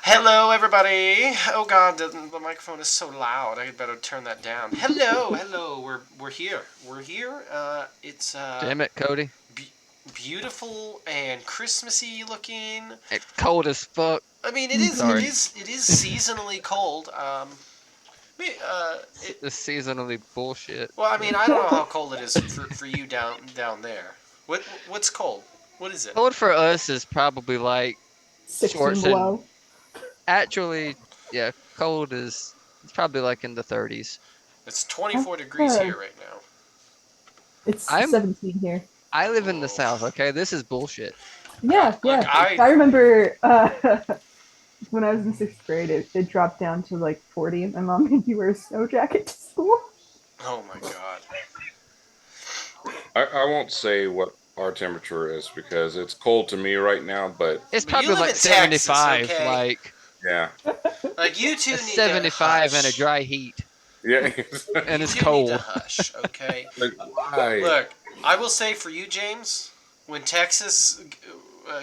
Hello, everybody. Oh God, the microphone is so loud. I better turn that down. Hello. We're here. We're here. It's Damn it, Cody. be- beautiful and Christmassy looking. It's cold as fuck. I mean, Sorry. it is seasonally cold. It. This seasonally bullshit. Well, I mean, I don't know how cold it is for you down there. What's cold? What is it? Cold for us is probably like 16 shorts and below. actually, yeah, cold is it's probably like in the 30s. It's 24 degrees Uh, here right now. it's I'm 17 here. I live in the Oh. South, okay? This is bullshit. Yeah, Look, yeah. I remember when I was in 6th grade, it dropped down to like 40. My mom made me wear a snow jacket to school. Oh my God. I won't say what our temperature is because it's cold to me right now, but It's But you probably live like in Texas, 75, okay? like yeah. Like you two a need to 75 and a hush. dry heat, Yeah. and You it's two need to cold. hush, okay? Like, why? Look, I will say for you, James, when Texas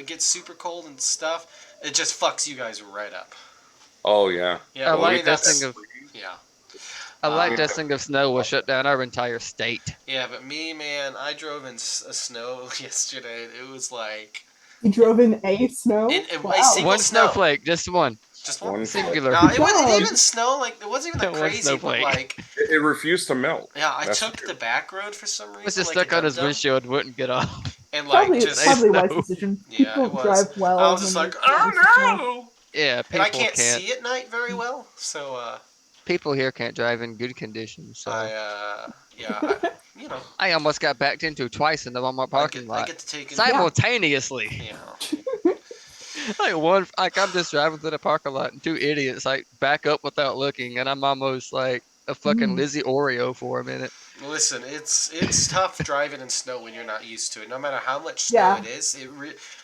gets super cold and stuff, it just fucks you guys right up. Oh, yeah. Yeah, I well, I like mean this that's thing of yeah, I like uh, this thing of snow will shut down our entire state. yeah. But me, man, I drove in snow yesterday. And it was like You drove in a snow? in a Wow. single One snow, snowflake, just one. just one. One, Singular. No, Good it didn't job. even snow. Like it wasn't even that One crazy. But snowflake. like, it refused to melt. yeah, I That's took the back road for some Was reason, just like a stuck on his dum-dum, windshield, wouldn't get off. and like just They Probably a wise snow. decision. yeah, People it was. drive well I was when just there's like, just snow. oh no! Yeah, And I people can't can't. see at night very well, so People here can't drive in good condition, I so yeah, you know, I almost got backed into twice in the Walmart parking I lot get to take in, Yeah. simultaneously. you know, Like I'm just driving through the parking lot and two idiots like back up without looking, and I'm almost like a fucking Mm. Lizzie Oreo for a minute. listen, it's tough driving in snow when you're not used to it. No matter how much snow Yeah. it is,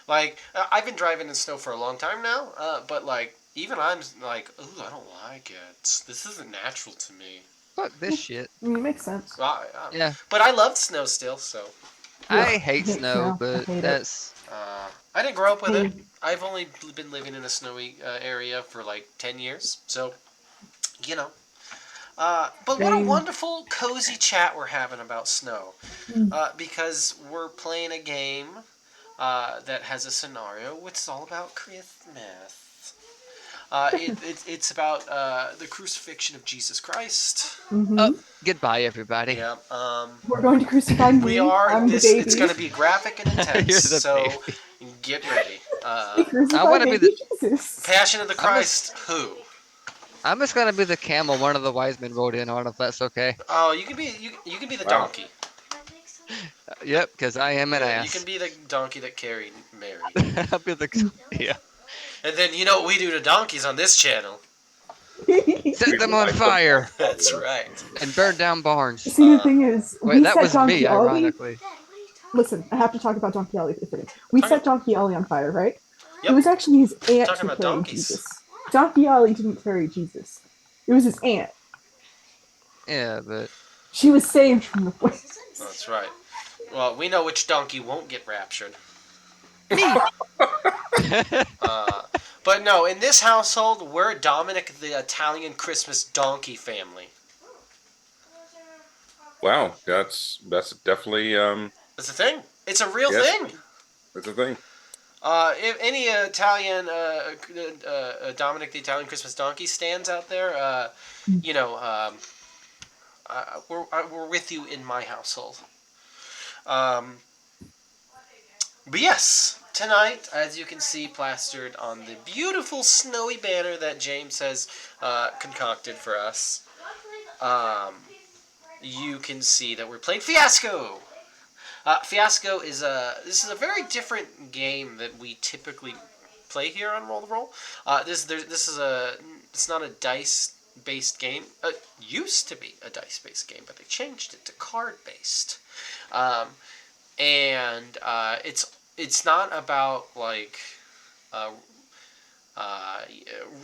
like I've been driving in snow for a long time now, but like even I'm like, ooh, I don't like it. This isn't natural to me. Fuck this shit. I mean, it makes sense. Well, Yeah, but I love snow still, so I Ugh, hate hate snow, snow. I but hate it. that's I didn't grow up with it. Hey, I've only been living in a snowy area for like 10 years, so you know. But what a same. wonderful, cozy chat we're having about snow. Mm. Because we're playing a game that has a scenario which is all about Christmas. It's about the crucifixion of Jesus Christ. oh, Hmm. goodbye everybody. Yeah. We're going to crucify me. We are. I'm the It's baby. going to be graphic and intense, You're the so baby. get ready. They I crucified want to be baby the. Jesus. Passion of the I'm just. Christ. Who? I'm just gonna be the camel one of the wise men rode in on, if that's okay. Oh, you can be the Wow. donkey. Yep, because I am an Yeah, you can ass. be the donkey that carried Mary. I'll be the. Yeah. And then you know what we do to donkeys on this channel. Set them on Like fire That's right. and burn down barns. See, the thing is, Wait, we that set was Donkey me, Ollie. ironically. Listen, I have to talk about Donkey Ollie for a second. We Okay. set Donkey Ollie on fire, right? Yep. It was actually his aunt Talking who about carried donkeys. Jesus. Donkey Ollie didn't carry Jesus. It was his aunt. Yeah, but She was saved from the flames. That's right. Well, we know which donkey won't get raptured. me. But no, in this household, we're Dominic the Italian Christmas donkey family. Wow, that's definitely That's a thing. It's a real yes, thing. that's a thing. If any Italian Dominic the Italian Christmas donkey stands out there, you know, we're with you in my household. Um, but yes, tonight, as you can see plastered on the beautiful snowy banner that James has concocted for us, you can see that we're playing Fiasco. Fiasco is this is a very different game that we typically play here on Roll the Roll. This is it's not a dice based game. It used to be a dice based game, but they changed it to card based. Um, and it's not about like uh, uh,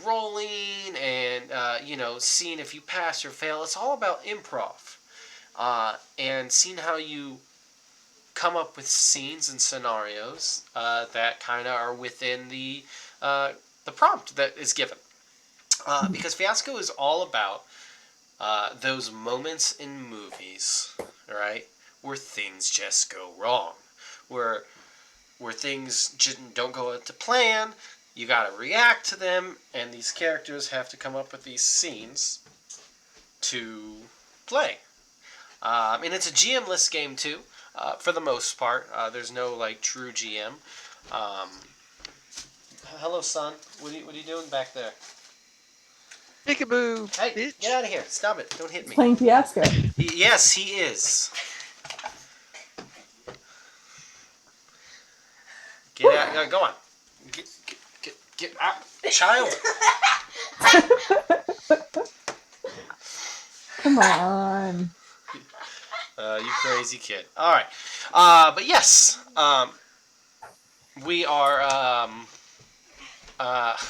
rolling and seeing if you pass or fail. It's all about improv and seeing how you come up with scenes and scenarios that kind of are within the the prompt that is given. Because Fiasco is all about those moments in movies, right, where things just go wrong, where things just don't go to plan. You gotta react to them, and these characters have to come up with these scenes to play. And it's a GM-less game too, for the most part. There's no like true GM. Hello, son. What are you doing back there? Peekaboo, Hey, bitch. get out of here! Stop it! Don't hit me. Playing Fiasco. Yes, he is. Get out! Go on. Get out, child. Come on. You crazy kid. All right, but yes, we are. Gosh,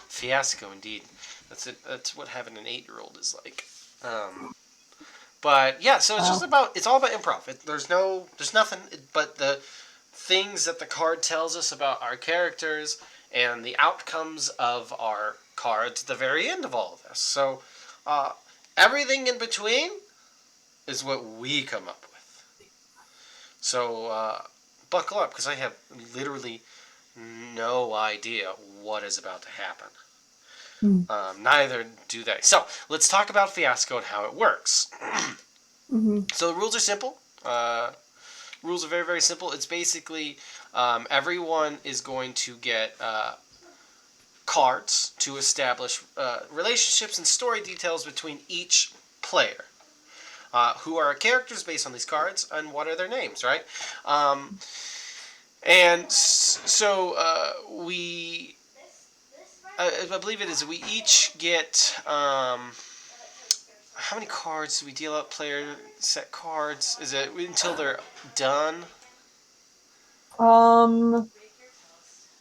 Fiasco indeed. That's it. That's what having an 8-year-old is like. But yeah, so it's just about. It's all about improv. There's nothing but the things that the card tells us about our characters and the outcomes of our cards at the very end of all of this. So everything in between is what we come up with. So buckle up, because I have literally no idea what is about to happen. Neither do they. So let's talk about Fiasco and how it works. So the rules are simple. Rules are very, very simple. It's basically everyone is going to get cards to establish relationships and story details between each player. Who are characters based on these cards, and what are their names, right? And so we, I believe it is, we each get, how many cards do we deal out? Player set cards? Is it until they're done?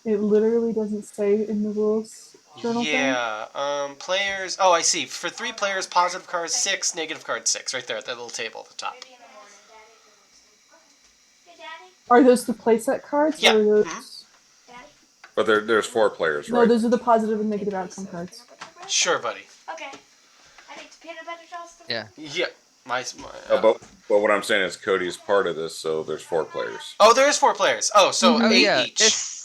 It literally doesn't say in the rules journal thing. Yeah, players, oh, I see. For 3 players, positive cards 6, negative cards 6, right there at that little table at the top. Are those the playset cards? Yeah. Or are those... But there's 4 players, No, right? those are the positive and negative outcome cards. Sure, buddy. Okay. I need peanut butter toast. Yeah. Yeah. My But what I'm saying is Cody is part of this, so there's 4 players. Oh, there is 4 players. Oh, so Oh 8 yeah, each. it's.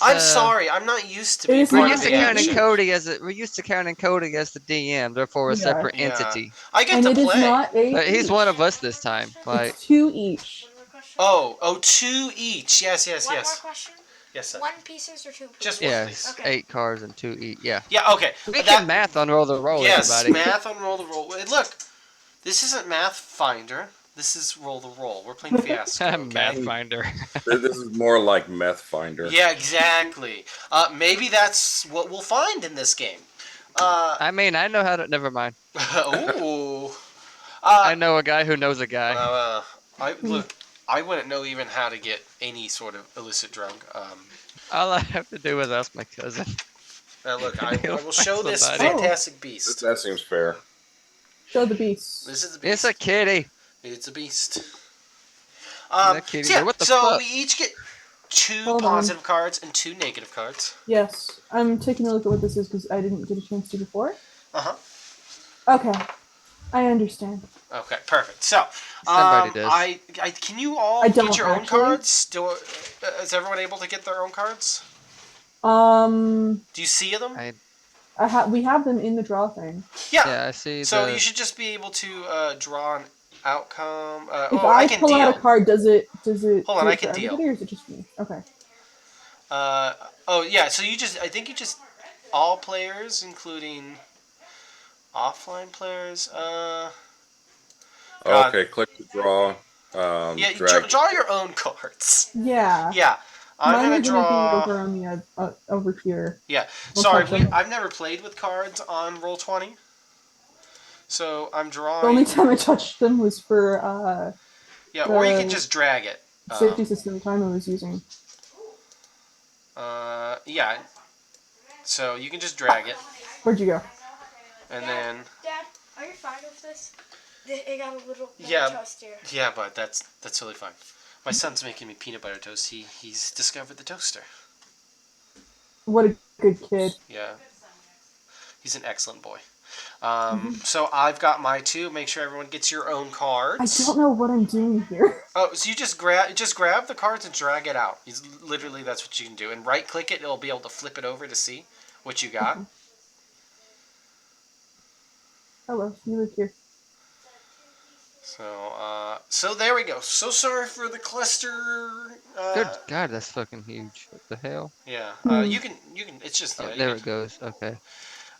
I'm sorry, I'm not used to being It's We're part not of used to the counting action. Cody as we're used to counting Cody as the DM, therefore a We are. separate Yeah. entity. I get And to it is play. not 8 But he's each. one of us this time. Like, It's 2 each. One more question. Oh, 2 each. Yes. One more question. Yes, sir. 1 pieces or 2 pieces? Just one, yeah, please. it's Okay. 8 cards and 2 each. Yeah. Yeah, okay. We can math on roll the roll, Yes, everybody. math on roll the roll. Wait, look, this isn't Math Finder. This is roll the roll. We're playing Fiasco. Okay? Math finder. This is more like Meth Finder. Yeah, exactly. Maybe that's what we'll find in this game. I mean, I know how to. Never mind. Ooh. I know a guy who knows a guy. I wouldn't know even how to get any sort of illicit drug. All I have to do is ask my cousin. Look, I He'll will show find this somebody. fantastic beast. That seems fair. Show the beast. This is a beast. It's a kitty. It's a beast. That kitty So, yeah, there. What the so fuck? we each get 2 Hold on. positive cards and 2 negative cards. Yes. I'm taking a look at what this is because I didn't get a chance to before. Uh-huh. Okay. I understand. Okay, perfect. So, Somebody does. I can you all I get don't your own actually. cards? Is everyone able to get their own cards? Um, Do you see them? we have them in the draw thing. Yeah, I see. So the, you should just be able to draw an outcome. If I I can pull deal. out a card, does it Hold on, do I it can for deal. everybody, or is it just me? Okay. Oh yeah. So I think you just all players, including offline players. Okay, click to draw. Yeah, drag. draw your own cards. Yeah. Yeah, I'm Mine gonna are draw. be over on the over here. Yeah, We'll sorry, touch them. I've never played with cards on Roll20, so I'm drawing. The only time I touched them was for Yeah, or you can the just drag it. safety system time I was using. Yeah. So you can just drag it, Where'd you go? and then Dad, are you fine with this? It got a little Yeah. toast here. yeah, but that's totally fine. My son's making me peanut butter toast. He's discovered the toaster. What Good kid. Yeah. He's an excellent boy. So I've got my two. Make sure everyone gets your own I cards. don't know what I'm doing here. Oh, so you just grab the cards and drag it out. Literally, that's what you can do. And right click it, it'll be able to flip it over to see what you got. Hello, you live here. So there we go. So sorry for the cluster. Good God, that's fucking huge. What the hell? Yeah. Hmm. You can. It's just Oh, you there can- it goes. Okay.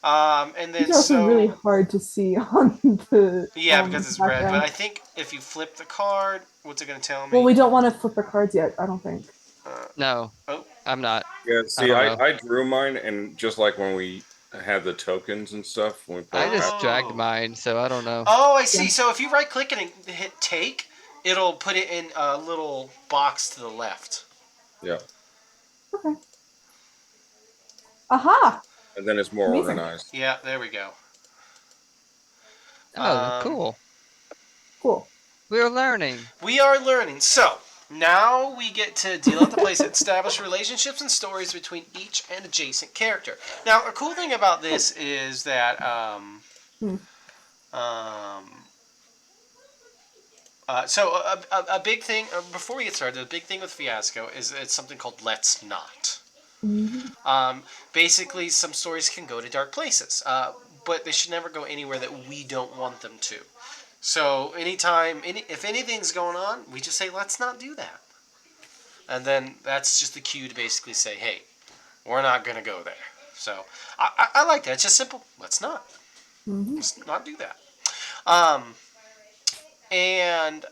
And then These are also really hard to see on the yeah, because it's red. background. But I think if you flip the card, what's it gonna tell me? Well, we don't want to flip the cards yet, I don't think. No, Oh. I'm not. Yeah, I see, don't I, know. I drew mine, and just like when we had the tokens and stuff, when we I played just Oh. dragged mine, so I don't know. Oh, I see. Yeah. So if you right click it and hit take, it'll put it in a little box to the left. yeah, Okay. Aha! and then it's more Amazing. organized. Yeah, there we go. Oh, cool. Cool. We're learning. We are learning. So now we get to deal at the place that establish relationships and stories between each and adjacent character. Now, a cool thing about this is that so a big thing before we get started, a big thing with Fiasco is it's something called Let's Not. Basically, some stories can go to dark places, but they should never go anywhere that we don't want them to. So if anything's going on, we just say, let's not do that. And then that's just the cue to basically say, hey, we're not going to go there. So I like that. It's just simple. Let's not. Let's not do that. And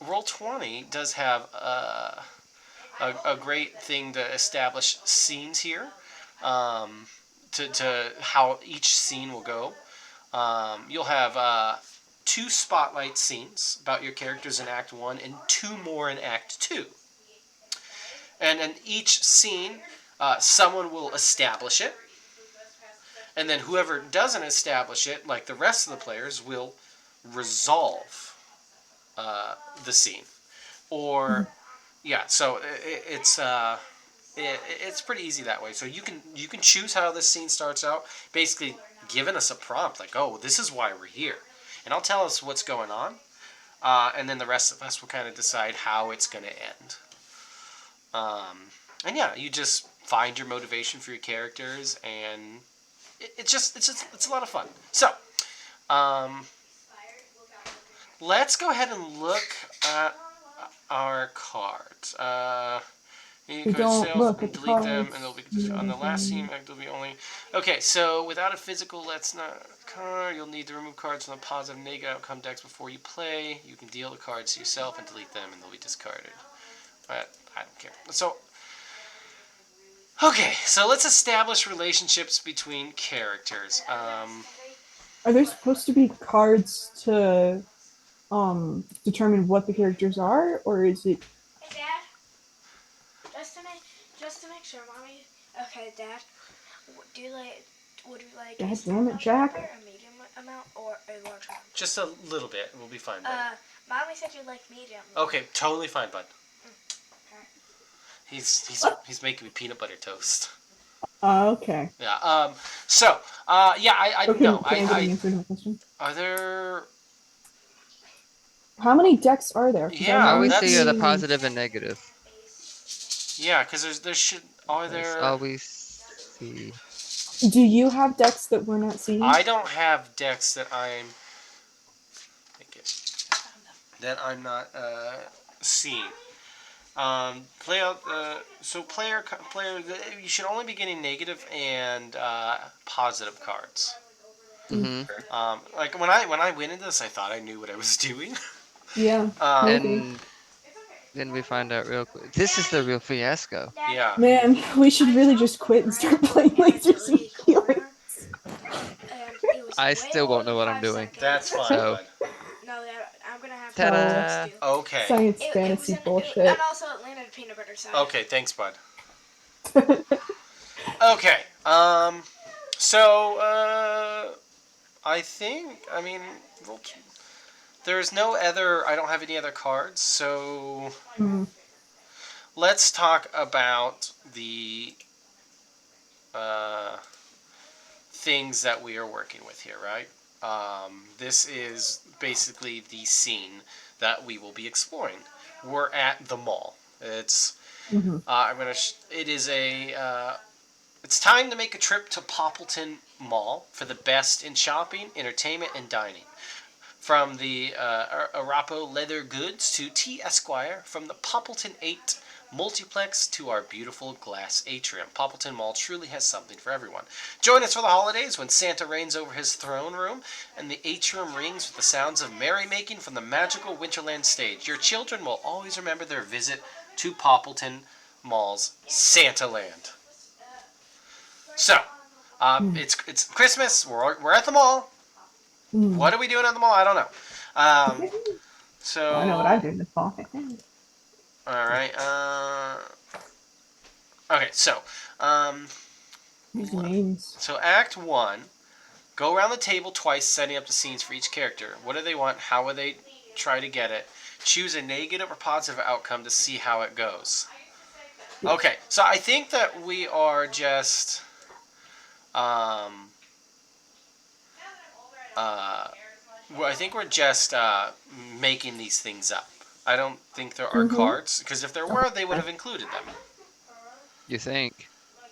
Roll20 does have a great thing to establish scenes here, to how each scene will go. You'll have 2 spotlight scenes about your characters in Act 1 and 2 more in Act 2. And in each scene, someone will establish it, and then whoever doesn't establish it, like the rest of the players, will resolve the scene. Or, yeah, so it's pretty easy that way. So you can choose how this scene starts out, basically giving us a prompt like, oh, this is why we're here, and I'll tell us what's going on, and then the rest of us will kind of decide how it's going to end. And yeah, you just find your motivation for your characters, and it's a lot of fun. So, let's go ahead and look at our cards. You We can don't save look and at the delete them, cards. and they'll be on the last scene. They'll be only. Okay, so without a physical, let's not card. You'll need to remove cards from the positive, negative outcome decks before you play. You can deal the cards to yourself and delete them, and they'll be discarded. But I don't care. So, okay, so let's establish relationships between characters. Are there supposed to be cards to determine what the characters are, or is it? Hey, Dad. Just to make sure, Mommy. Okay, Dad. Would you like God a damn small it, Jack. amount, a medium amount, or a large amount? Just a little bit. We'll be fine, buddy. Mommy said you like medium. Okay, totally fine, bud. Okay. He's making me peanut butter toast. Okay. Yeah. Yeah. I Okay. no. Can I get an I. answer to my question? Are there? How many decks are there? 'Cause Yeah, All I we that's- see are the positive and negative. Yeah, because there should. Are That's there? all we see. Do you have decks that we're not seeing? I don't have decks that I'm. Thank you. That I'm not seeing. Play out. So player. You should only be getting negative and positive cards. Like when I went into this, I thought I knew what I was doing. Yeah. Maybe. And then we find out real quick. This is the real Fiasco. Yeah. Man, we should really just quit and start playing lasers and healing. I still won't know what I'm doing. That's fine, So- bud. No, I'm gonna have Ta-da. to. Okay. Science It fantasy was bullshit. and also it landed peanut butter side. Okay. Thanks, bud. Okay. So, I think, I mean, there's no other, I don't have any other cards, so let's talk about the things that we are working with here, right? This is basically the scene that we will be exploring. We're at the mall. It's it is it's time to make a trip to Poppleton Mall for the best in shopping, entertainment, and dining. From the Arapo Leather Goods to T. Esquire, from the Poppleton 8 multiplex to our beautiful glass atrium, Poppleton Mall truly has something for everyone. Join us for the holidays when Santa reigns over his throne room and the atrium rings with the sounds of merrymaking from the magical Winterland stage. Your children will always remember their visit to Poppleton Mall's Santa Land. So, it's Christmas. We're at the mall. What are we doing at the mall? I don't know. So I know what I do in the fall. all right. Okay. So, Use names. so Act 1. Go around the table twice, setting up the scenes for each character. What do they want? How will they try to get it? Choose a negative or positive outcome to see how it goes. Okay. So I think that we are just. Well, I think we're just making these things up. I don't think there are cards, because if there were, they would have included them. You think?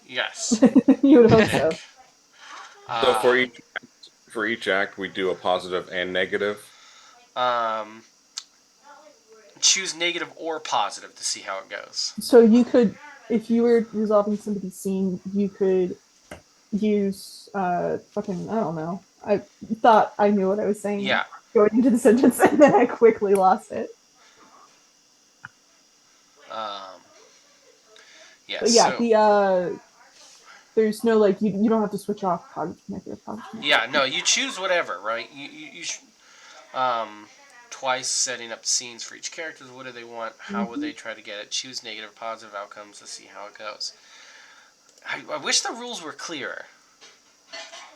Yes. You would hope so. So for each act, we do a positive and negative. Choose negative or positive to see how it goes. So you could, if you were resolving somebody's scene, you could use fucking, I don't know. I thought I knew what I was saying. Yeah. Going into the sentence, and then I quickly lost it. Yes. But yeah, So, there's no like you don't have to switch off positive, negative, positive. yeah. No, you choose whatever, right? Twice setting up scenes for each character. What do they want? How would they try to get it? Choose negative or positive outcomes to see how it goes. I wish the rules were clearer.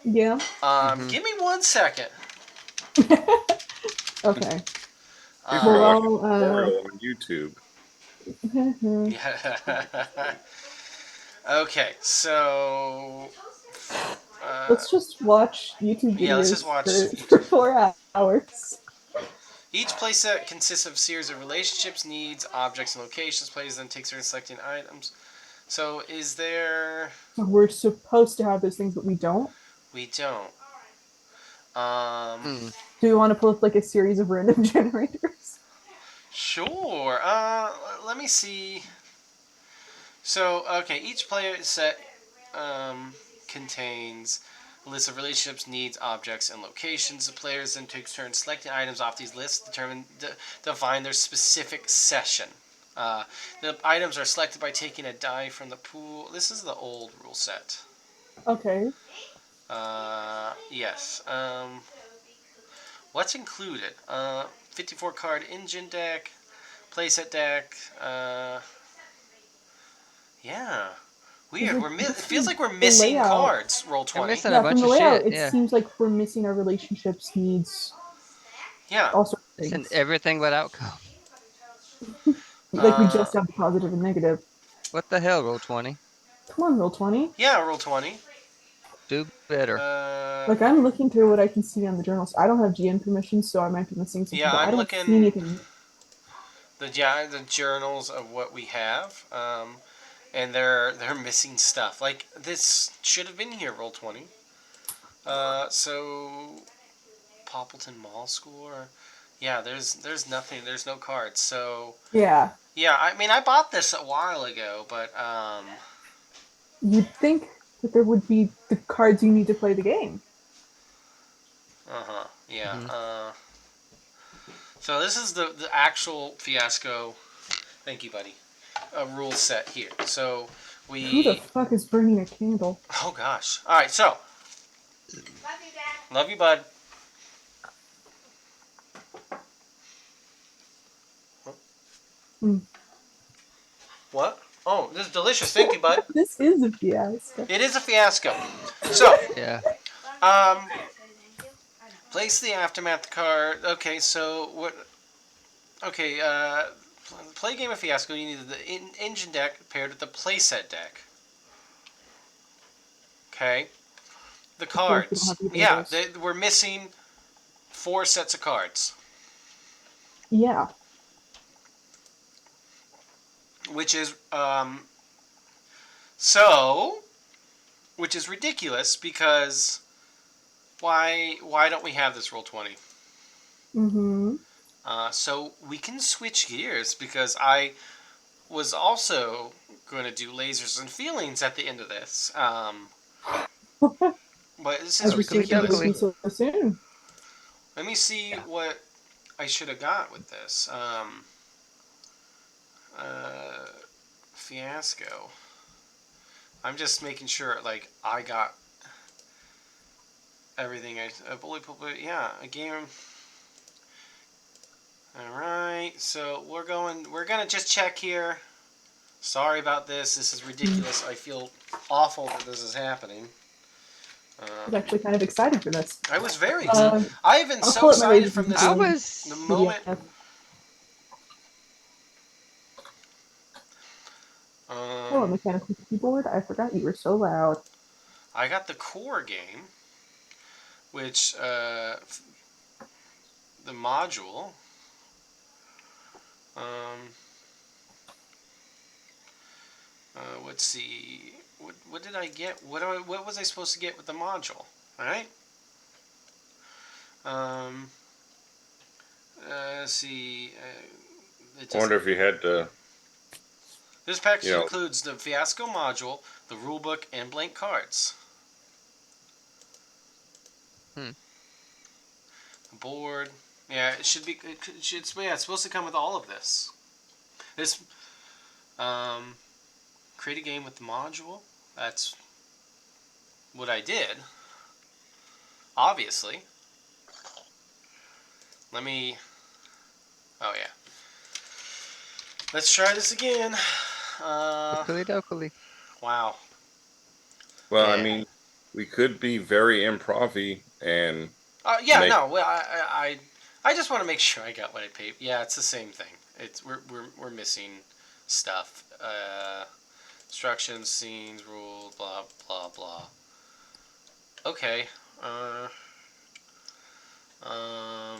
Yeah. Give me 1 second. Okay. People are watching Well, tutorial on YouTube. Yeah. Okay, so let's just watch YouTube videos yeah, let's just watch for 4 hours. Each playset consists of a series of relationships, needs, objects, and locations. Players then take turns selecting items. So is there... We're supposed to have those things, but we don't. We don't. Do we want to pull up like a series of random generators? Sure. Let me see. So, okay, each player set contains a list of relationships, needs, objects, and locations. The players then take turns selecting items off these lists to define their specific session. The items are selected by taking a die from the pool. This is the old rule set. Okay. Yes. What's included? 54 card engine deck, playset deck. Yeah. Weird. It feels like we're missing cards. Roll 20. You're missing Yeah, a bunch from the of layout, shit. it Yeah. seems like we're missing our relationships, needs, Yeah. all sorts of Missing things. everything but outcome. Like we just have the positive and negative. What the hell, roll 20? Come on, roll 20. Yeah, roll 20. Do better. Like I'm looking through what I can see on the journals. I don't have GN permission, so I might be missing something. Yeah, but I'm I don't looking- see anything. the journals of what we have, and they're missing stuff. Like this should have been here. Roll 20. So Poppleton Mall score. Yeah, there's nothing. There's no cards. So Yeah. yeah, I mean I bought this a while ago, but You'd think that there would be the cards you need to play the game. yeah. So this is the actual Fiasco. Thank you, buddy. A rule set here. So we. Who the fuck is burning a candle? Oh gosh. All right. So. Love you, Dad. Love you, bud. What? Oh, this is delicious. Thank you, bud. This is a fiasco. It is a fiasco. So, Yeah. place the aftermath card. Okay, so what? Okay, play a game of Fiasco. You need the engine deck paired with the playset deck. Okay. The course, we don't cards. have either of Yeah, those. we're missing 4 sets of cards, Yeah. which is so, which is ridiculous because why don't we have this roll 20? Mm-hmm. So we can switch gears because I was also going to do lasers and feelings at the end of this. But this I is was just thinking it would ridiculous. be so soon. Let me see what I should have got with this. Uh, Fiasco. I'm just making sure, like, I got everything. Yeah, a game. All right, so we're gonna just check here. Sorry about this. This is ridiculous. I feel awful that this is happening. I was actually kind of excited for this. I was very. Uh, I've been I'll so pull up my excited lasers from and this. I feelings The was. moment. PDF. Hello, mechanical keyboard. I forgot you were so loud. I got the core game, which the module. Let's see. What did I get? What was I supposed to get with the module? All right. Let's see. I wonder if you had to, This package you know, includes the Fiasco module, the rulebook, and blank cards. Hmm. Board. Yeah, it should be. Yeah, it's supposed to come with all of this. This. Create a game with the module. That's what I did. Obviously. Let me. Oh yeah. Let's try this again. Oakley dokley. Wow. well, I Yeah. mean, we could be very improv-y and Yeah, make, no. Well, I just want to make sure I got what I paid. Yeah, it's the same thing. It's we're missing stuff. Instructions, scenes, rule, blah blah blah. Okay.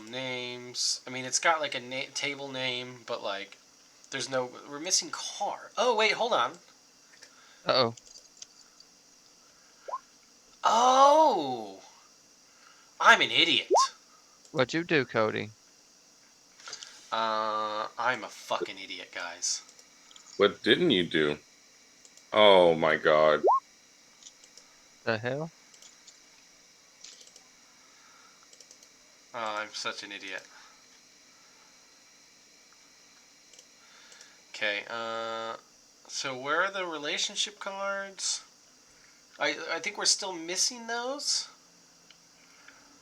Names. I mean, it's got like a table name, but like, there's no. We're missing car. Oh wait, hold on. Uh-oh. Oh, I'm an idiot. What'd you do, Cody? I'm a fucking idiot, guys. what didn't you do? Oh my God. The hell? Oh, I'm such an idiot. Okay, so where are the relationship cards? I think we're still missing those.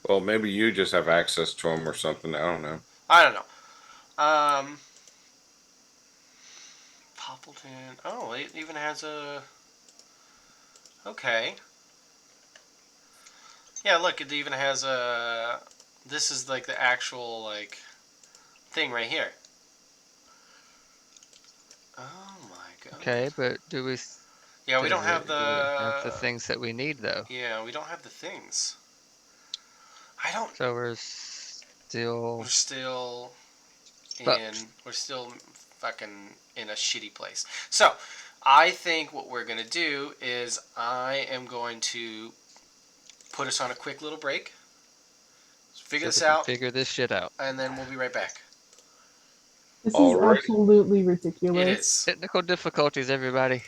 Well, maybe you just have access to them or something. I don't know. I don't know. Poppleton. Oh, it even has a. Okay. Yeah, look, it even has a. This is like the actual like thing right here. Oh my god. Okay, but do we? Yeah, we don't have do we have the the. things that we need though? Yeah, we don't have the things. I don't. So we're still. We're still in. Fucked. We're still fucking in a shitty place. So, I think what we're gonna do is I am going to put us on a quick little break. Figure this out, Figure this shit out. and then we'll be right back. This is Alrighty. absolutely ridiculous. It is. Technical difficulties, everybody.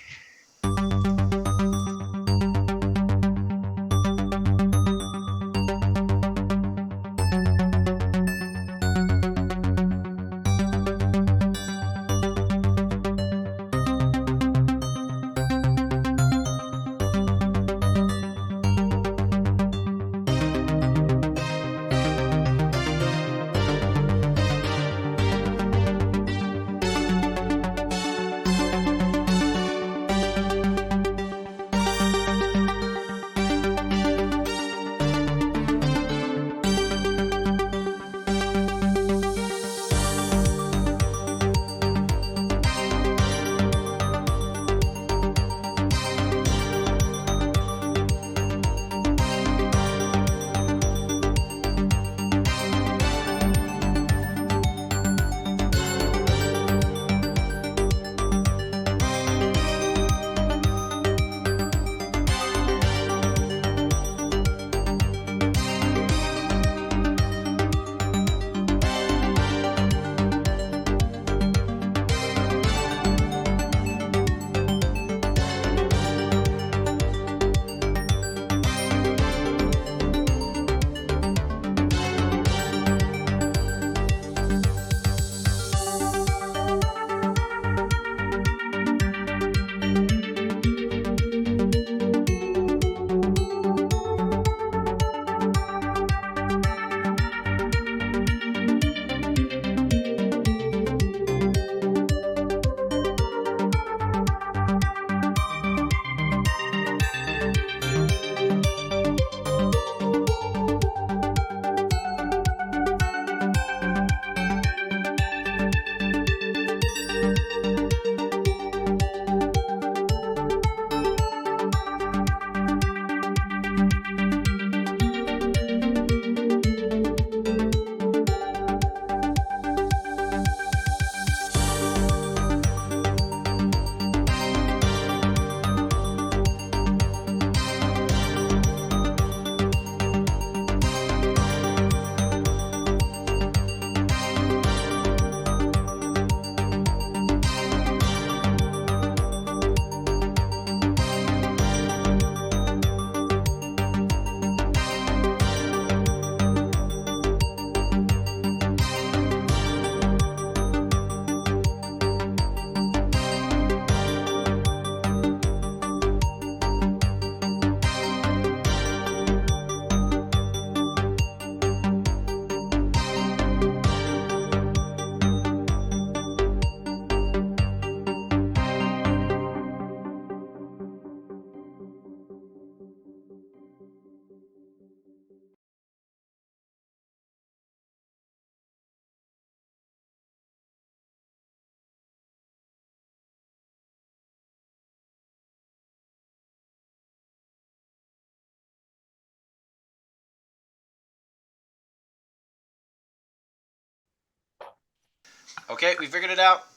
Okay, we figured it out.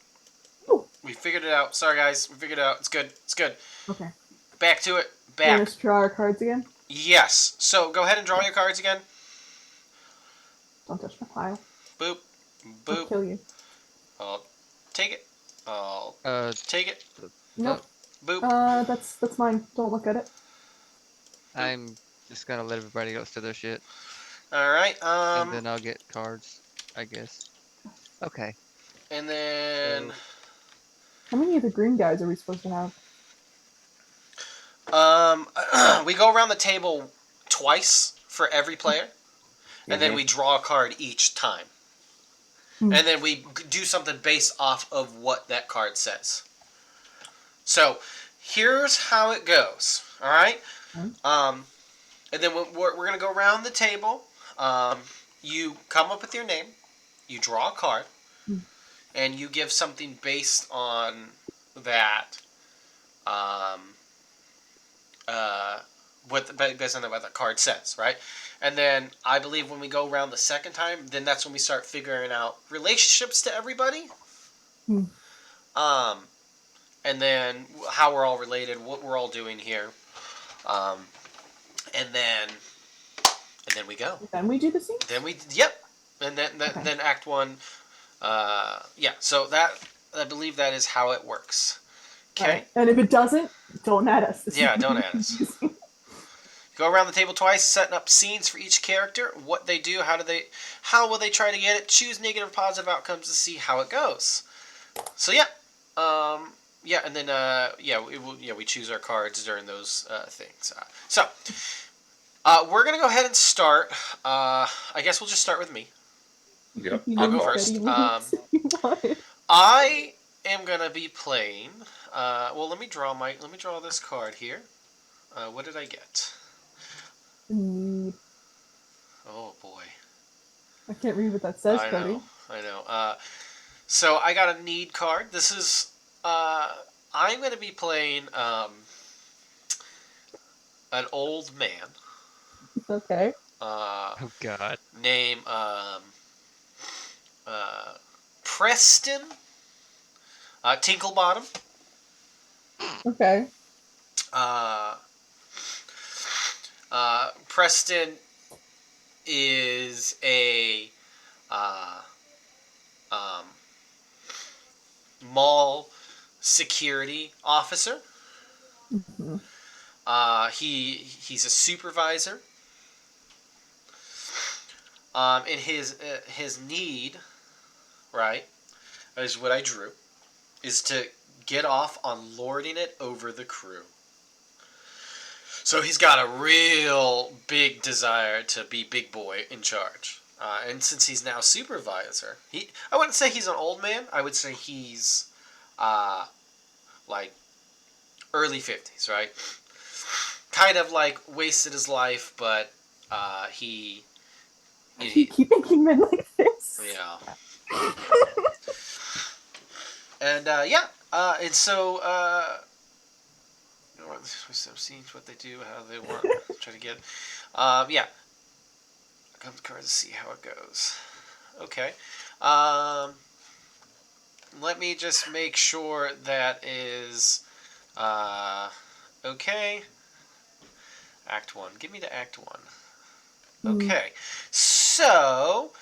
Ooh. We figured it out. Sorry, guys. We figured it out. It's good. It's good. Okay. Back to it. You want Back. us to draw our cards again? Yes. So go ahead and draw your cards again. Don't touch my pile. Boop. I'll Boop. kill you. I'll take it. I'll take it. Nope. Boop. That's mine. Don't look at it. I'm just gonna let everybody else do their shit, All right. and then I'll get cards, I guess. Okay. And then So, How many of the green guys are we supposed to have? we go around the table twice for every player, and then Mhm. we draw a card each time. Hmm. And then we do something based off of what that card says. So, here's how it goes. All right. And then we're gonna go around the table. You come up with your name. You draw a card, and you give something based on that. Based on what the card says, right? And then I believe when we go around the second time, then that's when we start figuring out relationships to everybody. And then how we're all related, what we're all doing here, and then we go. Then we do the scene? And then Okay. then Act 1. So that I believe that is how it works. Okay. Right. And if it doesn't, don't add us. Yeah, don't add us. Go around the table twice, setting up scenes for each character, what they do, how will they try to get it, choose negative, positive outcomes to see how it goes. So and then we choose our cards during those things. We're gonna go ahead and start. I guess we'll just start with me. Yep. I'll go first. I am gonna be playing. Let me draw this card here. What did I get? Need. Oh boy. I can't read what that says, Cody. I know. So I got a need card. This is. I'm gonna be playing an old man. Okay. oh God. Name Preston Tinklebottom. Okay. Preston is a mall security officer. Mm-hmm. He's a supervisor. And his need, right, is what I drew, is to get off on lording it over the crew. So he's got a real big desire to be big boy in charge. And since he's now supervisor, I wouldn't say he's an old man. I would say he's like early 50s, right? Kind of like wasted his life, but he keep making men like this. Yeah. And so some scenes, what they do, how they want, try to get. Come to cards to see how it goes. Okay. Let me just make sure that is okay. Act 1. Give me the Act 1. Okay. So,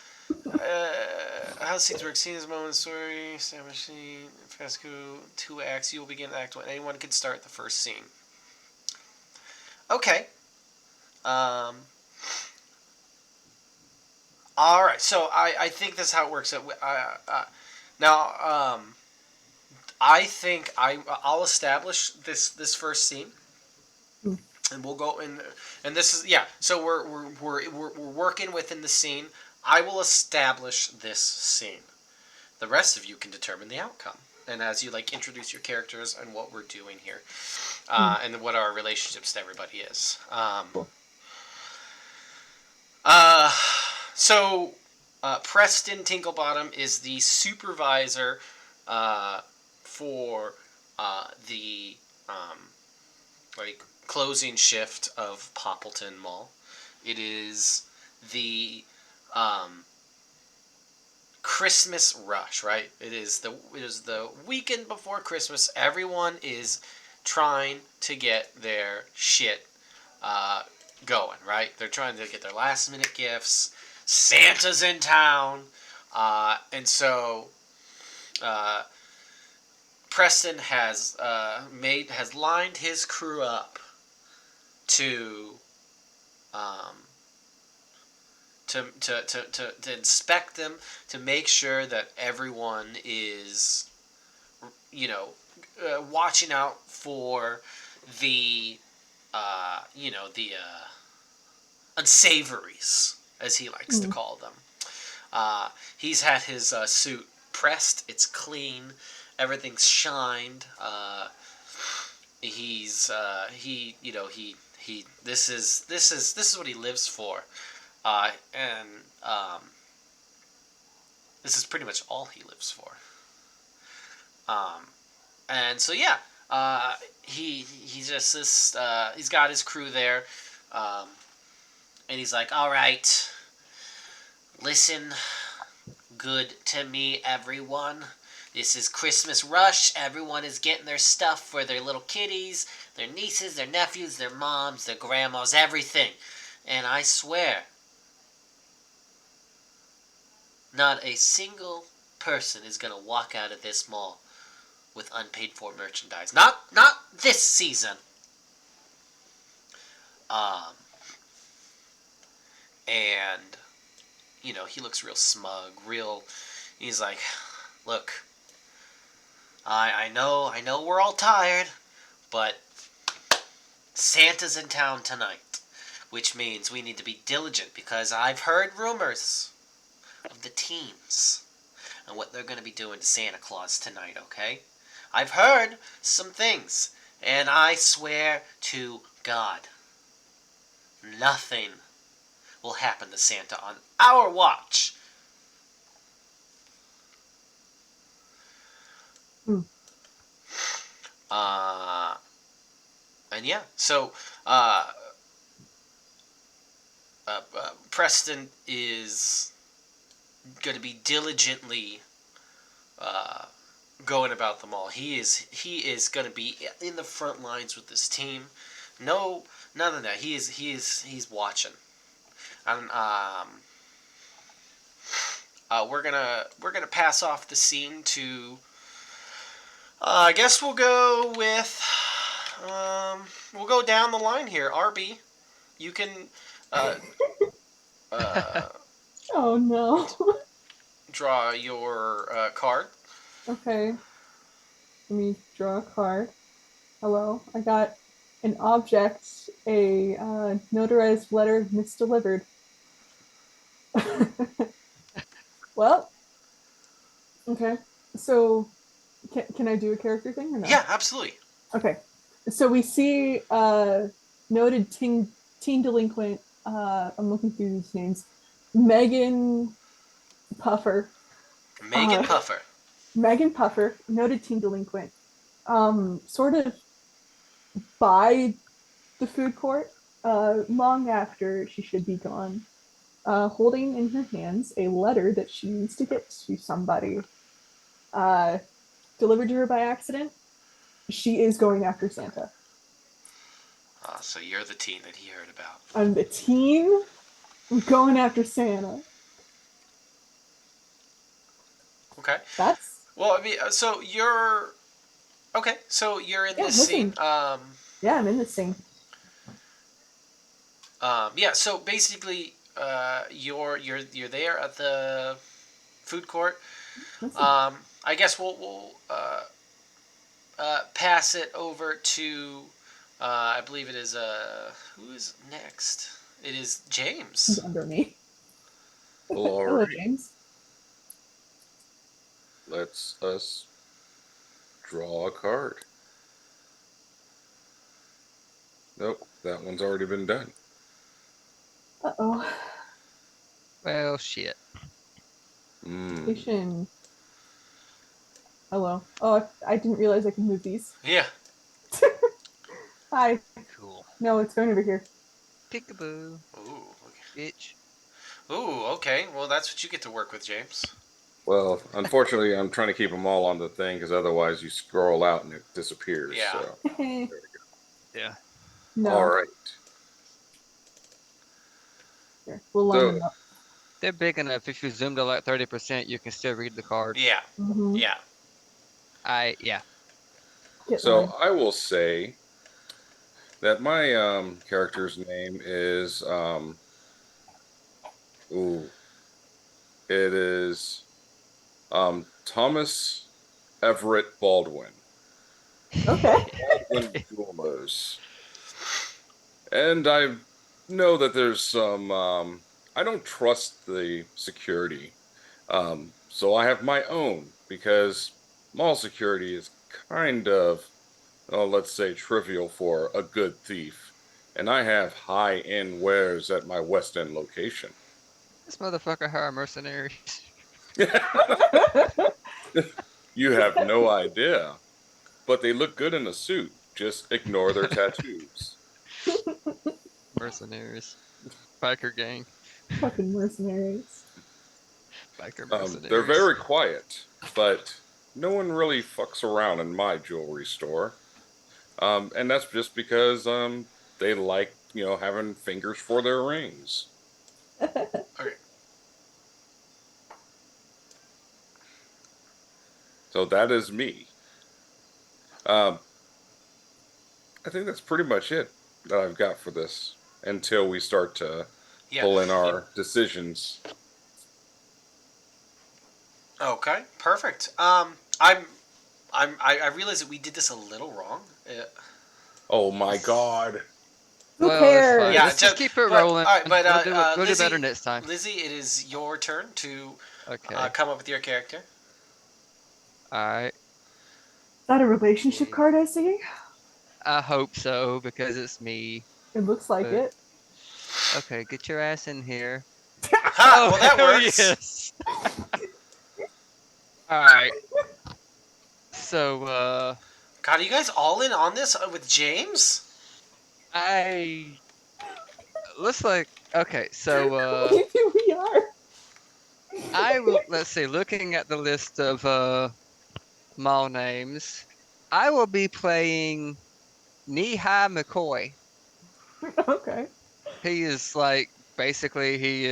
how scenes work. Scenes, moment, story, establish scene, Fiasco, 2 acts. You will begin Act 1. Anyone can start the first scene. Okay. All right. So I think this is how it works. I think I'll establish this first scene. And we'll go in, and this is So we're working within the scene. I will establish this scene. The rest of you can determine the outcome, and as you introduce your characters and what we're doing here, and what our relationships to everybody is. Cool. Preston Tinklebottom is the supervisor for the closing shift of Poppleton Mall. It is the Christmas rush, right? It is the weekend before Christmas. Everyone is trying to get their shit going, right? They're trying to get their last minute gifts. Santa's in town, and so Preston has lined his crew up to um, to inspect them, to make sure that everyone is, watching out for the, the unsavories, as he likes to call them. He's had his suit pressed. It's clean. Everything's shined. He's he this is what he lives for, and this is pretty much all he lives for. And so yeah, he's just this. He's got his crew there, and he's like, "All right, listen, good to me, everyone. This is Christmas rush. Everyone is getting their stuff for their little kiddies, their nieces, their nephews, their moms, their grandmas, everything. And I swear, not a single person is going to walk out of this mall with unpaid for merchandise. Not this season. And, he looks real smug, he's like, look, I know we're all tired, but Santa's in town tonight, which means we need to be diligent, because I've heard rumors of the teens and what they're going to be doing to Santa Claus tonight, okay? I've heard some things, and I swear to God, nothing will happen to Santa on our watch. And yeah, so Preston is going to be diligently going about them all. He is going to be in the front lines with this team. No, none of that. He's watching. And we're gonna pass off the scene to. I guess we'll go with. We'll go down the line here. RB, you can. Oh no. Draw your card. Okay. Let me draw a card. Hello. I got an object, a notarized letter misdelivered. Well, okay. So, can I do a character thing or no? Yeah, absolutely. Okay. So we see noted teen delinquent. I'm looking through these names. Megan Puffer. Megan Puffer. Megan Puffer, noted teen delinquent. Sort of by the food court, long after she should be gone, holding in her hands a letter that she needs to get to somebody. Delivered to her by accident. She is going after Santa. So you're the teen that he heard about. I'm the teen going after Santa. Okay. That's Well, I mean, so you're okay. So you're in this scene. Yeah, I'm in this scene. Yeah. So basically, you're there at the food court. I guess we'll pass it over to. I believe it is who is next? It is James. He's under me. Well, all Hello, right. James. Let's us draw a card. Nope, that one's already been done. Uh-oh. Well, shit. Station. Hello. Oh, I didn't realize I could move these. Yeah. Hi. Cool. No, it's going over here. Peekaboo. Ooh. Bitch. Ooh. Okay. Well, that's what you get to work with, James. Well, unfortunately, I'm trying to keep them all on the thing because otherwise you scroll out and it disappears. Yeah. So, Yeah. all No. right. Here, we'll line So, them up. They're big enough. If you zoom to like 30%, you can still read the card. Yeah. Mm-hmm. Yeah. Yeah. Get so line. I will say that my character's name is ooh, it is Thomas Everett Baldwin. Okay. Baldwin Jewelers. And I know that there's some I don't trust the security. So I have my own because mall security is kind of, oh, let's say, trivial for a good thief. And I have high-end wares at my West End location. This motherfucker hire mercenaries. You have no idea. But they look good in a suit. Just ignore their tattoos. Mercenaries. Biker gang. Fucking mercenaries. Biker They're mercenaries. very quiet, but no one really fucks around in my jewelry store. And that's just because they like, having fingers for their rings. Okay. So that is me. Um, I think that's pretty much it that I've got for this until we start to Yeah. pull in our decisions. Okay. Perfect. I realize that we did this a little wrong. Oh my God. Who Well, it's fine. cares? Yeah. Let's just keep it but, rolling. All right. But We'll do Lizzie, better next time. Lizzie, it is your turn to Okay. come up with your character. Alright. Is that a relationship card I see? I hope so, because it's me. It looks like But- it. Okay, get your ass in here. Ha! Well, that hell works. yes. Alright. So, God, are you guys all in on this with James? looks like, okay, so, Maybe we are. let's see, looking at the list of, mall names, I will be playing Knee-High McCoy. Okay. He is like, basically, he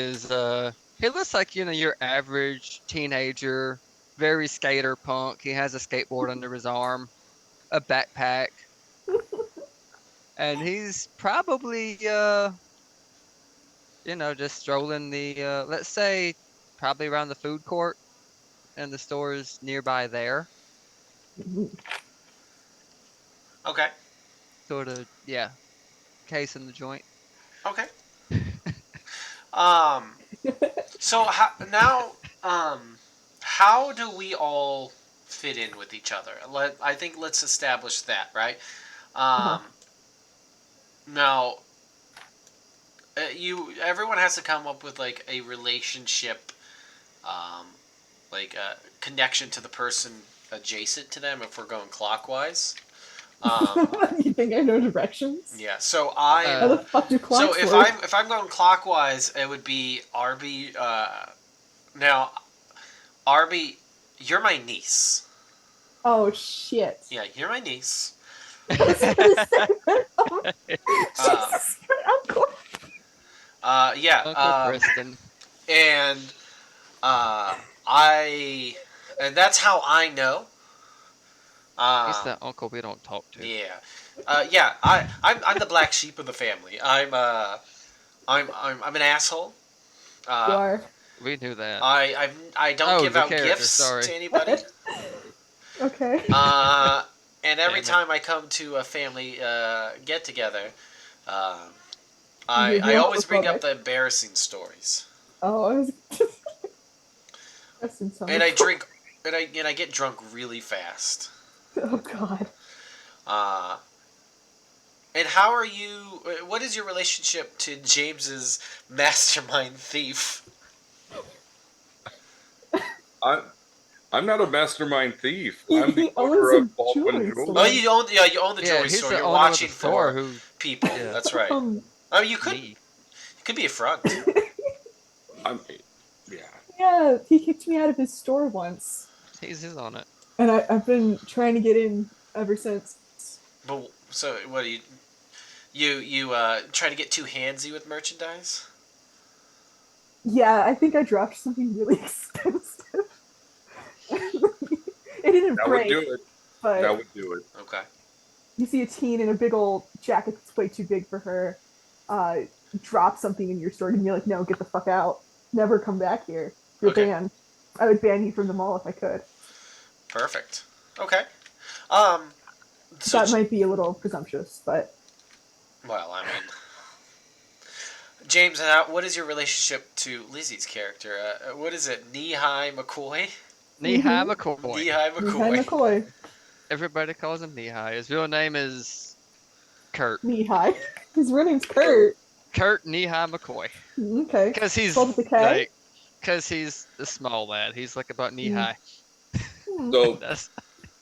looks like, your average teenager, very skater punk. He has a skateboard under his arm, a backpack, and he's probably, just strolling let's say, probably around the food court and the stores nearby there. Okay. Sort of, yeah, case in the joint. Okay. Um. So how do we all fit in with each other? I think let's establish that, right? Um. Now, everyone has to come up with like a relationship, um, like a connection to the person adjacent to them. If we're going clockwise. You think I know directions? Yeah. So How the fuck do So clocks if work? I'm going clockwise, it would be Arby. Now, Arby, you're my niece. Oh shit. Yeah, you're my niece. Jesus, Uncle. Yeah. Uncle Preston. And and that's how I know. He's the uncle we don't talk to. Yeah. Yeah. I'm the black sheep of the family. I'm an asshole. You are. We knew that. I don't give the out character, gifts sorry. to anybody. Okay. And every Damn it. time I come to a family get together, You're I always bring up homophobic. the embarrassing stories. Oh, I was. That's insane. And I drink, and I get drunk really fast. Oh god. And how are you? What is your relationship to James's mastermind thief? I'm not a mastermind thief. He- I'm the he owner owns of a Baldwin jewelry Jewelers. store. Oh, you own the jewelry he's store. the You're owner of watching the store for who people. Yeah. That's right. I mean, you could. me. It could be a front. I'm, yeah. Yeah, he kicked me out of his store once, He's on it. and I've been trying to get in ever since. But so what do you try to get too handsy with merchandise? Yeah, I think I dropped something really expensive. It didn't That would break, do it. That but would do it. Okay. you see a teen in a big old jacket that's way too big for her, uh, drop something in your store, and you're like, no, get the fuck out. Never come back here. You're Okay. banned. I would ban you from the mall if I could. Perfect. Okay. Um. So That might be a little presumptuous, but well, I mean, James, what is your relationship to Lizzie's character? What is it? Knee-high McCoy? Knee-high McCoy. Knee-high Mihai McCoy. McCoy. Everybody calls him Knee-high. His real name is Kurt. Mihai. His real name's Kurt. Kurt Knee-high McCoy. Okay. Because he's Spelled with a K? like, because he's a small lad. He's like about knee-high. So That's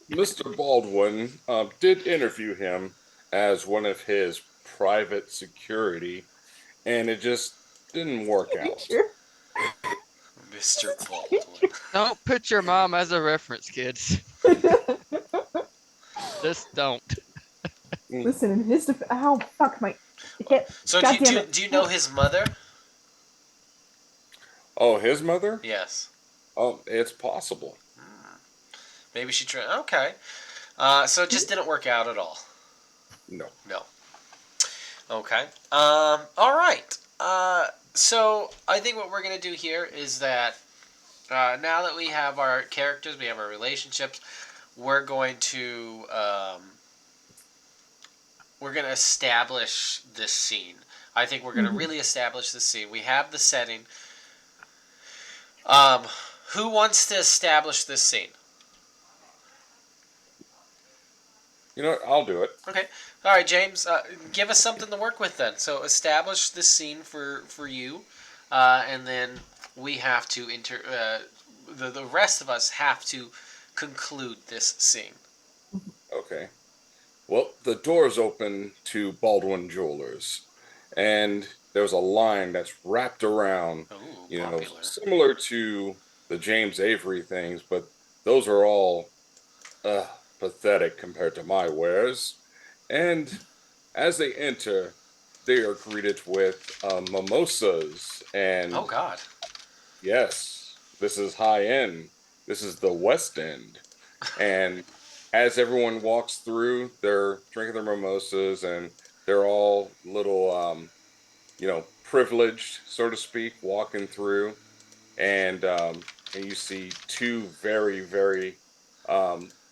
Mr. Baldwin did interview him as one of his private security, and it just didn't work out. Sure. Mr. Baldwin. don't put your mom as a reference, kids. Just don't. Listen, in his ow, fuck my hip. So God damn do it. you know his mother? Oh, his mother? Yes. Oh, it's possible. Maybe she tried. Okay. So it just didn't work out at all. No. No. Okay. All right. So I think what we're gonna do here is that now that we have our characters, we have our relationships, we're going to establish this scene. I think we're gonna really establish this scene. We have the setting. Who wants to establish this scene? You know what? I'll do it. Okay. All right, James. Give us something to work with then. So establish this scene for you, and then we have to the rest of us have to conclude this scene. Okay. Well, the doors open to Baldwin Jewelers, and there's a line that's wrapped around, Ooh, popular. similar to the James Avery things, but those are all pathetic compared to my wares. And as they enter, they are greeted with mimosas, and Oh God. yes, this is high end. This is the West End. And as everyone walks through, they're drinking their mimosas, and they're all little, privileged, so to speak, walking through. And you see two very, very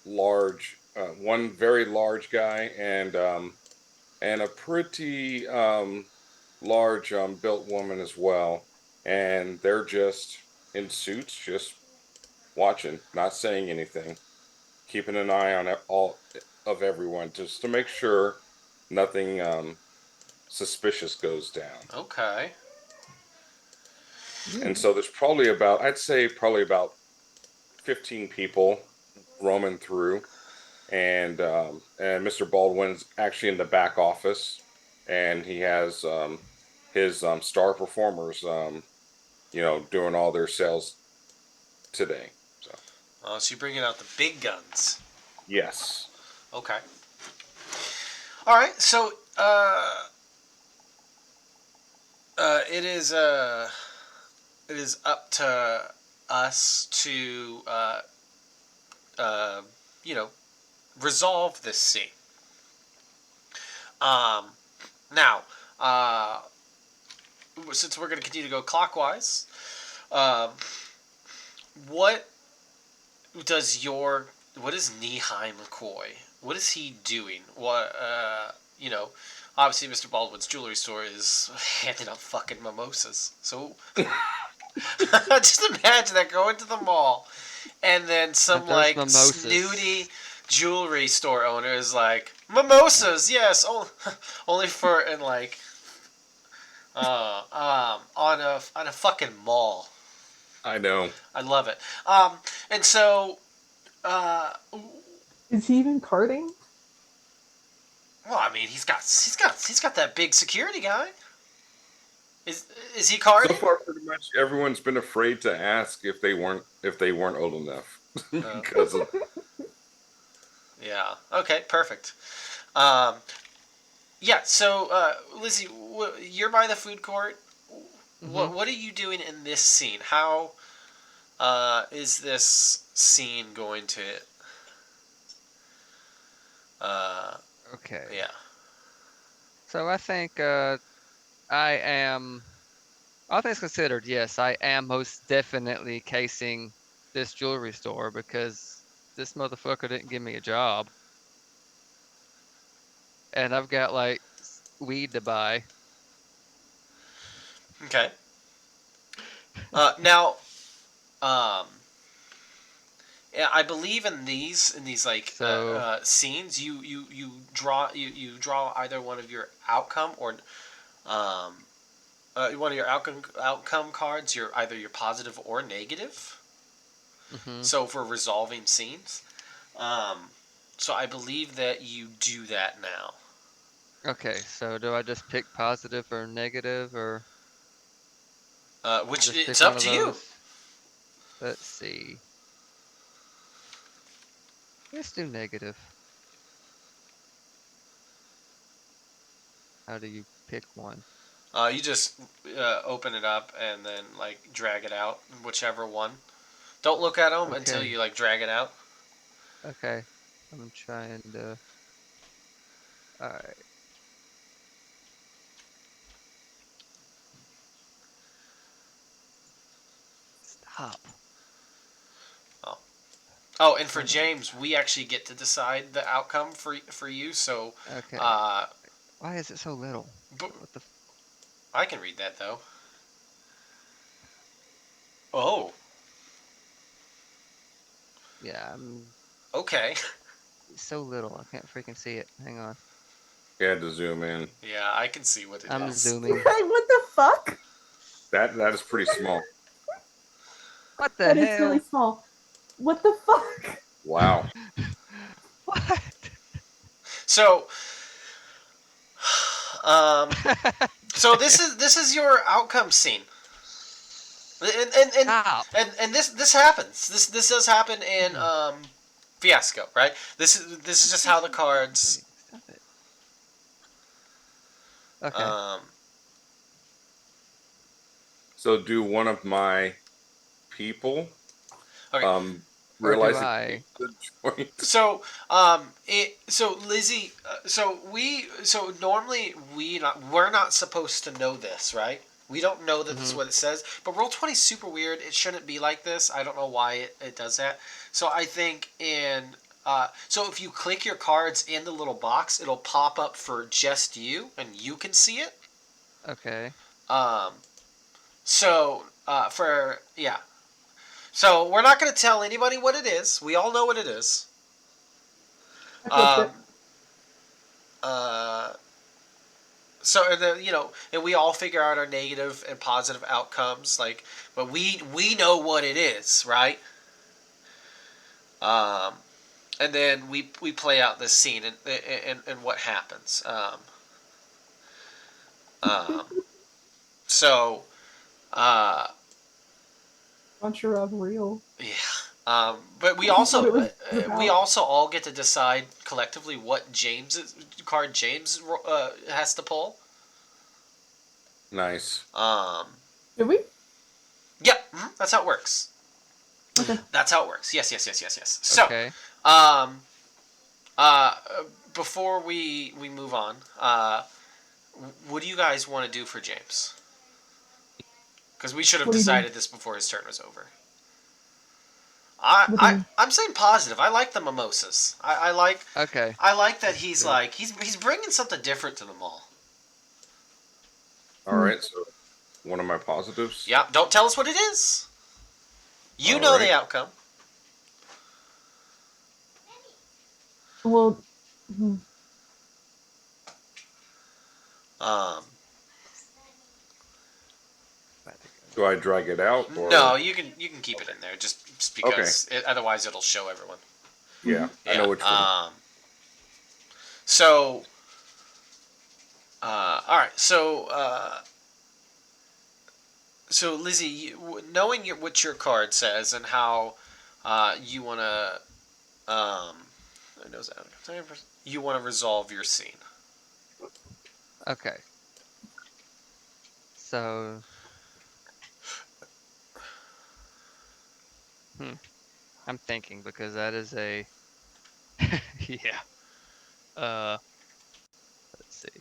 large, one very large guy, and a pretty large built woman as well. And they're just in suits, just watching, not saying anything, keeping an eye on all of everyone, just to make sure nothing suspicious goes down. Okay. And so there's probably about, I'd say probably about 15 people roaming through, and Mr. Baldwin's actually in the back office, and he has his star performers, doing all their sales today. So So you're bringing out the big guns. yes. Okay. All right. So it is up to us to you know resolve this scene. Now, since we're going to continue to go clockwise, what what is Knee-High McCoy? What is he doing? Obviously Mr. Baldwin's jewelry store is handing out fucking mimosas. So just imagine that, going to the mall and then some There's like mimosas. snooty jewelry store owner is like, mimosas, yes, only for in like on a fucking mall. I know. I love it. And so uh, Is he even carding? well, I mean, he's got that big security guy. Is he So carded? far, pretty much everyone's been afraid to ask if they weren't old enough Oh, because of yeah. Okay. Perfect. Um, yeah. So, Lizzie, you're by the food court. Mm-hmm. What are you doing in this scene? How is this scene going to? Uh, Okay. yeah. So I think I am. All things considered, yes, I am most definitely casing this jewelry store because this motherfucker didn't give me a job, and I've got like weed to buy. Okay. Now, um, yeah, I believe in these like So, scenes, you draw either one of your outcome or um, one of your outcome cards. Your either your positive or negative. hmm So for resolving scenes, um, so I believe that you do that now. okay. So do I just pick positive or negative, or Which just it's pick one up of to you. those? Let's see. Let's do negative. How do you pick one? You just open it up and then like drag it out, whichever one. Don't look at them until Okay. you like drag it out. Okay. I'm trying to. All right. Stop. Oh. Oh, and for Son of James, we actually get to decide the outcome for you. So, Okay. uh, Why is it so little? but What the? I can read that though. Oh, Yeah, I'm okay. so little. I can't freaking see it. Hang on. you had to zoom in. Yeah, I can see what it I'm is. zooming. What the fuck? That is pretty small. What the That is really hell? small. What the fuck? Wow. What? So, um, so this is your outcome scene, and and and, Stop. and this happens. This does happen in No. Fiasco, right? This is It's just so how the freaking cards. big. Stop it. Okay. Um, So do one of my people okay, um Or do realize it I? the joint? so so Lizzie, so normally we're not supposed to know this, right? We don't know that this is Mm-hmm. what it says, but Roll20 is super weird. It shouldn't be like this. I don't know why it does that. So I think so if you click your cards in the little box, it'll pop up for just you, and you can see it. Okay. Um, so for yeah, so we're not going to tell anybody what it is. We all know what it is. I clicked Um, it. uh, so and we all figure out our negative and positive outcomes, like, but we know what it is, right? Um, and then we play out this scene and what happens. Um, so uh, Buncher of real. yeah. But What it was we about. also all get to decide collectively what James has to pull. Nice. Um, Did we? yeah, that's how it works. Okay. That's how it works. Yes. So, Okay. um, uh, before we move on, what do you guys want to do for James? Because we should have What do you mean? decided this before his turn was over. What do you mean? I'm saying positive. I like the mimosas. Okay. I like that Let's he's do it. like he's bringing something different to them all. All Hmm. right, so one of my positives. Yeah, don't tell us what it is. You All know right. the outcome. Well, Um, About to go. Do I drag it out no, or you can keep it in there just okay? because otherwise it'll show everyone. mhm. Yeah, I Yeah. know which one. So all right. So So Lizzie, knowing what your card says and how you want to, you want to resolve your scene. Okay. So, I'm thinking because that is a yeah. Let's see.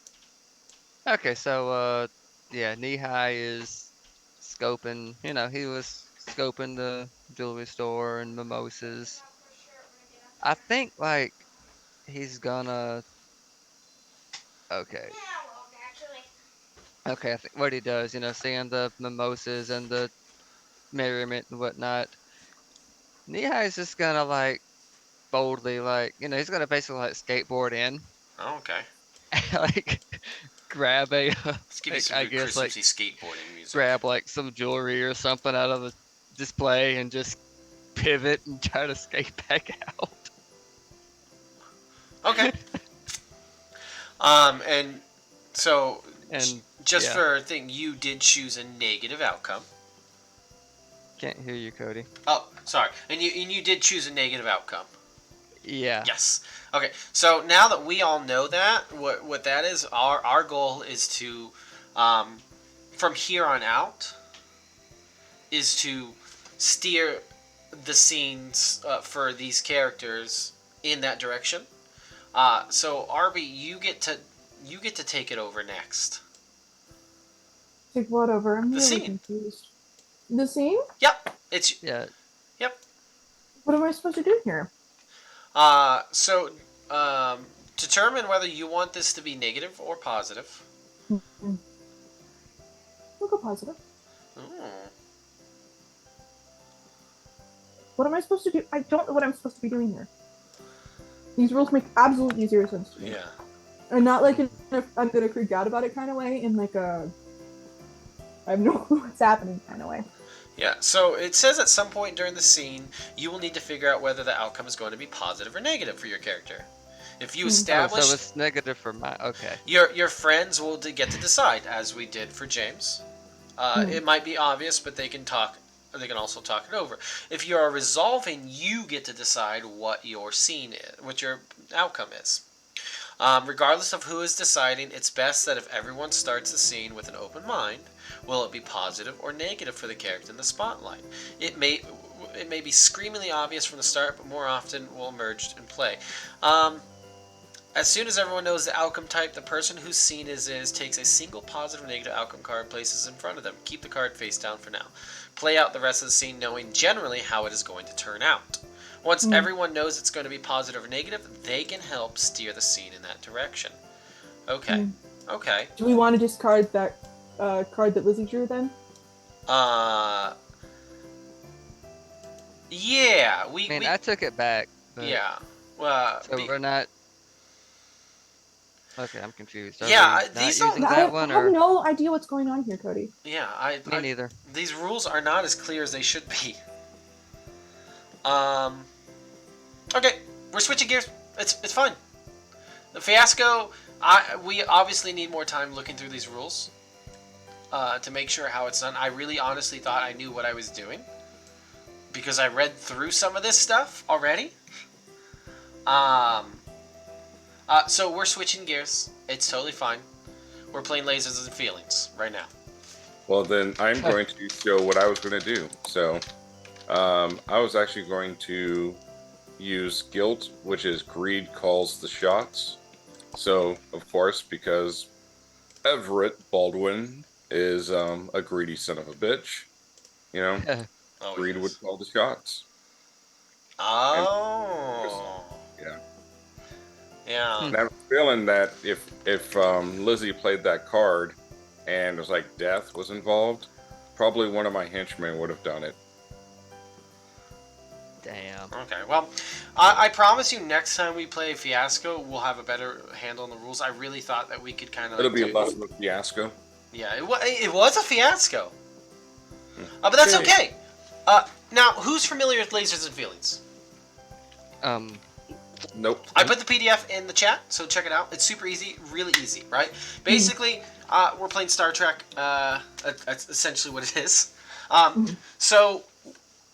Okay, so yeah, knee high is scoping. He was scoping the jewelry store and mimosas. I think like he's gonna. Okay, okay. I think what he does, seeing the mimosas and the merriment and whatnot. Knee high is just gonna like boldly like he's gonna basically like skateboard in, Oh, okay. like grab a Let's give you like some I good guess like Christmassy skateboarding music. grab like some jewelry or something out of the display and just pivot and try to skate back out. Okay. And so And just yeah, for a thing, you did choose a negative outcome. can't hear you, Cody. Oh, sorry. And you did choose a negative outcome. Yeah. Yes. Okay. So now that we all know that, what that is, our goal is to, from here on out, is to steer the scenes for these characters in that direction. So Arby, you get to take it over next. Take what over? I'm The really scene. confused. The scene? Yep. It's Yeah. yep. What am I supposed to do here? So determine whether you want this to be negative or positive. Mm-hmm. We'll go positive. Ooh. What am I supposed to do? I don't know what I'm supposed to be doing here. These rules make absolutely zero sense to me. Yeah. And not like in a I'm gonna freak out about it kind of way, in like a I have no clue what's happening kind of way. Yeah, so it says at some point during the scene, you will need to figure out whether the outcome is going to be positive or negative for your character. If you establish, so it's negative for my. Okay. your friends will get to decide, as we did for James. It might be obvious, but they can talk. They can also talk it over. If you are resolving, you get to decide what your scene is, what your outcome is. Regardless of who is deciding, it's best that if everyone starts the scene with an open mind, will it be positive or negative for the character in the spotlight? It may be screamingly obvious from the start, but more often will emerge in play. As soon as everyone knows the outcome type, the person whose scene is takes a single positive or negative outcome card and places it in front of them. Keep the card face down for now. Play out the rest of the scene knowing generally how it is going to turn out. Once everyone knows it's going to be positive or negative, they can help steer the scene in that direction. Okay. Okay. Do we want to discard that card that Lizzie drew then? Yeah. I mean, I took it back. But Yeah. So we're not. Okay, I'm confused. Are Yeah, we not these using don't- that I one have or no idea what's going on here, Cody. Yeah, me neither? These rules are not as clear as they should be. Okay, we're switching gears. It's fine. The Fiasco, we obviously need more time looking through these rules to make sure how it's done. I really honestly thought I knew what I was doing because I read through some of this stuff already. So we're switching gears. It's totally fine. We're playing Lasers and Feelings right now. Well, then I'm going to show what I was going to do. So, I was actually going to use guilt, which is greed calls the shots. So, of course, because Everett Baldwin is a greedy son of a bitch, greed would call the shots. Oh. Yeah. Yeah. And I'm feeling that if Lizzie played that card and it was like death was involved, probably one of my henchmen would have done it. Damn. Okay, well, I promise you next time we play Fiasco, we'll have a better handle on the rules. I really thought that we could kind of... It'll be less of a fiasco. Yeah, it was a fiasco. But that's okay. Now, who's familiar with Lasers and Feelings? Nope. I put the PDF in the chat, so check it out. It's super easy, really easy, right? Basically, We're playing Star Trek. That's essentially what it is. Mhm. So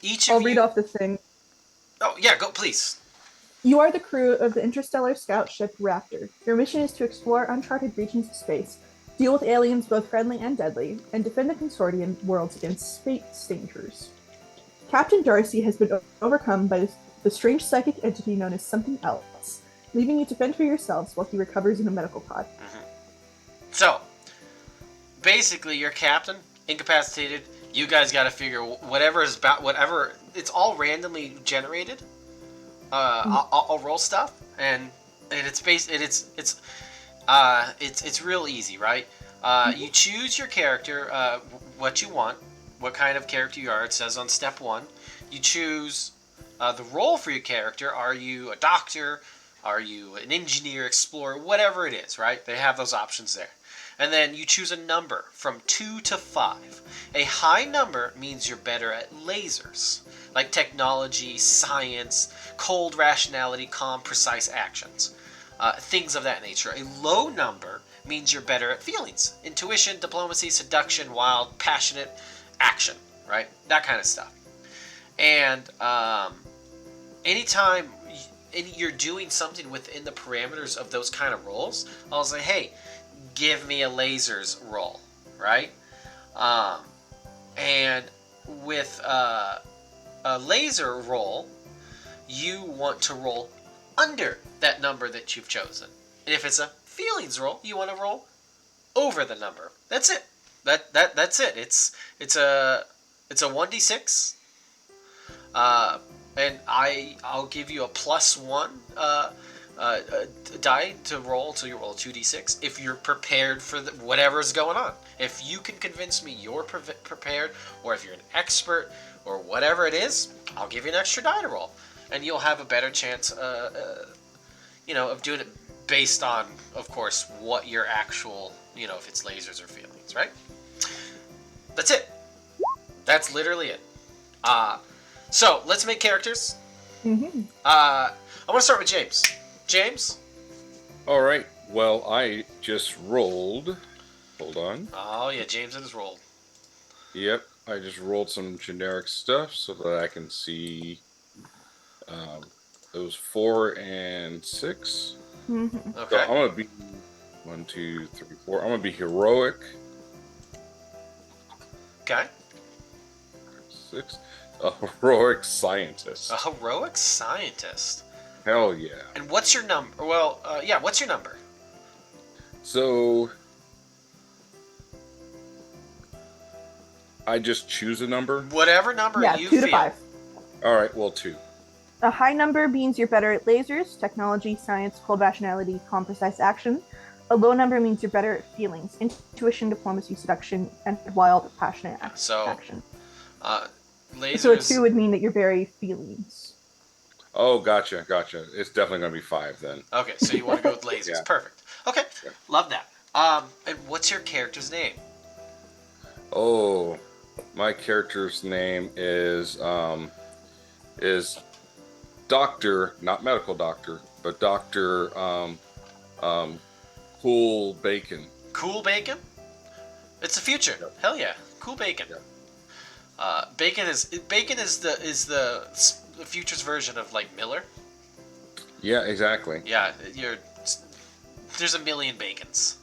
each of I'll you. read off the thing. Oh yeah, go please. You are the crew of the interstellar scout ship Raptor. Your mission is to explore uncharted regions of space, deal with aliens both friendly and deadly, and defend the consortium worlds against space dangers. Captain Darcy has been overcome by the strange psychic entity known as something else, leaving you to fend for yourselves while he recovers in a medical pod. So basically, your captain incapacitated. You guys got to figure whatever is about whatever. It's all randomly generated. I'll roll stuff, and it's based. It's real easy, right? You choose your character, what you want, what kind of character you are. It says on step 1. You choose the role for your character. Are you a doctor? Are you an engineer, explorer, whatever it is, right? They have those options there. And then you choose a number from 2 to 5. A high number means you're better at lasers, like technology, science, cold rationality, calm, precise actions. Things of that nature. A low number means you're better at feelings, intuition, diplomacy, seduction, wild, passionate, action, right? That kind of stuff. And anytime you're doing something within the parameters of those kind of roles, I'll say, hey, give me a lasers roll, right? And with a laser roll, you want to roll under that number that you've chosen. And if it's a feelings roll, you want to roll over the number. That's it. That's it. It's a 1d6. And I'll give you a +1 die to roll until you roll a 2d6 if you're prepared for whatever's going on. If you can convince me you're prepared, or if you're an expert, or whatever it is, I'll give you an extra die to roll, and you'll have a better chance, of doing it based on, of course, what your actual, if it's lasers or feelings, right? That's it. That's literally it. So let's make characters. Mm-hmm. I want to start with James. James? All right. Well, I just rolled. Hold on. Oh, yeah, James has rolled. Yep. I just rolled some generic stuff so that I can see those 4 and 6. Mm-hmm. Okay. So I'm going to be 1, 2, 3, 4. I'm going to be heroic. Okay. 6. A heroic scientist. A heroic scientist. Hell yeah. And what's your number? Well, what's your number? So I just choose a number? Whatever number Yeah, you 2 feel. to 5. All right, well, 2. A high number means you're better at lasers, technology, science, cold rationality, calm, precise action. A low number means you're better at feelings, intuition, diplomacy, seduction, and wild, passionate action. Lasers. So a 2 would mean that you're very feelings. Oh, gotcha. It's definitely going to be 5 then. Okay, so you want to go with lasers. Yeah. Perfect. Okay, Yeah. Love that. And what's your character's name? Oh, my character's name is Doctor, not medical doctor, but Doctor Cool Bacon. Cool Bacon? It's the future. Yep. Hell yeah. Cool Bacon. Yep. Bacon is the future's version of like Miller. Yeah, exactly. Yeah, there's a million Bacons.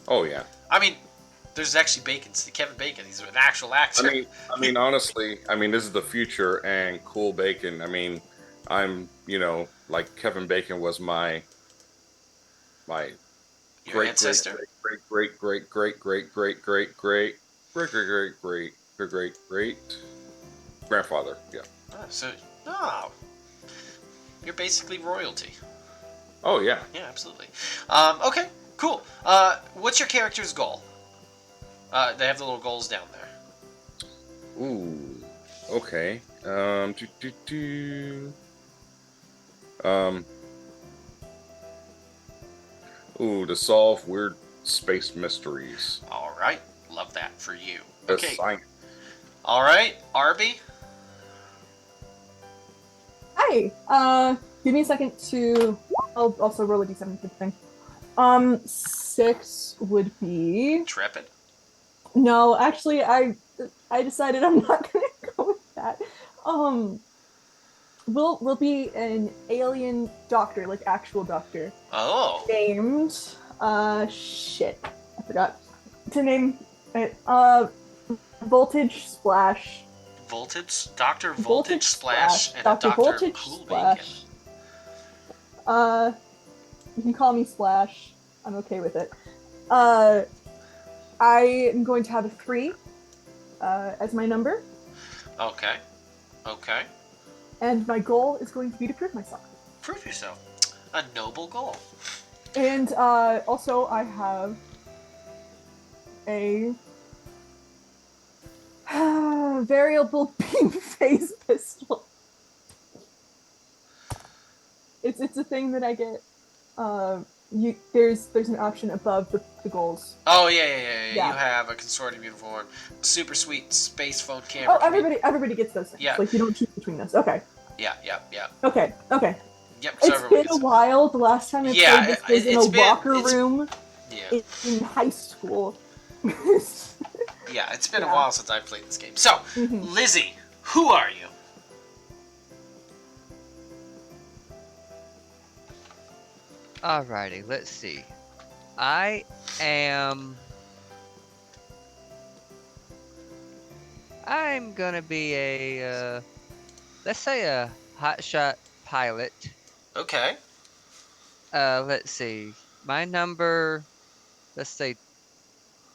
Oh yeah. I mean, there's actually Bacons. Kevin Bacon, he's an actual actor. I mean, honestly, this is the future, and Cool Bacon. I mean, I'm, like Kevin Bacon was my Your ancestor. great grandfather. Yeah. You're basically royalty. Oh yeah. Yeah, absolutely. Okay, cool. What's your character's goal? They have the little goals down there. Ooh. Okay. To solve weird space mysteries. All right, love that for you. The Okay. science. All right, Arby. Hi. Give me a second to. I'll also roll a d7 for the thing. 6 would be Intrepid. no. Actually, I decided I'm not gonna go with that. Um, we'll be an alien doctor, like actual doctor, Oh. named shit. I forgot to name it. Voltage Splash. Dr. Voltage Splash and a Dr. Dr. Voltage Cool Bacon. Splash. You can call me Splash. I'm okay with it. I am going to have a 3 as my number, Okay. Okay. and my goal is going to be to prove myself. Prove yourself. A noble goal. And also, I have a variable beam phase pistol. It's a thing that I get. There's an option above the goals. Oh yeah. Yeah. You have a consortium uniform, super sweet space phone camera. Oh, everybody gets those things. Yeah. Like you don't choose between those. Okay. Yeah. Okay. Yep. So It's been a while. The last time I played this was in a locker room Yeah. in high school. Yeah, it's been a while since I played this game. So, Lizzie, who are you? Alrighty, let's see. I am. I'm gonna be a, let's say a hotshot pilot. Okay. Let's see. My number, let's say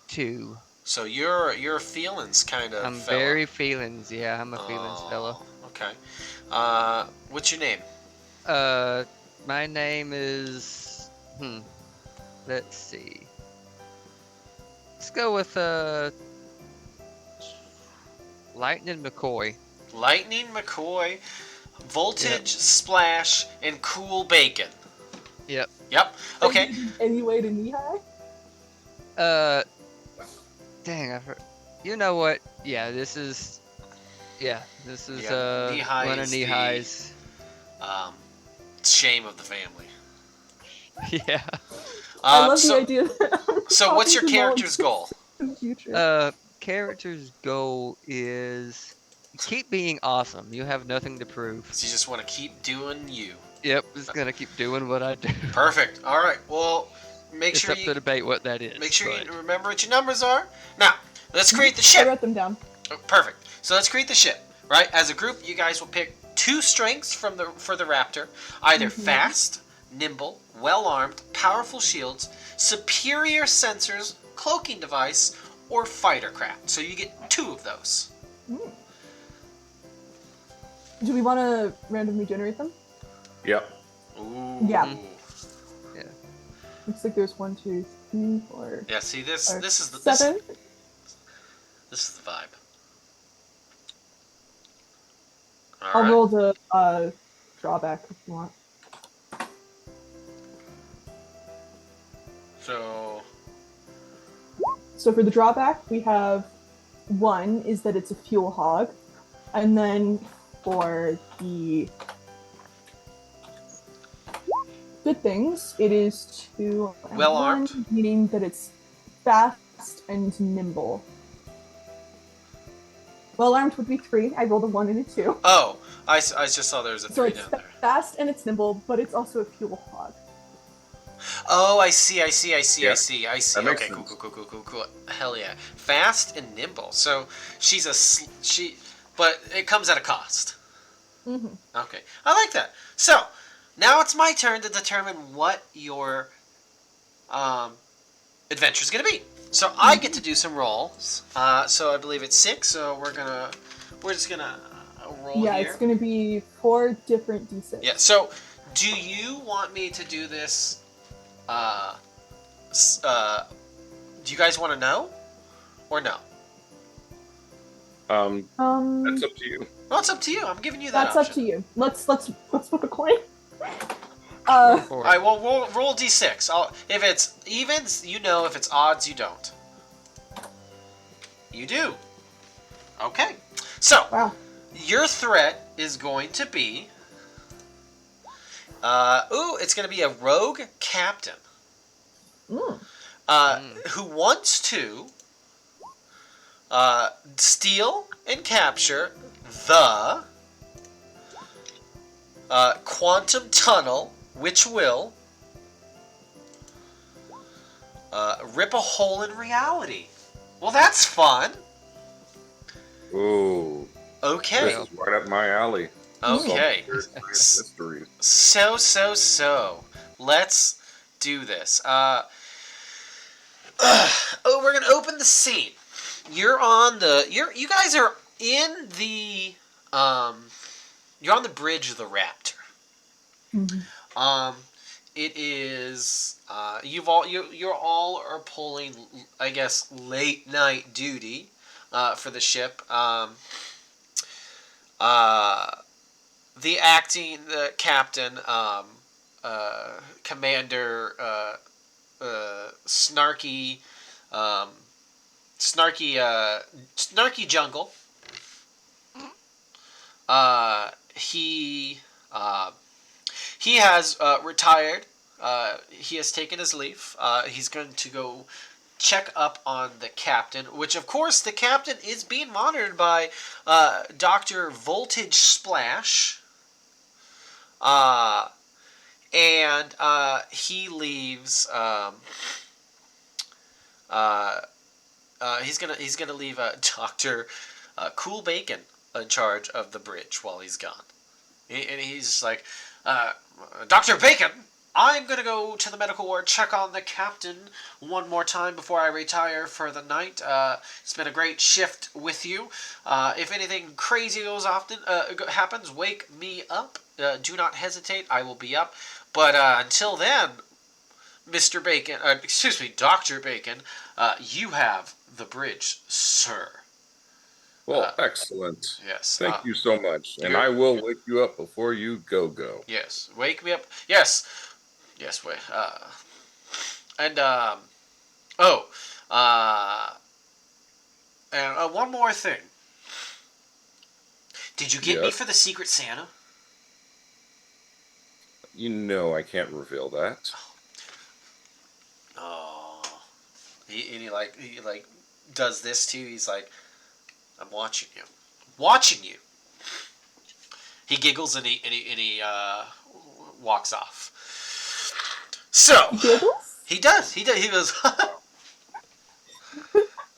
2. So you're a feelings kind of I'm fella. very feelings. Yeah, I'm a feelings fella. Okay. What's your name? My name is. Let's see. Let's go with Lightning McCoy. Lightning McCoy, Voltage Splash, and Cool Bacon. Yep. Okay. Any way to knee high? Dang, you know what? Yeah, this is. Knee-high one is of knee highs. Shame of the family. Yeah. I love the idea. So what's your character's goal? In the future. Character's goal is keep being awesome. You have nothing to prove. So you just want to keep doing you. Yep, just gonna keep doing what I do. Perfect. All right. Well, make It's sure up you to debate what that is. make sure but... you remember what your numbers are. Now, let's create the I ship. wrote them down. Oh, perfect. So let's create the ship. Right. As a group, you guys will pick 2 strengths for the Raptor, either fast, nimble, well-armed, powerful shields, superior sensors, cloaking device, or fighter craft. So you get 2 of those. Do we want to randomly generate them? Yep. Ooh. Yeah. Looks like there's 1, 2, 3, 4. Yeah. See this. Or This is the 7. This is the vibe. All I'll right. roll the drawback if you want. So for the drawback, we have 1 is that it's a fuel hog, and then for the good things, it is 2 and Well 1, armed? meaning that it's fast and nimble. Well armed would be 3. I rolled a 1 and a 2. Oh, I just saw there was a So 3 it's down there. fast and it's nimble, but it's also a fuel hog. Oh, I see. Yeah, I see. that makes Okay, sense. cool. Hell yeah. Fast and nimble. So she's but it comes at a cost. Mm-hmm. Okay, I like that. So now it's my turn to determine what your adventure is going to be. So I get to do some rolls. So I believe it's 6. So we're just gonna roll Yeah, here. it's going to be 4 different d6. Yeah. So do you want me to do this? Do you guys want to know, or no? That's up to you. Well, it's up to you. I'm giving you that That's option. up to you. Let's flip a coin. Go for All it. right. Well, roll d6. If it's evens, you know. If it's odds, you don't. You do. Okay. So Wow. your threat is going to be. It's going to be a rogue captain. Mm. who wants to steal and capture the quantum tunnel, which will rip a hole in reality. Well, that's fun. Ooh, Okay. this Well, is right up my alley. Some Okay. weird science mysteries. So. Let's do this. We're gonna open the scene. You're on the. You guys are in the. You're on the bridge of the Raptor. Mhm. It is. You're all are pulling. I guess late night duty, for the ship. Uh, the captain, commander, snarky, um, snarky jungle. Uh, he uh, he has retired. He has taken his leave. He's going to go check up on the captain, which of course the captain is being monitored by Dr. Voltage Splash. Uh, and he leaves. Uh, he's gonna leave Doctor Cool Bacon in charge of the bridge while he's gone. And he's just like, uh, Dr. Bacon, I'm going to go to the medical ward, check on the captain one more time before I retire for the night. It's been a great shift with you. If anything crazy happens, wake me up. Do not hesitate. I will be up. But until then, Mr. Bacon, excuse me, Dr. Bacon, you have the bridge, sir. Well, excellent. Yes. Thank you so much. And you're- I will wake you up before you go. Yes. Wake me up. Yes. Yes, wait. And oh, uh, and one more thing. Did you get me Yes. for the Secret Santa? You know I can't reveal that. Oh, he does this too. He's like, I'm watching you, watching you. He giggles and he walks off. So Giggles? he does. He goes.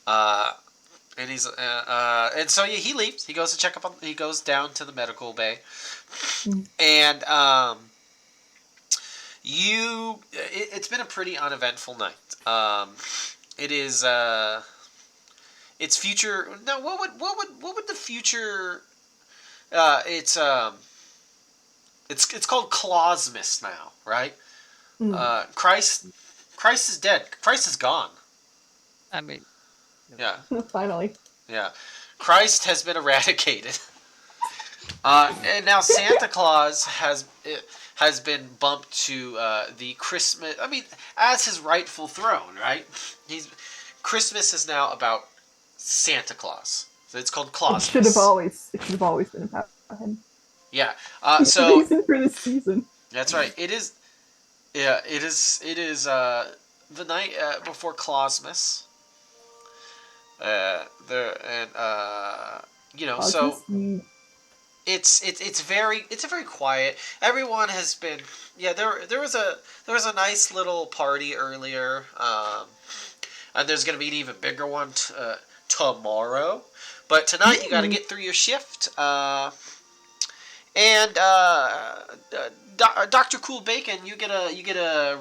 uh, and so yeah, he leaves. He goes to check up on. He goes down to the medical bay, and it's been a pretty uneventful night. It is it's future. No, what would the future? It's called Clausmas now, right? Christ is dead. Christ is gone. I mean, Yeah, Finally. yeah. Christ has been eradicated. And now Santa Claus has been bumped to the Christmas. I mean, as his rightful throne, right? Christmas is now about Santa Claus. So it's called Claus. It should have always been about him. Yeah. He's the reason for this season. That's right. It is. Yeah. It is. It is. The night before Clausmas. So Cosmos? it's a very quiet. Everyone has been there was a nice little party earlier, and there's gonna be an even bigger one tomorrow. But tonight you got to get through your shift. And Dr. Cool Bacon, you get a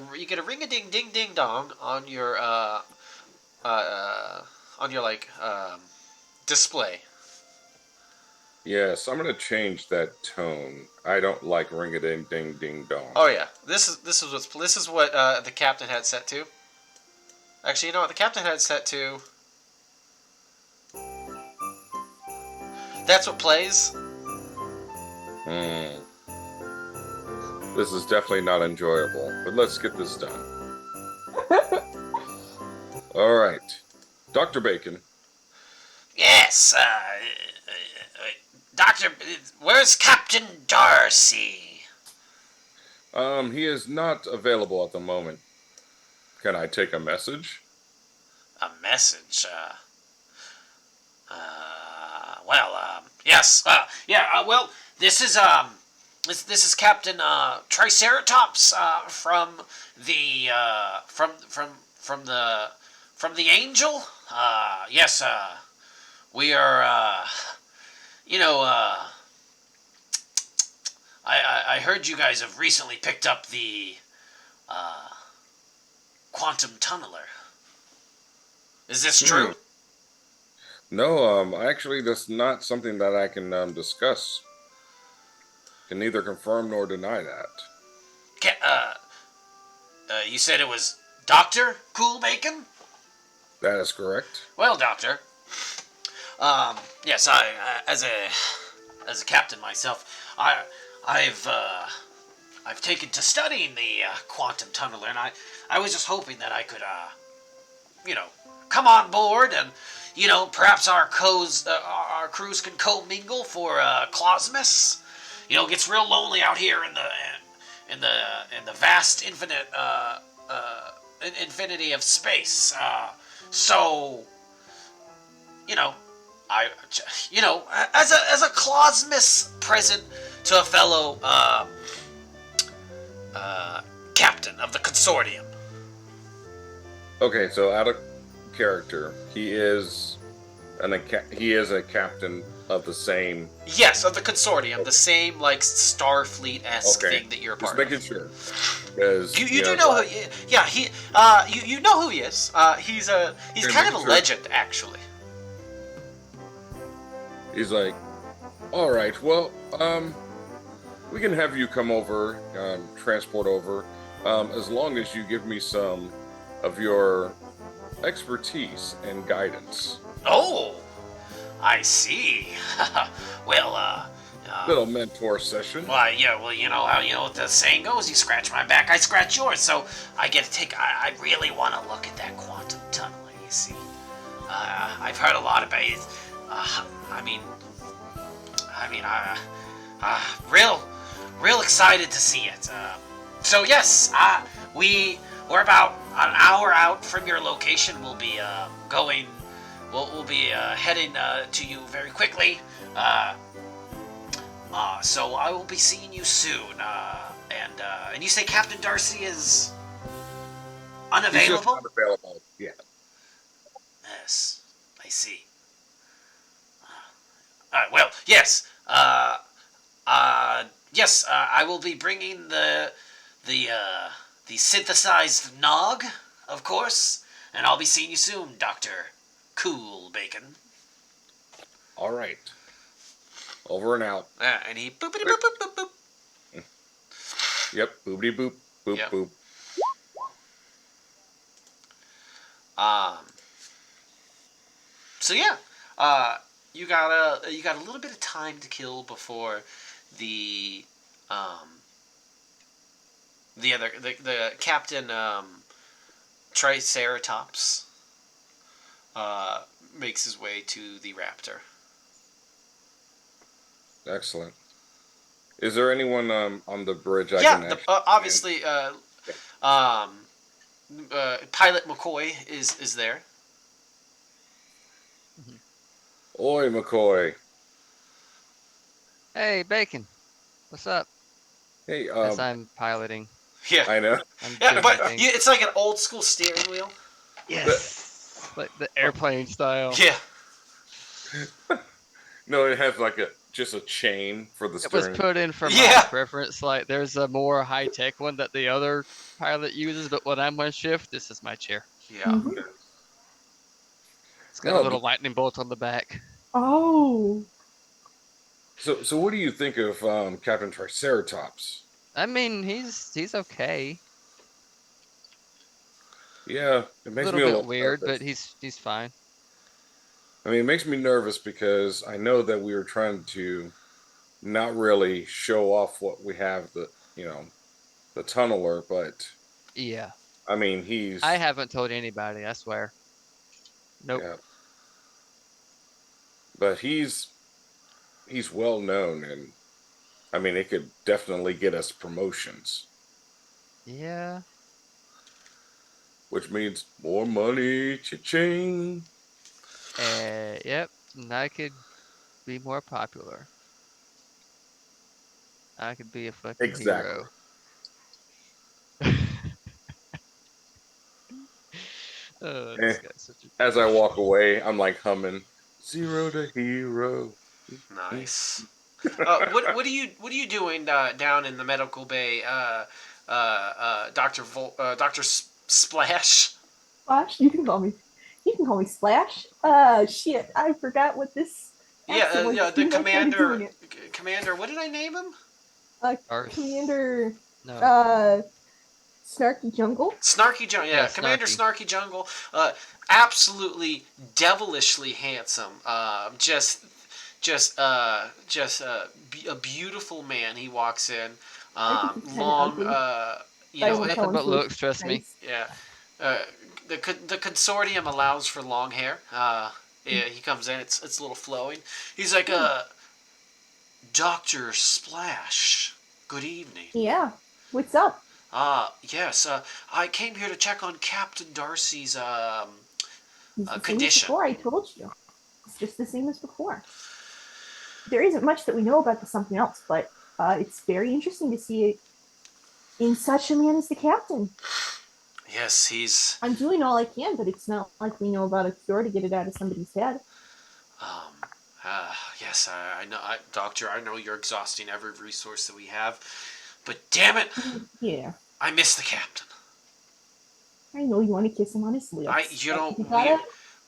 ring a ding ding ding dong on your display. Yes, I'm going to change that tone. I don't like ring-a-ding-ding-ding-dong. Oh yeah, this is what the captain had set to. Actually, you know what the captain had set to. That's what plays. This is definitely not enjoyable, but let's get this done. All right. Dr. Bacon. Yes, Doctor. Where's Captain Darcy? He is not available at the moment. Can I take a message? A message. Yes. Well, this is this is Captain Triceratops from the from the Angel. Yes. We are. You know. I heard you guys have recently picked up the quantum tunneler. Is this true? No, actually, that's not something that I can discuss. Can neither confirm nor deny that. You said it was Doctor Cool Bacon. That is correct. Well, Doctor. Yes, as a captain myself, I've taken to studying the quantum tunneler, and I was just hoping that I could, come on board and, perhaps our crews can commingle for Closmus. Gets real lonely out here in the vast infinity of space. So, I, as a Closmus present to a fellow captain of the consortium. Okay, so out of character, he is a captain of the same. Yes, of the consortium, the same like Starfleet-esque thing that you're a Just part making of. sure, because You do know who? Yeah, you know who he is. He's kind of a legend, actually. He's like, all right, well, we can have you come over, transport over, as long as you give me some of your expertise and guidance. Oh, I see. Well, Little mentor session. Well, yeah, well, you know what the saying goes, you scratch my back, I scratch yours, so I get to take, I really want to look at that quantum tunneler, you see. I've heard a lot about it. Real excited to see it. So yes, we're about an hour out from your location. We'll be we'll be heading to you very quickly. So I will be seeing you soon. And you say Captain Darcy is unavailable? He's just not available. Yeah. Yes, I see. Well, yes. Yes. I will be bringing the synthesized nog, of course, and I'll be seeing you soon, Doctor Cool Bacon. All right. Over and out. And he boopity boop boop boop boop. Yep. Boopity boop boop Yep. boop. So yeah, you got a little bit of time to kill before the Captain Triceratops makes his way to the Raptor. Excellent. Is there anyone on the bridge I Yeah, can actually obviously, Pilot McCoy is there. Oi, McCoy. Hey, Bacon. What's up? Hey, As I'm piloting. Yeah, I know. I'm yeah, doing but my thing. it's like an old school steering wheel. Yes. Like the airplane style. Yeah. No, it has like just a chain for the It was steering. put in for Yeah. my preference. Like there's a more high tech one that the other pilot uses, but when I'm on shift, this is my chair. Yeah. Mhm. It's got a little lightning bolt on the back. Oh, So what do you think of Captain Triceratops? I mean, he's okay. Yeah, it A makes little me a bit little weird, nervous. but he's fine. I mean, it makes me nervous because I know that we were trying to not really show off what we have, the tunneler, but Yeah. I mean, he's I haven't told anybody, I swear. Nope. yeah, but he's well known, and I mean, it could definitely get us promotions. Yeah. which means more money, cha-ching. Yep, and I could be more popular. I could be a fucking Exactly. hero. Oh, Eh, this guy's such a as I douche. walk away, I'm like humming Zero to Hero. Nice. What are you doing down in the medical bay, Doctor Splash? Splash, you can call me Splash. Shit, I forgot what this Yeah, accent was. yeah. As The soon as I started doing it. commander. What did I name him? Arse. Commander, No, uh, Snarky Jungle. Snarky Jungle. yeah, Yeah, Commander snarky. Snarky Jungle. Absolutely devilishly handsome. A beautiful man. He walks in. I think he's kind of Long. ugly. You But I know. won't tell Nothing him but so. looks, trust me. Nice. Yeah. The consortium allows for long hair. Yeah, he comes in. It's a little flowing. He's like Doctor Splash. Good evening. Yeah. What's up? Yes. I came here to check on Captain Darcy's It's the same as condition. before. I told you. It's just the same as before. There isn't much that we know about the something else, but it's very interesting to see it in such a man as the captain. Yes, he's I'm doing all I can, but it's not like we know about a cure to get it out of somebody's head. um. Yes, I know, Doctor. I know you're exhausting every resource that we have, but damn it, Yeah. I miss the captain. I know you want to kiss him on his lips. You know, you gotta,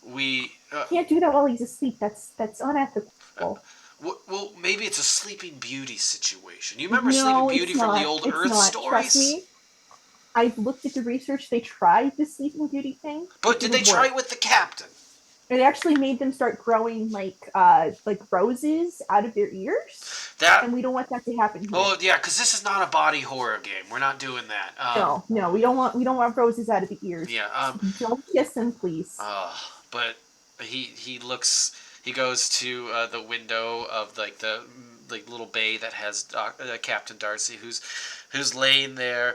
we can't do that while he's asleep. That's unethical. well, maybe it's a Sleeping Beauty situation. You remember Sleeping No, Beauty it's from the not. old It's Earth not. stories? Trust me. I've looked at the research. They tried the Sleeping Beauty thing. But did they try it with the captain? It actually made them start growing like roses out of their ears, and we don't want that to happen here. Oh yeah, because this is not a body horror game. We're not doing that. No, we don't want roses out of the ears. Yeah. Don't kiss them, please. But he looks. He goes to the window of the little bay that has Captain Darcy, who's laying there,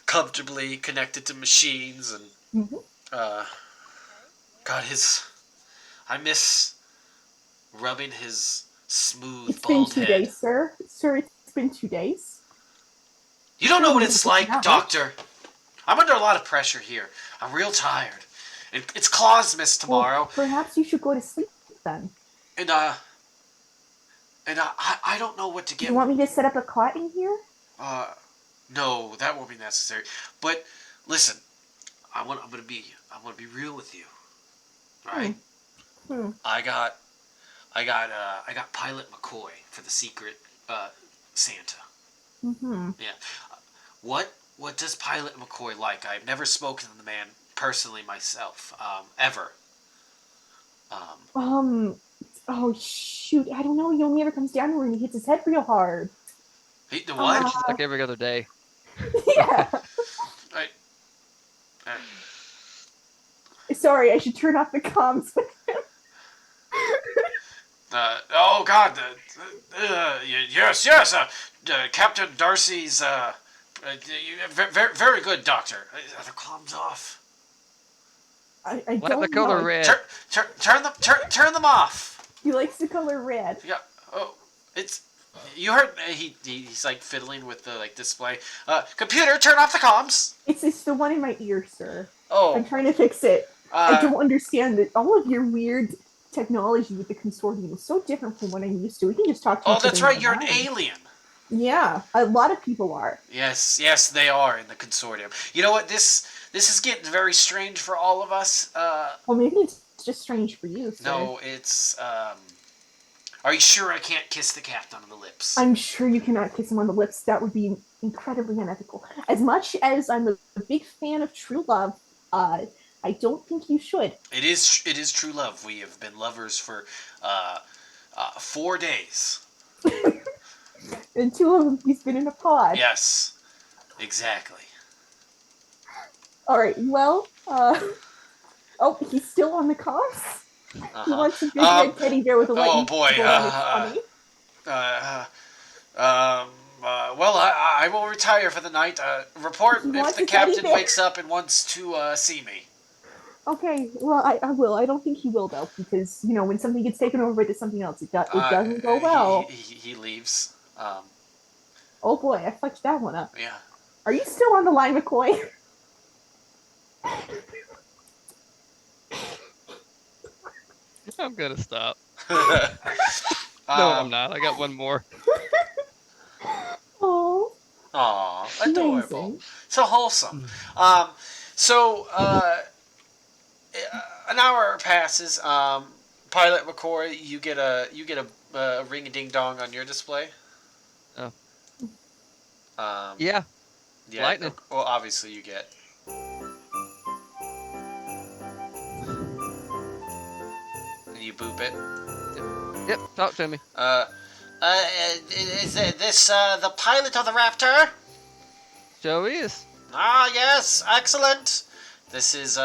comfortably connected to machines, and God, I miss rubbing his smooth bald head. It's been 2 days, sir. Sir, it's been 2 days. You don't know what it's like, Doctor. I'm under a lot of pressure here. I'm real tired. It's Clausmas tomorrow. Well, perhaps you should go to sleep then. And I don't know what to get. You want me to set up a cot in here? No, that won't be necessary. But listen, I'm gonna be real with you. Right? I got Pilot McCoy for the secret Santa. Yeah. What does Pilot McCoy like? I've never spoken to the man personally myself, ever. Oh shoot, I don't know. He only ever comes down here when he hits his head real hard. The what? Which is like every other day. Yeah. Sorry, I should turn off the comms. Oh God! Yes. Captain Darcy's. Very, very good, Doctor. Are the comms off? I Let don't the color know. red. Turn them off. He likes the color red. Yeah. Oh, it's. You heard he's like fiddling with the display. Computer, turn off the comms. It's the one in my ear, sir. Oh. I'm trying to fix it. I don't understand that all of your weird technology with the consortium is so different from what I'm used to. We can just talk to each other. Oh, that's right. You're an alien. Yeah, a lot of people are. Yes, they are in the consortium. You know what? This is getting very strange for all of us. Well, maybe it's just strange for you, sir. No, it's. Are you sure I can't kiss the captain on the lips? I'm sure you cannot kiss him on the lips. That would be incredibly unethical. As much as I'm a big fan of true love, I don't think you should. It is true love. We have been lovers for 4 days. And 2 of them, he's been in a pod. Yes, exactly. All right. Well, oh, he's still on the comms. He wants a big red teddy bear with a lightning. Oh boy. Well, I will retire for the night. Report He if wants the to study captain there. wakes up and wants to see me. Okay, well, I will. I don't think he will though, because when something gets taken over to something else, it doesn't go well. He leaves. Oh boy, I fucked that one up. Yeah. Are you still on the line, McCoy? I'm gonna stop. Um, No, I'm not. I got one more. Oh, Aw, adorable. amazing. So wholesome. So, an hour passes. Pilot McCoy, you get a ring a ding dong on your display. Oh. Um, Yeah. yeah. Lightning. Well, obviously you get. And you boop it. Yep. Talk to me. Is this the pilot of the Raptor? Joe is. Ah, yes, excellent. This is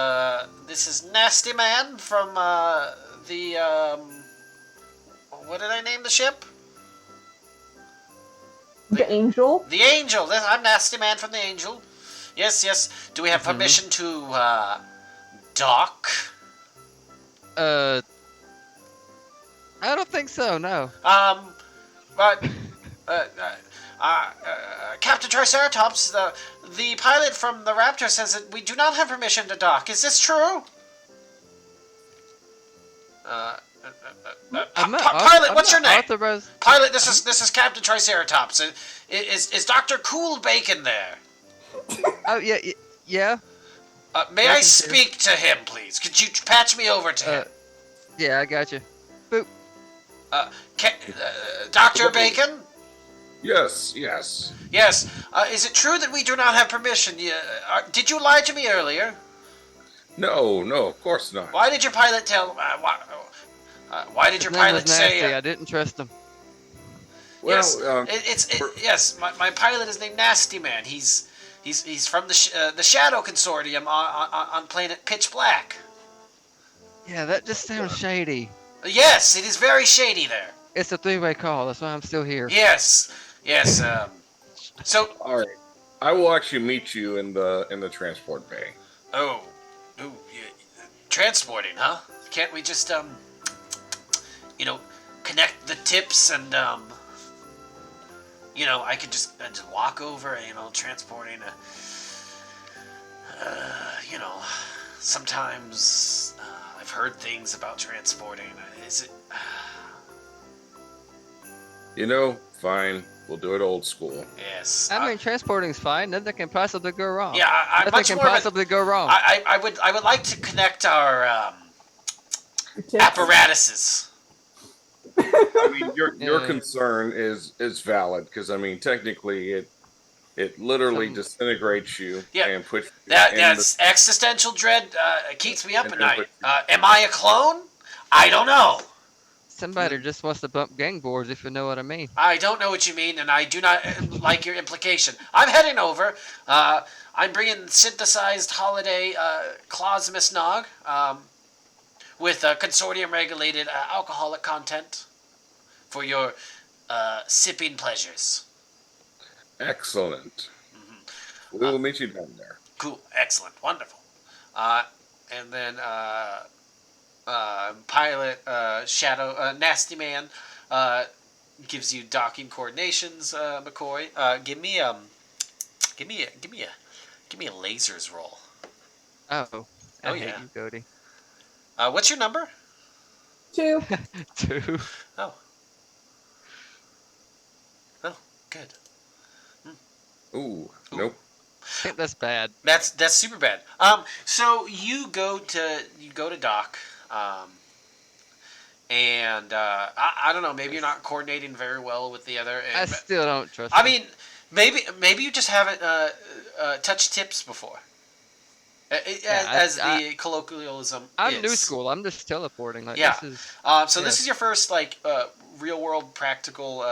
Nasty Man from the what did I name the ship? The angel. The Angel. I'm Nasty Man from the Angel. Yes, yes. Do we have permission to dock? I don't think so. No. But Captain Triceratops, the pilot from the Raptor says that we do not have permission to dock. Is this true? Pilot, what's your name? Authorized. Pilot, this is Captain Triceratops. Is Dr. Cool Bacon there? Oh yeah. Yeah. May I speak to him, please? Could you patch me over to him? Yeah, I got you. Boop. Dr. Bacon? Yes. Yes. Is it true that we do not have permission? Did you lie to me earlier? No, of course not. Why did your pilot tell? Why did your His name pilot was nasty. say? I didn't trust him. Well, yes. My pilot is named Nasty Man. He's from the Shadow Consortium on planet Pitch Black. Yeah, that just sounds shady. Yes, it is very shady there. It's a three-way call. That's why I'm still here. Yes. So. all right. I will actually meet you in the transport bay. Oh, yeah, transporting, huh? Can't we just connect the tips and I could just walk over, transporting sometimes I've heard things about transporting. Is it? Fine. We'll do it old school. Yes. I mean, transporting's fine. Nothing can possibly go wrong. Yeah, Nothing can possibly go wrong. I would like to connect our apparatuses. I mean, your concern is valid because technically it literally disintegrates you and puts you that's existential dread. Keeps me up at night. Am I a clone? I don't know. Somebody just wants to bump gang boards, if you know what I mean. I don't know what you mean, and I do not like your implication. I'm heading over. I'm bringing synthesized holiday Clausmus Nog with consortium-regulated alcoholic content for your sipping pleasures. Excellent. We will meet you down there. Cool. Excellent. Wonderful. And then pilot Shadow Nasty Man gives you docking coordinations. McCoy, give me a lasers roll. Oh. I hate yeah. you, Cody. What's your number? 2. 2. Oh, good. Ooh, nope. I think that's bad. That's super bad. So you go to dock, and I don't know. Maybe you're not coordinating very well with the other. I still don't trust. I mean, maybe you just haven't touched tips before. As the colloquialism I'm is. new school. I'm just teleporting. Like, Yeah. This is, This is your first real world practical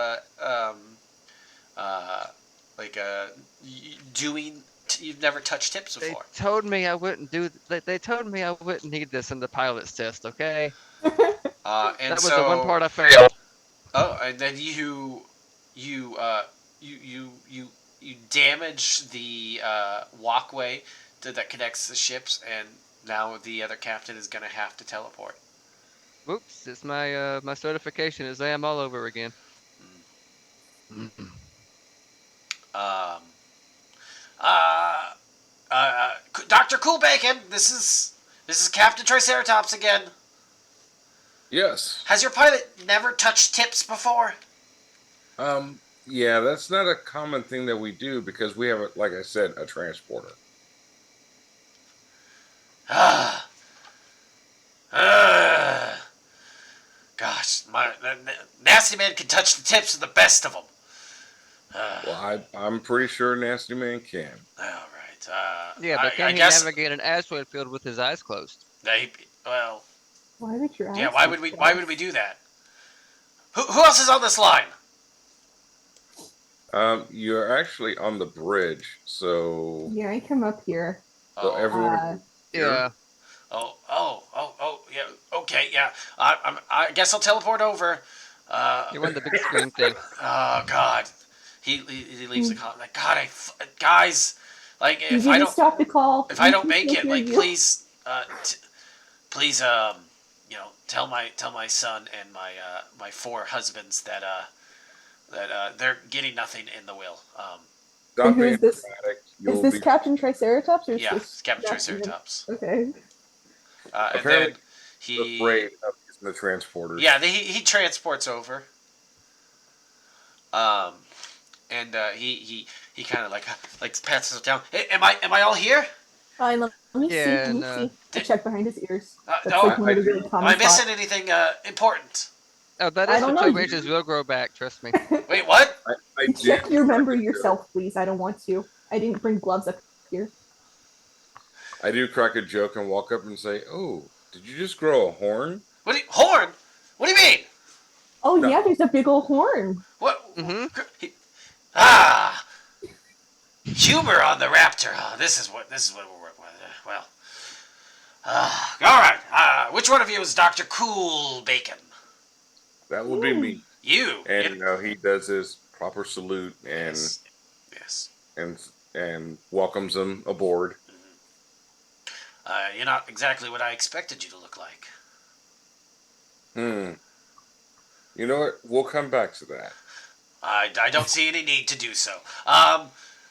doing. You've never touched tips they before. told me I wouldn't do. They told me I wouldn't need this in the pilot's test. Okay. And that was so, the one part I failed. Oh, and then you you damage the walkway that connects the ships, and now the other captain is gonna have to teleport. Whoops! It's my certification exam all over again. Um, uh, Doctor Coolbacon, this is Captain Triceratops again. Yes. Has your pilot never touched tips before? Yeah, that's not a common thing that we do because we have, like I said, a transporter. Ah, ah. Gosh, Nasty Man can touch the tips of the best of them. Well, I'm pretty sure Nasty Man can. All right. Yeah, but I can he guess navigate an asteroid field with his eyes closed? well, Why would your eyes? yeah. Why would we do that? Who else is on this line? You're actually on the bridge, so Yeah, I come up here. everyone here. Yeah. Yeah. Okay, yeah. I guess I'll teleport over. You're on the big screen thing. Oh God, he leaves the call. Like God, guys, like You if I need to don't stop the call. if I We don't can make still it, hear like you. please tell my son and my four husbands that they're getting nothing in the will. And who Stop is this? dramatic. Is You'll this be Captain Triceratops or is Yeah, this it's Captain Captain- Triceratops. Okay. And apparently then he afraid of using the transporters. yeah he transports over. Um, and he kind of like pats us down. Hey, am I all here? Fine, let me see. Yeah, Let me and see. I check behind his ears. That's No, like one of the really am common I missing spots. anything important? oh, that I is don't for know. 2 inches. Will grow back. Trust me. Wait, what? I You did check your crack member a joke. yourself, please. I don't want to. I didn't bring gloves up here. I do crack a joke and walk up and say, "Oh, did you just grow a horn?" Horn? What do you mean? Oh No. yeah, there's a big old horn. What? Mm-hmm. Ah, humor on the raptor. This is what we're working with. Well, all right. Which one of you is Doctor Cool Bacon? That would be me. You. And he does his proper salute and Yes. and welcomes them aboard. You're not exactly what I expected you to look like. You know what? We'll come back to that. I don't see any need to do so.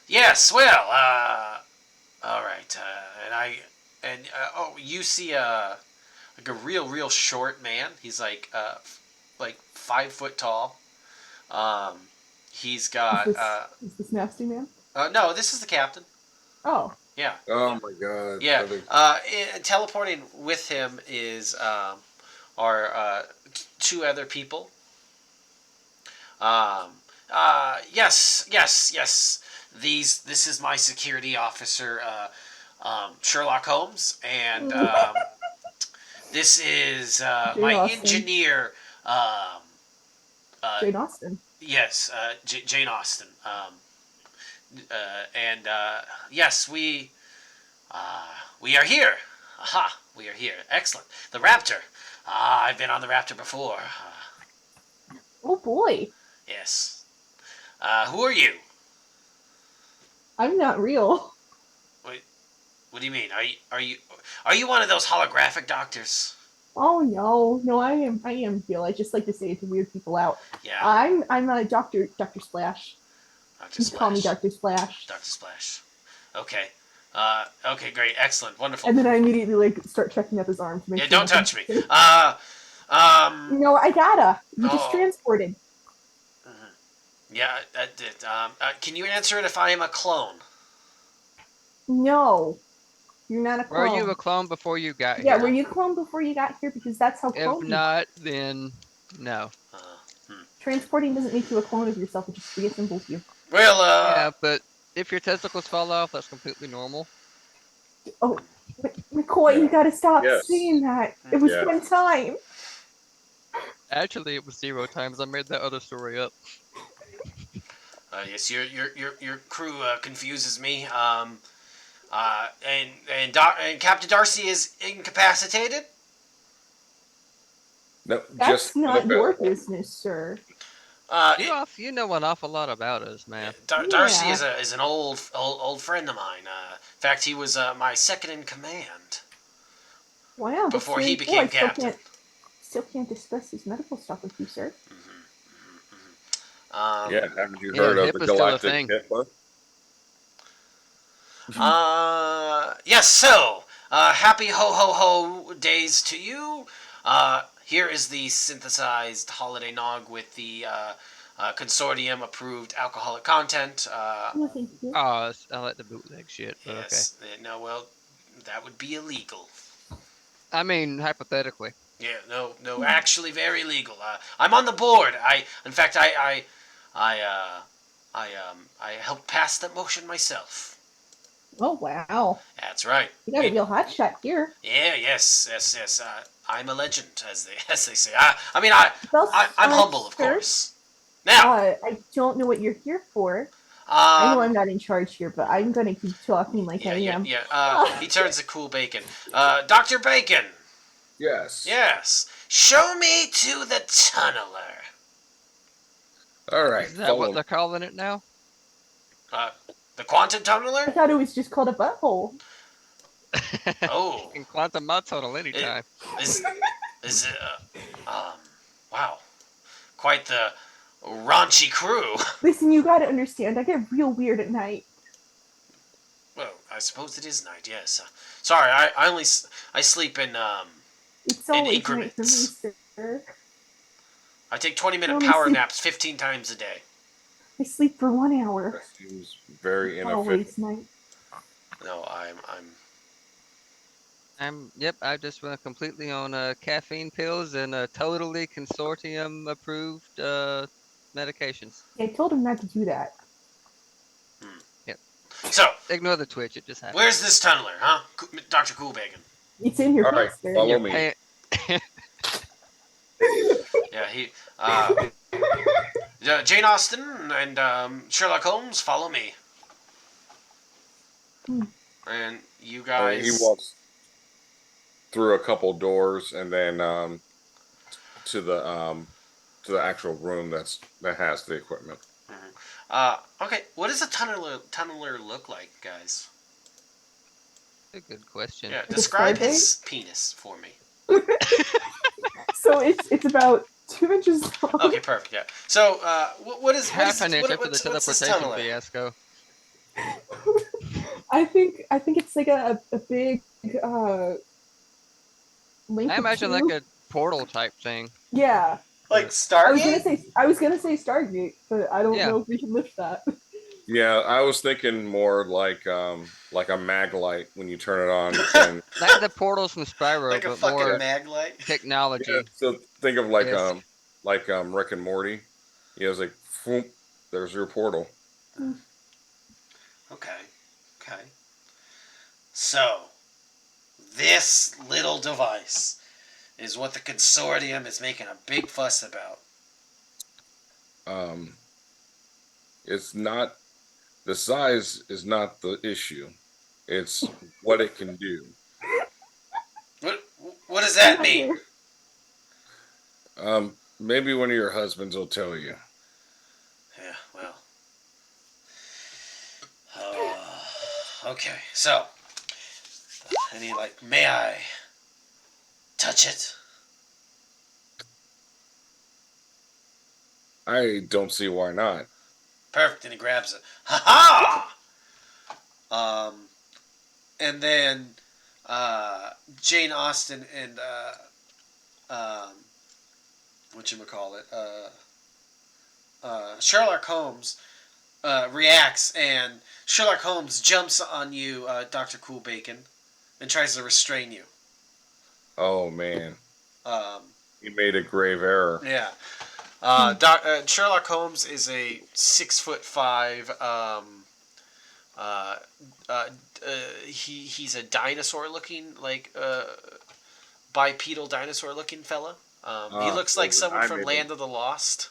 Yes, well, all right. You see like a real short man. He's like 5 foot tall. He's got Is this nasty man? no. This is the captain. Oh, Yeah. Oh my god. Yeah. Brother. Teleporting with him is are 2 other people. Yes. This is my security officer, Sherlock Holmes, and this is my Austin. engineer. Jane Austen. Yes, Jane Austen. And yes, we are here. Aha, we are here. Excellent. The Raptor. I've been on the Raptor before. Oh boy, Yes. Who are you? I'm not real. Wait, what do you mean? Are you one of those holographic doctors? Oh no, I am real. I just like to say it to weird people out. Yeah. I'm a Doctor Splash. Dr. You Splash. call me Dr. Splash. Dr. Splash. Okay. Okay, great, excellent, wonderful. And then I immediately like start checking up his arm to make Yeah, sure. don't touch me. No, I gotta. You just Oh. transported. Yeah, that did. Can you answer it if I am a clone? No, you're not a clone. Were you a clone before you got Yeah, here? were you cloned before you got here? Because that's how If cloning. not, then no. Transporting doesn't make you a clone of yourself. It just reassembles you. Well, Yeah, but if your testicles fall off, that's completely normal. Oh, McCoy, you gotta stop Yes. saying that. It was Yeah. one time. Actually, it was 0 times. I made that other story up. yes, your crew confuses me. And Captain Darcy is incapacitated. No, That's just not your unavailable. business, sir. You know an awful lot about us, man. Darcy Yeah. is an old friend of mine. In fact, he was my second in command Wow, that's before he very cool. I became captain. still can't discuss his medical stuff with you, sir. Yeah, haven't you Yeah, heard of the HIPAA's still a Galactic thing. HIPAA? Yes. So, happy ho ho ho days to you. Here is the synthesized holiday nog with the consortium approved alcoholic content. No, thank you. Oh, I like the bootleg shit, but okay. Yes. No, well, that would be illegal. I mean, hypothetically. Yeah, no, actually, very legal. I'm on the board. In fact, I helped pass that motion myself. Oh wow, That's right. you got a real hot shot here. Yeah, yes. I'm a legend, as they say. Well, I'm humble, of sir, course. Now, I don't know what you're here for. I know I'm not in charge here, but I'm gonna keep talking like I am. He turns to Cool Bacon. Dr. Bacon. Yes. Yes. Show me to the tunneler. All right. Is that follow what me. they're calling it now? The quantum I tunneler? thought it was just called a butthole. Oh. You can quantum my total It, anytime. is it, wow. Quite the raunchy crew. Listen, you gotta understand, I get real weird at night. Well, I suppose it is night, yes. Sorry, I sleep in, It's in always night for me, increments. sir. I take 20-minute Only power sleep- naps 15 times a day. I sleep for 1 hour. That seems very It's inefficient. always night. No, I'm Yep, I just went completely on caffeine pills and totally consortium approved medications. I told him not to do that. So, Ignore the Twitch, it just happened. where's this tunneler, huh? Dr. Coolbacon. It's in your All right, pants, sir. follow Your me. Yeah, Jane Austen and Sherlock Holmes, follow me. And you guys. He walks through a couple doors and then to the actual room that has the equipment. Okay, what does a tunneler look like, guys? A good question. Yeah, Like a describe Starbase? his penis for me. So it's about 2 inches long. Okay, perfect. Yeah. So, what is Half an inch what, after the what's this teleportation tunneler? fiasco. I think it's like a big link I of imagine tube. like a portal type thing. Yeah. Like I Stargate? was gonna say Stargate, but I don't Yeah. know if we can lift that. Yeah, I was thinking more like a mag light when you turn it on. And Like the portals from Spyro, Like a but fucking more mag light? technology. yeah, so think of like Yes. Rick and Morty. Yeah, it's like whoop, there's your portal. Okay. So, this little device is what the consortium is making a big fuss about. It's not the size is not the issue. It's what it can do. What does that mean? Maybe one of your husbands will tell you. Yeah, well. Okay, so. And he may I touch it? I don't see why not. Perfect, and he grabs it. Ha ha! And then Jane Austen and whatchamacallit, Sherlock Holmes reacts, and Sherlock Holmes jumps on you, Dr. Coolbacon, and tries to restrain you. Oh man, Um, he made a grave error. yeah. Sherlock Holmes is a 6'5". He's a dinosaur-looking, bipedal dinosaur-looking fella. He looks like someone from Land of the Lost.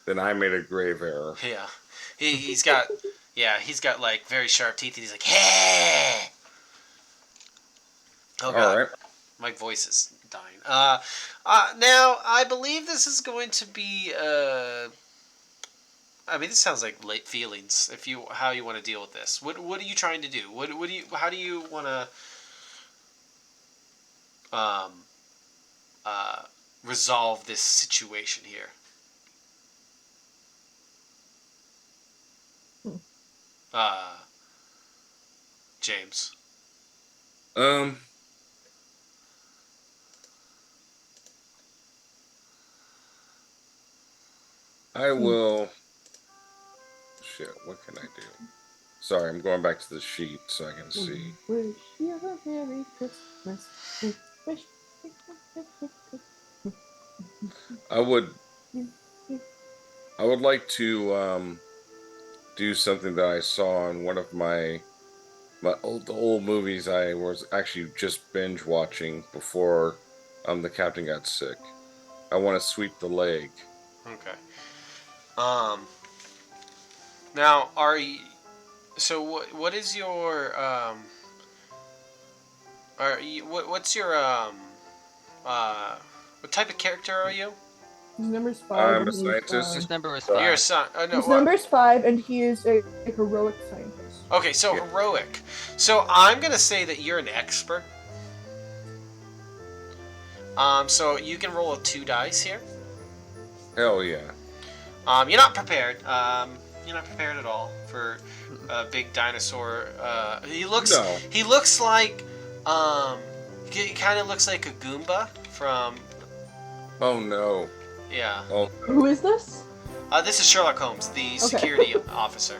Then I made a grave error. Yeah, he's got like very sharp teeth, and he's like, hey. Oh god, All right. my voice is dying. Now I believe this is going to be. I mean, this sounds like late feelings. If you how you want to deal with this, what are you trying to do? What do you how do you want to um uh resolve this situation here? Hmm. Uh, James. Um, I Hmm. will. Shit, what can I do? Sorry, I'm going back to the sheet so I can see. We wish you a Merry Christmas. We wish you a Merry Christmas. I would I would like to do something that I saw in one of the old movies I was actually just binge watching before the captain got sick. I want to sweep the leg. Okay. Um. Now, are you? So what is your Are you what's your what type of character are you? His number's 5, I'm a and scientist. His number is You're a 5. son. No. his number's 5, and he is a heroic scientist. Okay, so Yeah. heroic. So I'm gonna say that you're an expert. So you can roll a 2 dice here. Hell yeah. You're not prepared. You're not prepared at all for a big dinosaur. He looks. No. He looks like. He kind of looks like a Goomba from. Oh no. Yeah. Oh Who no. is this? This is Sherlock Holmes, the security officer.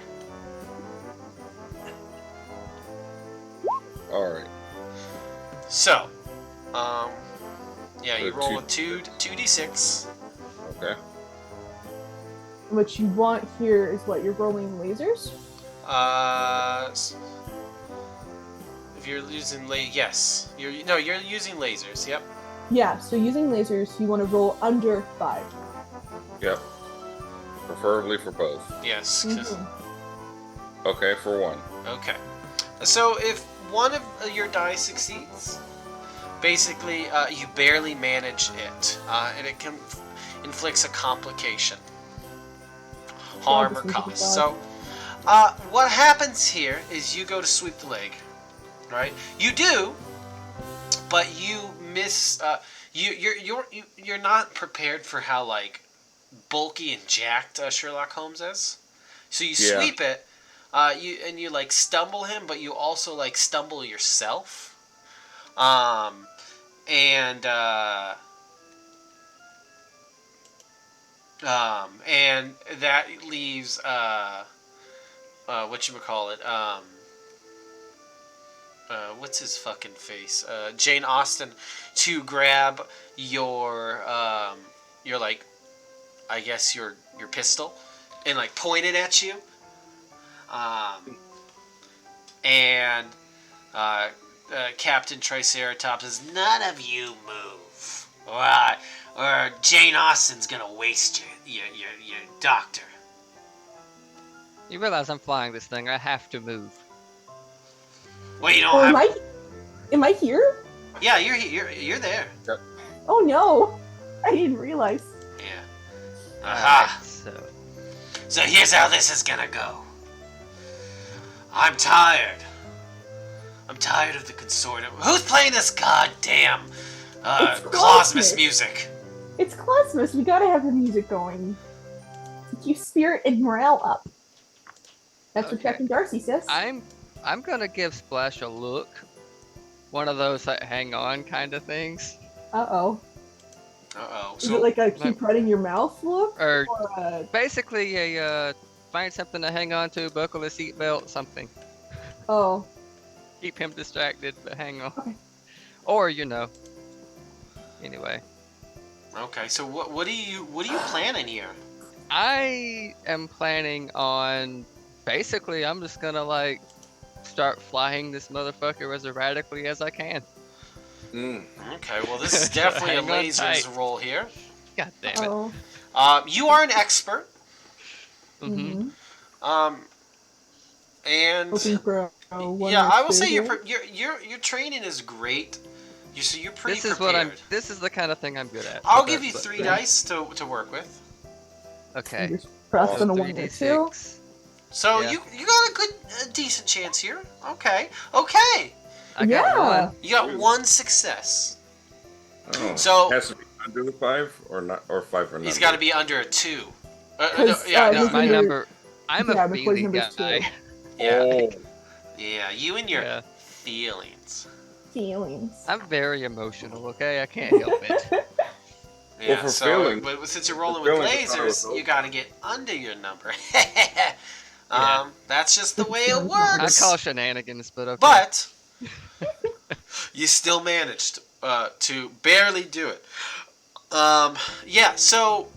All right. So, yeah, you So roll a 2d6. 2d6. Okay. What you want here is what you're rolling lasers. If you're using yes, you're using lasers. Yep. Yeah, so using lasers, you want to roll under 5. Yep. Preferably for both. Yes. 'Cause- Okay, for one. Okay. So if one of your dice succeeds, basically you barely manage it, and it can inflicts a complication, harm or cost. So, what happens here is you go to sweep the leg, right? You do, but you miss. You're not prepared for how like bulky and jacked Sherlock Holmes is. So you Yeah. sweep it, you like stumble him, but you also like stumble yourself, and and that leaves whatchamacallit, what's his fucking face? Jane Austen to grab your like, I guess your pistol and like point it at you. And Captain Triceratops says, "None of you move, or Jane Austen's gonna waste your doctor." You realize I'm flying this thing. I have to move. Well, you don't Oh, have. am I here? Yeah, you're there. Oh no, I didn't realize. Yeah. Alright, Aha. so So here's how this is gonna go. I'm tired. I'm tired of the consortium. Who's playing this goddamn It's Clausmas Clausmas. music? It's Clausmas. We gotta have the music going to keep spirit and morale up. That's what Okay. Captain Darcy says. I'm gonna give Splash a look. One of those like hang on kind of things. Uh-oh. Uh-oh. Is it like a keep running your mouth look? Or Or basically a find something to hang on to, buckle a seatbelt, something. oh. Keep him distracted, but hang on. Okay. Or anyway. Okay, so what are you planning here? I am planning on basically I'm just gonna like start flying this motherfucker as erratically as I can. Okay, well this is definitely a Hang on lasers tight. roll here. God damn it. Oh. You are an expert. Mm-hmm. And Hoping for a one yeah, more I will say two your here. training is great. So you're pretty This is prepared. This is the kind of thing I'm good at. I'll but give you that's- 3 dice to work with. Okay. Fingers crossed So on a 1 or 2. 3d6. So Yeah. you got a decent chance here. Okay. Okay. I got Yeah. one. You got 1 success. Oh, So- it has to be under the 5 or not, or 5 or under. He's got to be under a 2. No, 'Cause, yeah, no, his My number- number. I'm yeah, a before his feely number's guy. 2. yeah, Oh, yeah. You and your Yeah. feelings. Feelings. I'm very emotional. Okay, I can't help it. Yeah. for So, feelings- but since you're rolling with feelings, I lasers, was you got to get under your number. Yeah. That's just the way it I works. call shenanigans, but okay. But you still managed to barely do it. Yeah. So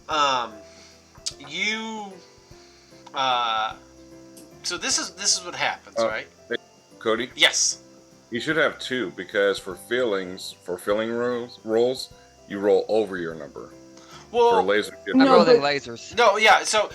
you. So this is what happens, right? Cody, Yes. you should have 2 because for feeling rolls, you roll over your number. For Well, laser, I'm No, rolling but- lasers. no, yeah. So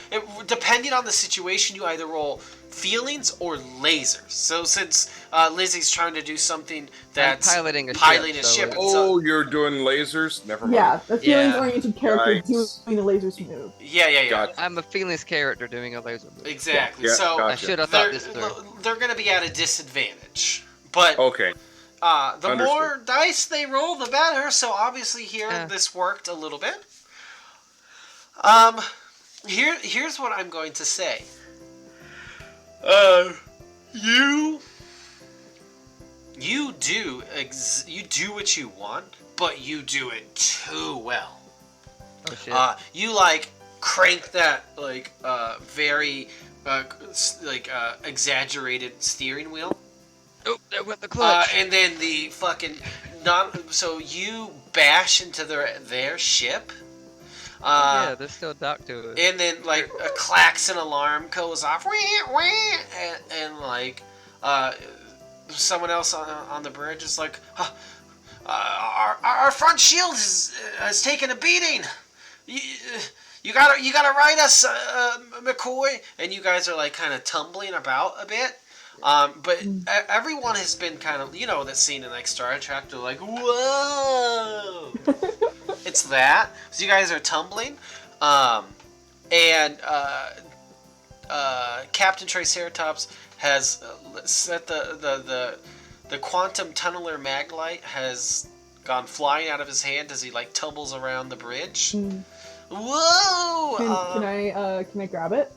depending on the situation, you either roll feelings or lasers. So since Lizzie's trying to do something that's piloting a piloting ship, a so ship, it's- and so- Oh, you're doing lasers? Never mind. Yeah, the Yeah. feelings-oriented character Yikes. doing the lasers move. yeah. Gotcha. I'm a feelings character doing a laser move. Exactly. Yeah, so I gotcha. should have they're, thought this through. they're going to be at a disadvantage. But Okay. the Understood. more dice they roll, the better. So obviously here, Yeah. this worked a little bit. Here's what I'm going to say. You do what you want, but you do it too well. Oh shit. You like crank that like very exaggerated steering wheel. Oh, there went the clutch. And then the fucking so you bash into their ship. Yeah, there's still a dock to it. And then like a klaxon alarm goes off, and like someone else on the bridge is like, our front shield has taken a beating. You gotta ride us, McCoy. And you guys are like kind of tumbling about a bit. But everyone has been kind of, that scene in like Star Trek. They're like, whoa. It's that. So you guys are tumbling. And Captain Triceratops has set the quantum tunneler maglite has gone flying out of his hand as he like tumbles around the bridge. Whoa! Can I grab it?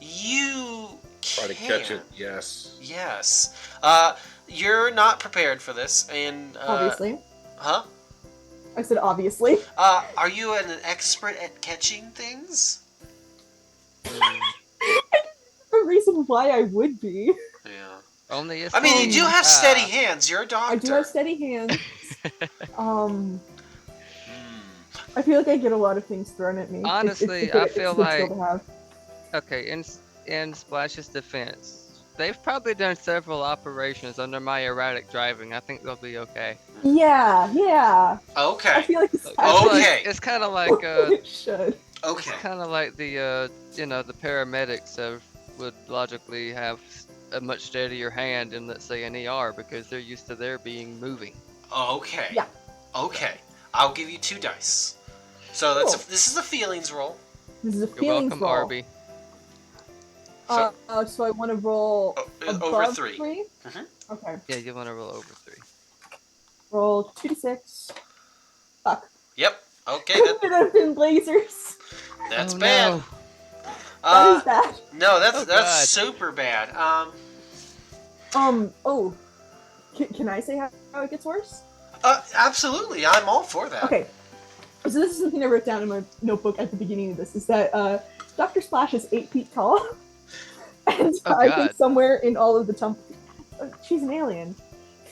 You Try to catch it. Yes. Yes. You're not prepared for this, and Obviously. huh? I said obviously. Are you an expert at catching things? The reason why I would be. Yeah. Only if I mean, you do have steady Ah. hands. You're a doctor. I do have steady hands. Hmm. I feel like I get a lot of things thrown at me. Honestly, a good- I feel it's a good skill like- to have. Okay, in Splash's defense, they've probably done several operations under my erratic driving. I think they'll be okay. Yeah. I Okay. feel like it's Okay. It's kind of like it should. Okay. kind of like the the paramedics would logically have a much steadier hand in, let's say, an ER because they're used to their being moving. Okay. Yeah. Okay. I'll give you 2 dice. So that's Cool. this is a feelings roll. This is a You're feelings welcome, roll. Arby. So I want to roll Over above 3. 3. Mhm. Okay. Yeah, you want to roll over 3. Roll 2d6. Fuck. Yep. Okay. Could have been lasers. That's Oh, bad. no. That is bad. No, that's Oh, that's God. super bad. Oh. Can I say how it gets worse? Absolutely. I'm all for that. Okay. So this is something I wrote down in my notebook at the beginning of this, is that Dr. Splash is 8 feet tall. And Oh, I God. think somewhere in all of the she's an alien.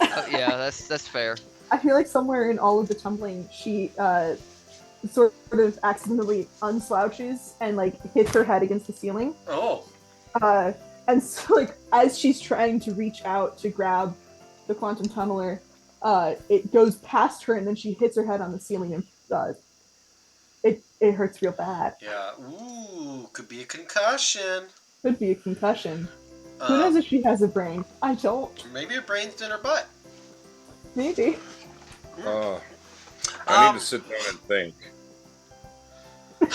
Oh, yeah, that's fair. I feel like somewhere in all of the tumbling, she sort of accidentally unslouches and like hits her head against the ceiling. Oh. And so like as she's trying to reach out to grab the quantum tunneler, it goes past her and then she hits her head on the ceiling and it hurts real bad. Yeah. Ooh, could be a concussion. Could be a concussion. Who knows if she has a brain? I don't. Maybe her brain's in her butt. Maybe. I need to sit down and think.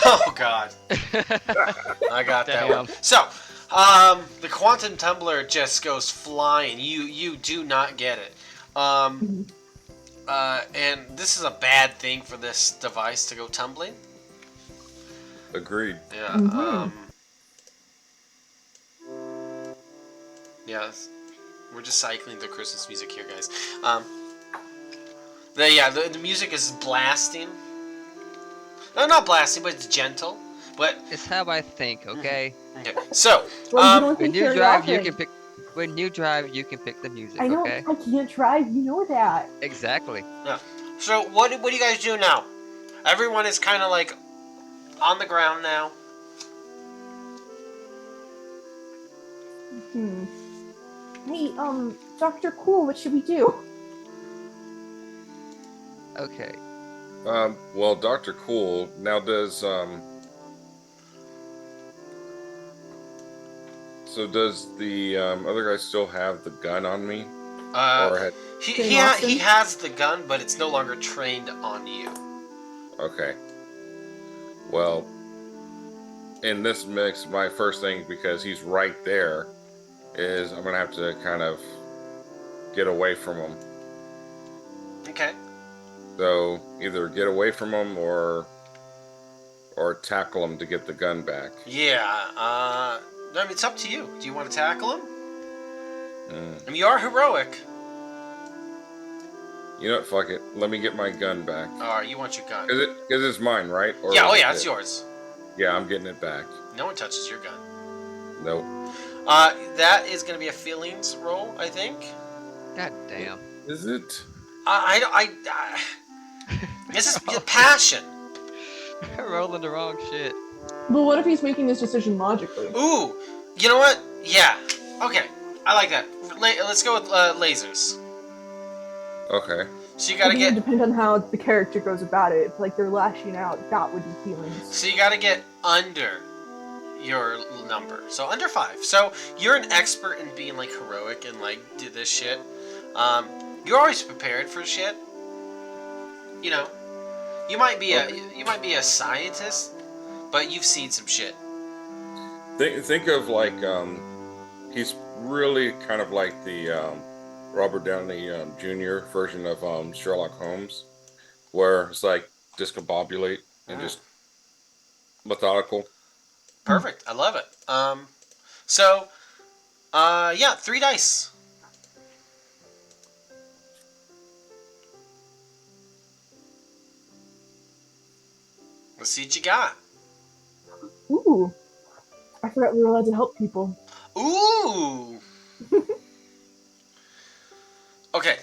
Oh God, I got that one. Damn. So, the quantum tumbler just goes flying. You do not get it. And this is a bad thing for this device to go tumbling. Agreed. Yeah. Yeah. We're just cycling the Christmas music here, guys. The music is blasting. No, not blasting, but it's gentle. But It's how I think, okay? okay, so Well, you don't When think you very drive, you often. can pick. When you drive, you can pick the music, I don't. okay? I can't drive. You know that. Exactly. yeah. So what do you guys do now? Everyone is kind of like on the ground now. Hey, Dr. Cool, what should we do? Okay. Well, Dr. Cool, now does the other guy still have the gun on me? Or He has the gun, but it's no longer trained on you. Okay. Well, in this mix, my first thing, because he's right there, is I'm gonna have to kind of get away from him. Okay. So either get away from him or tackle him to get the gun back. Yeah. I mean, it's up to you. Do you want to tackle him? I mean, you are heroic. You know what? Fuck it. Let me get my gun back. Alright, you want your gun. Because it's mine, right? Or Yeah, it's yours. Yeah, I'm getting it back. No one touches your gun. Nope. That is going to be a feelings roll, I think. God damn. Is it? This is passion. Rolling the wrong shit. But what if he's making this decision logically? Ooh, you know what? Yeah. Okay, I like that. Let's go with lasers. Okay. So you I gotta think it would get. depend on how the character goes about it. If, like, they're lashing out, that would be feelings. So you gotta get under your number. So under 5. So you're an expert in being like heroic and like do this shit. You're always prepared for shit. You know, you might be a scientist, but you've seen some shit. Think of like he's really kind of like the Robert Downey Jr. version of Sherlock Holmes, where it's like discombobulate and just methodical. Perfect. I love it. Yeah, 3 dice. Let's see what you got. Ooh. I forgot we were allowed to help people. Ooh. Okay,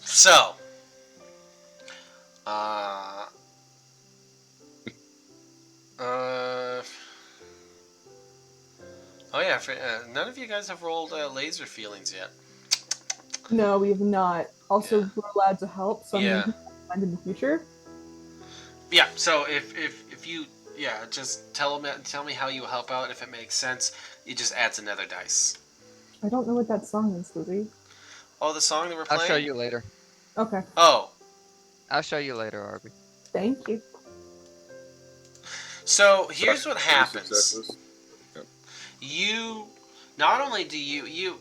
so. Oh yeah, none of you guys have rolled laser feelings yet. No, we have not. Also, Yeah. we're allowed to help, so Yeah. I'm going to find in the future. Yeah, so if you just tell me how you help out. If it makes sense, it just adds another dice. I don't know what that song is, Lizzie. Oh, the song that we're I'll playing? show you later. Okay. Oh. I'll show you later, Arby. Thank you. So here's what happens. Successes. Yep. You not only do you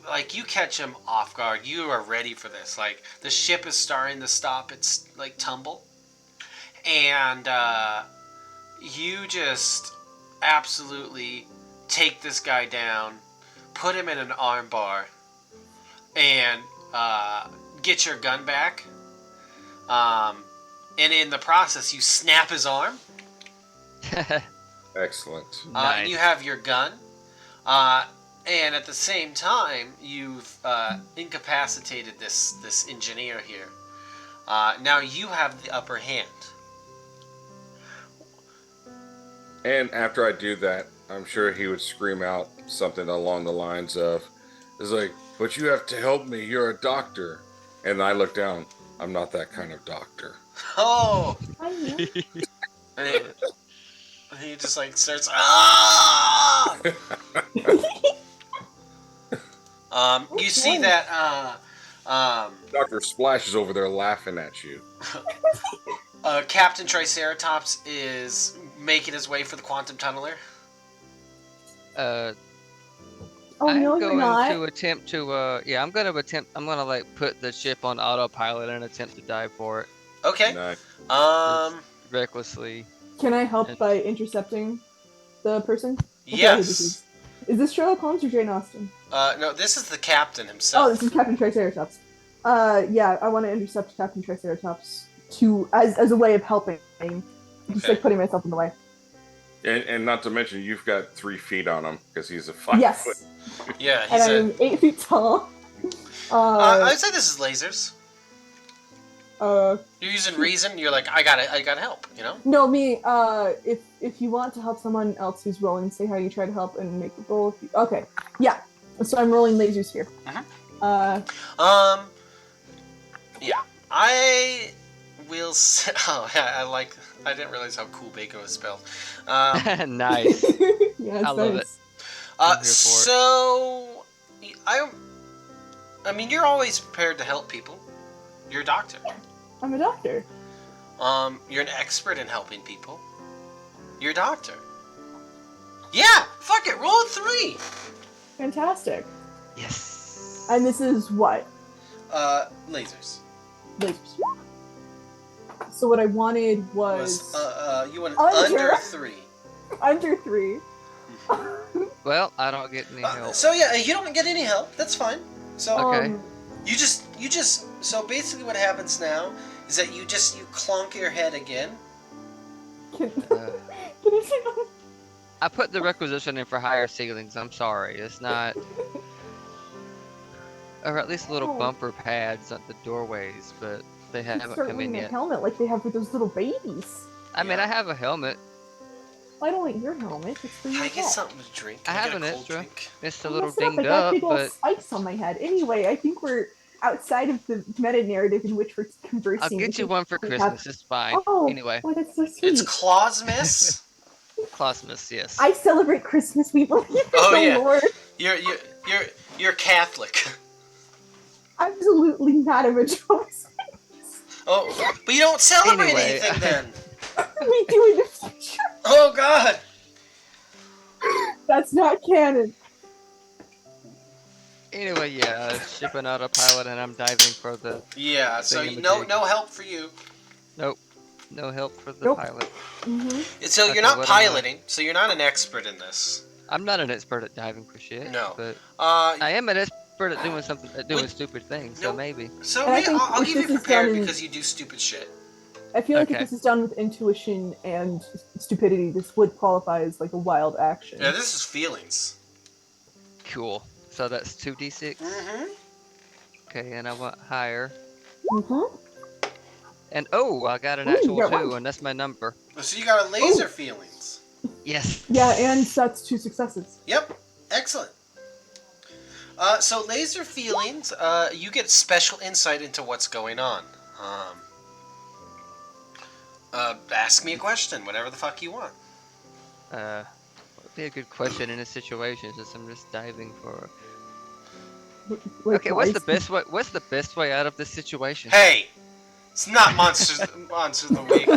catch him off guard, you are ready for this. Like the ship is starting to stop its like tumble. And you just absolutely take this guy down, put him in an armbar, and get your gun back. And in the process, you snap his arm. Excellent. Nice. And you have your gun. And at the same time, you've incapacitated this engineer here. Now you have the upper hand. And after I do that, I'm sure he would scream out something along the lines of, "It's like, but you have to help me. You're a doctor." And I look down. I'm not that kind of doctor. Oh! I know. And he just like starts. Ah! You see that Dr. Splash is over there laughing at you. Captain Triceratops is making his way for the quantum tunneler. Uh, Oh I'm no, you're going not. to attempt to. Yeah, I'm gonna like put the ship on autopilot and attempt to dive for it. Okay. Nice. Just recklessly. Can I help And by intercepting the person? I forgot who this Yes. is. Is this Sherlock Holmes or Jane Austen? No, this is the captain Oh, himself. this is Captain Triceratops. Yeah, I want to intercept Captain Triceratops to as a way of helping. Just Okay. like putting myself in the way. And not to mention, you've got 3 feet on him because he's a 5 Yes. foot. Yeah, And he's I am 8 feet tall. I'd say this is lasers. Uh, You're using reason. You're like, I gotta help. You know. no, me. If you want to help someone else who's rolling, say how you try to help and make the roll. Okay, yeah. So I'm rolling lasers here. Yeah. I will. Oh, I didn't realize how cool bacon was spelled. nice. Yeah, it's I love nice. I'm here for it. So I mean, you're always prepared to help people. You're a doctor. I'm a doctor. You're an expert in helping people. You're a doctor. Yeah, fuck it, roll a 3. Fantastic. Yes. And this is what? Lasers. Lasers. So what I wanted was You went Under. under 3. under 3. Well, I don't get any help. So yeah, you don't get any help. That's fine. So Okay. you just so basically what happens now is that you clonk your head again. Can, Uh, can I say I put the requisition in for higher ceilings. I'm sorry. It's not. Or at least little Oh. bumper pads at the doorways, but they haven't start come in wearing a yet. helmet like they have for those little babies? I mean, Yeah. I have a helmet. Why don't like your helmet? It's for Can your I get head. something to drink? I Can have get an a cold extra. drink? It's a Don't little mess it up. dinged I got up, big old but spikes on my head. Anyway, I think we're outside of the meta narrative in which we're conversing. I'll get you one for We Christmas. It's fine. Oh, Anyway, why that's so sweet. It's Clausmas. Clausmas, yes. I celebrate Christmas. We believe in Oh, the yeah. Lord. You're Catholic. Absolutely not a Jehovah's. Oh, but you don't celebrate Anyway, anything then. We do in the future. Oh God. That's not canon. Anyway, yeah, shipping autopilot, and I'm diving for the. Yeah. So Thingamajig. no help for you. Nope, no help for the Nope. pilot. Mm-hmm. So Okay, you're not what am I- piloting. So you're not an expert in this. I'm not an expert at diving for shit. No. But Uh. I am an expert at doing something, at doing Would- stupid things. no. So maybe. So And I yeah, think I'll if give you this is prepared done in- because you do stupid shit. I feel like Okay. if this is done with intuition and stupidity, this would qualify as like a wild action. Yeah, this is feelings. Cool. So that's 2d6. Mm-hmm. Okay, and I want higher. Mm-hmm. And oh, I got an Ooh, you actual got 2, one. and that's my number. So you got a laser Ooh. feelings. Yes. Yeah, and that's 2 successes. Yep. Excellent. So laser feelings, you get special insight into what's going on. Ask me a question, whatever the fuck you want. What would be a good question in a situation since I'm just diving for. Like, Okay, what's the best way? What's the best way out of this situation? Hey, it's not monsters of the week.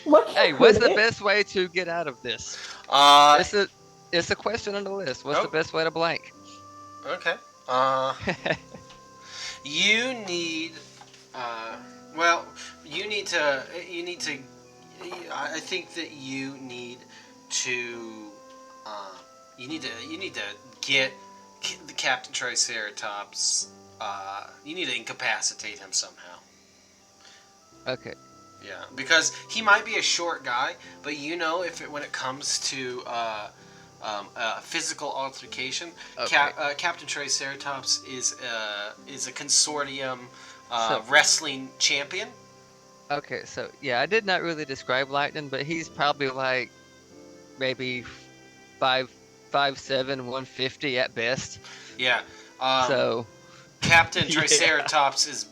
What Hey, what's the best way to get out of this? It's a question on the list. What's the Oh. best way to blank? Okay. You need. Well, you need to. I think that you need to. You need to get the Captain Triceratops. You need to incapacitate him somehow. Okay. Yeah, because he might be a short guy, but when it comes to physical altercation, Okay. Captain Triceratops is a consortium So- wrestling champion. Okay, so yeah, I did not really describe Lightning, but he's probably like maybe 5'7", 150 at best. Yeah. So Captain Yeah. Triceratops is,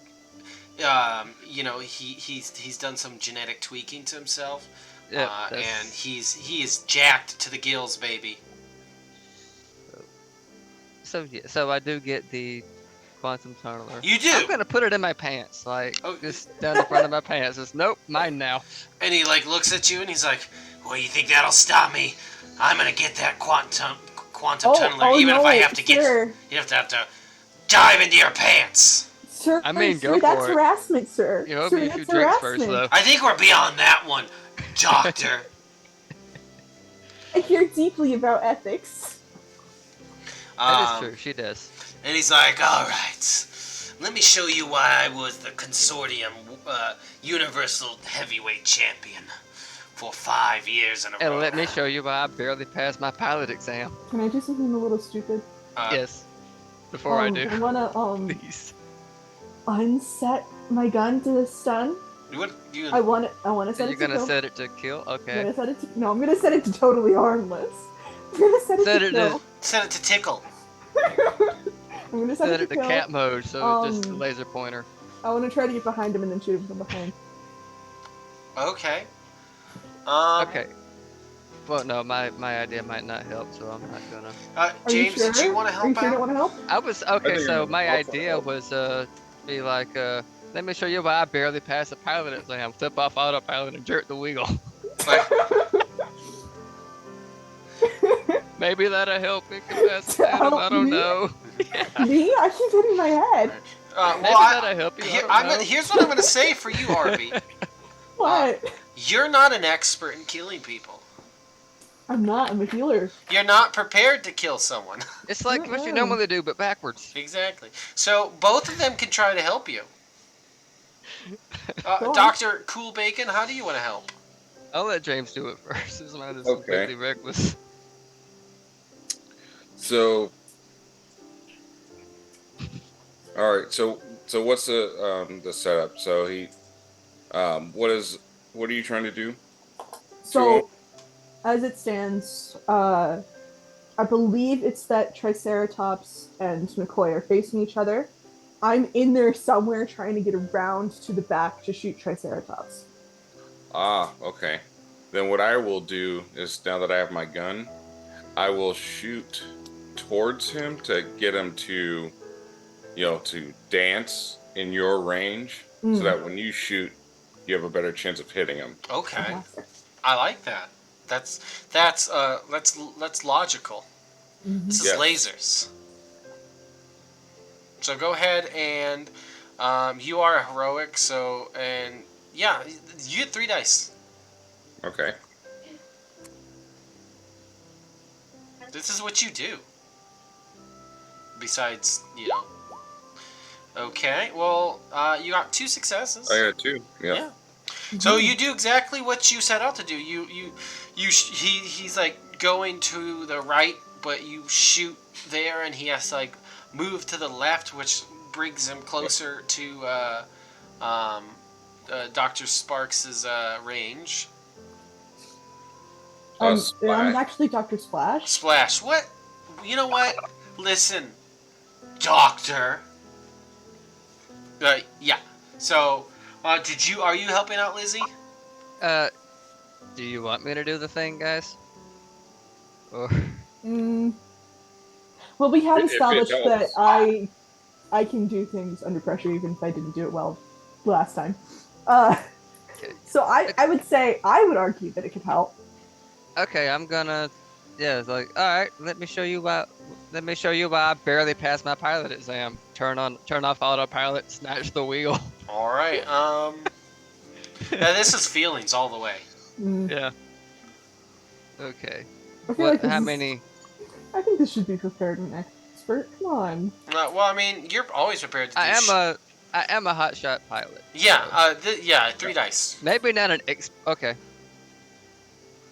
he's done some genetic tweaking to himself, yeah, and he is jacked to the gills, baby. so yeah, so I do get the quantum tunneler. You do. I'm gonna put it in my pants, like Oh. just down the front of my pants. Just nope, mine now. And he like looks at you and he's like, "Well, you think that'll stop me? I'm gonna get that quantum tunneler, even no, if I have to sir. You have to dive into your pants." Sir, I mean, sir, go that's for it. harassment, sir. You owe Sir, me a few that's drinks harassment. first, though. I think we're beyond that one, Doctor. I care deeply about ethics. That is true. She does. And he's like, "All right, let me show you why I was the consortium universal heavyweight champion for 5 years in a row." And let me show you why I barely passed my pilot exam. Can I do something a little stupid? Yes. Before I do. I wanna Please. unset my gun to stun. You I wanna set You're it to gonna kill. set it to kill? I'm Okay. gonna set it to, no, I'm gonna set it to totally harmless. I'm gonna set it Set to it kill. set it to tickle. I'm gonna set Set it it to to kill. cat mode, so it's just a Um, laser pointer. I wanna try to get behind him and then shoot him from behind. Okay. Okay. Well, no, my idea might not help, so I'm not gonna. Are James, you sure? did you want to Are you help sure you out? don't wanna help? I was okay. think So my I'll try to idea help. was be like, let me show you why I barely passed the pilot exam. Flip off autopilot and jerk the wheel. Like, Maybe that'll help incapacitate him. I don't me? know. Me? I keep hitting my head. Maybe well, that'll help you. I don't know. here's what I'm gonna say for you, Arby. What? You're not an expert in killing people. I'm not. I'm a healer. You're not prepared to kill someone. It's like what you normally do, but backwards. Exactly. So both of them can try to help you. Go on. Dr. Cool Bacon, how do you want to help? I'll let James do it first. This man is Okay. completely reckless. So, all right. So what's the setup? So he, what are you trying to do? So, as it stands, I believe it's that Triceratops and McCoy are facing each other. I'm in there somewhere trying to get around to the back to shoot Triceratops. Ah, okay. Then what I will do is, now that I have my gun, I will shoot towards him to get him to, to dance in your range, so that when you shoot, you have a better chance of hitting him. Okay. Fantastic. I like that. That's logical. This is Yes. lasers. So go ahead and you are a heroic, so yeah, you get 3 dice. Okay. This is what you do. Besides, Okay, well, you got 2 successes. I got 2. Yeah. Yeah. So you do exactly what you set out to do. He's like going to the right, but you shoot there, and he has to like move to the left, which brings him closer to Dr. Sparks's range. I'm actually Dr. Splash. Splash. What? You know what? Listen, Doctor. Yeah. So, are you helping out Lizzie? Do you want me to do the thing, guys? Or Well, we have If it established that helps. I can do things under pressure, even if I didn't do it well last time. So I would say, I would argue that it could help. okay, I'm gonna. Yeah, it's like, all right. Let me show you why. Let me show you why I barely passed my pilot exam. Turn off autopilot. Snatch the wheel. All right. Now this is feelings all the way. Yeah. Okay. I feel like How many? I think this should be prepared and expert. Come on. Well, I mean, you're always prepared to do. I am a hotshot pilot. Yeah. 3 dice. Maybe not an Okay.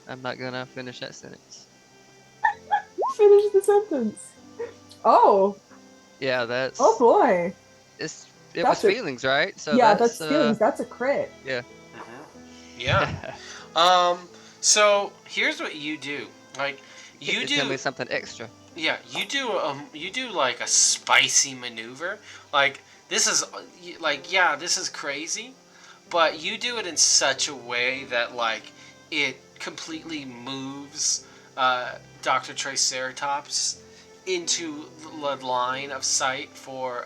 I'm not gonna finish that sentence. Finish the sentence. Oh. Yeah, that's. Oh boy. It That's was a- feelings, right? So Yeah, that's feelings. That's a crit. Yeah. Yeah. So here's what you do. Like you It's gonna do. be something extra. Yeah, you do like a spicy maneuver. Like this is this is crazy, but you do it in such a way that like it completely moves Dr. Triceratops, into the line of sight for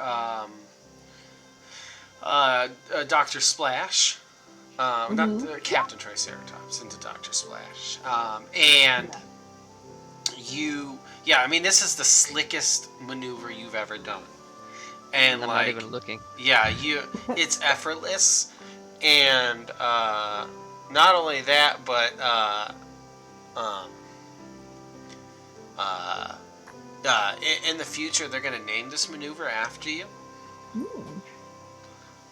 Dr. Splash. Not Captain Triceratops, into Dr. Splash. And you, yeah, I mean, this is the slickest maneuver you've ever done. And I'm like, not even looking. yeah, it's effortless. And not only that, but um, in the future, they're going to name this maneuver after you.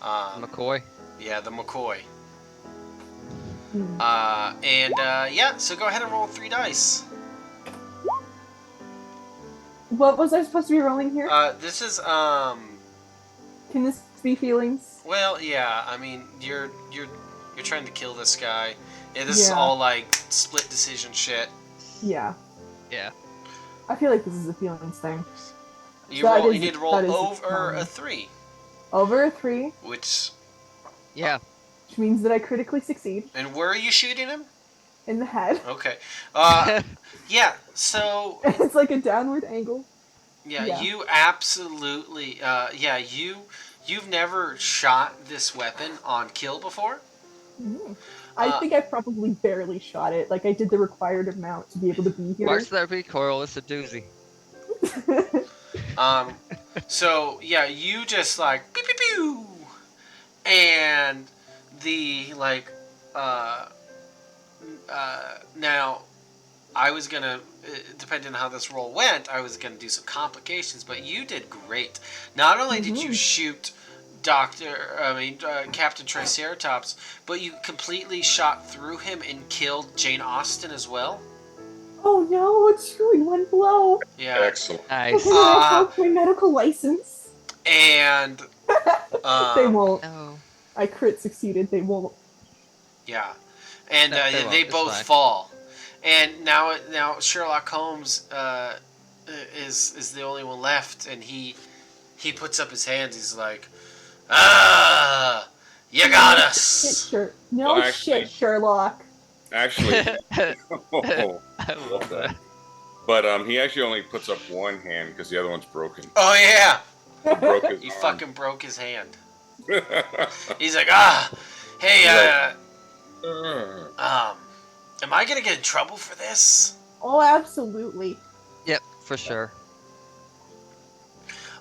McCoy. Yeah, the McCoy. Hmm. Yeah, so go ahead and roll 3 dice. What was I supposed to be rolling here? This is Can this be feelings? well, yeah. I mean, you're trying to kill this guy. Yeah, this is Yeah. all like split decision shit. Yeah. Yeah. I feel like this is a feelings thing. You That roll. is- You need to roll that is over fine. a 3, Over a 3, which. Yeah. which means that I critically succeed And where are you shooting him? in the head. Okay. Yeah. So It's like a downward angle. Yeah. you absolutely. You've never shot this weapon on kill before. I think I probably barely shot it. Like I did the required amount to be able to be here. Watch that recoil. It's a doozy. So yeah, you just like pew pew pew, and the like now I was gonna depending on how this roll went, I was gonna do some complications, but you did great. Not only did you shoot Captain Triceratops, but you completely shot through him and killed Jane Austen as well. Oh no, it's 2 in 1 blow. Yeah. Excellent. Nice. Okay, I broke my medical license. And They won't. No. I crit succeeded. They won't. yeah, and They won't, they it's both fine. fall. And now Sherlock Holmes is the only one left, and he puts up his hands. He's like, you got Shit, us. No Well, actually- shit, Sherlock. Actually, oh, I love that. but he actually only puts up one hand because the other one's broken. Oh yeah, He broke his he arm. fucking broke his hand. He's like, hey, am I gonna get in trouble for this? Oh, absolutely. Yep, for sure.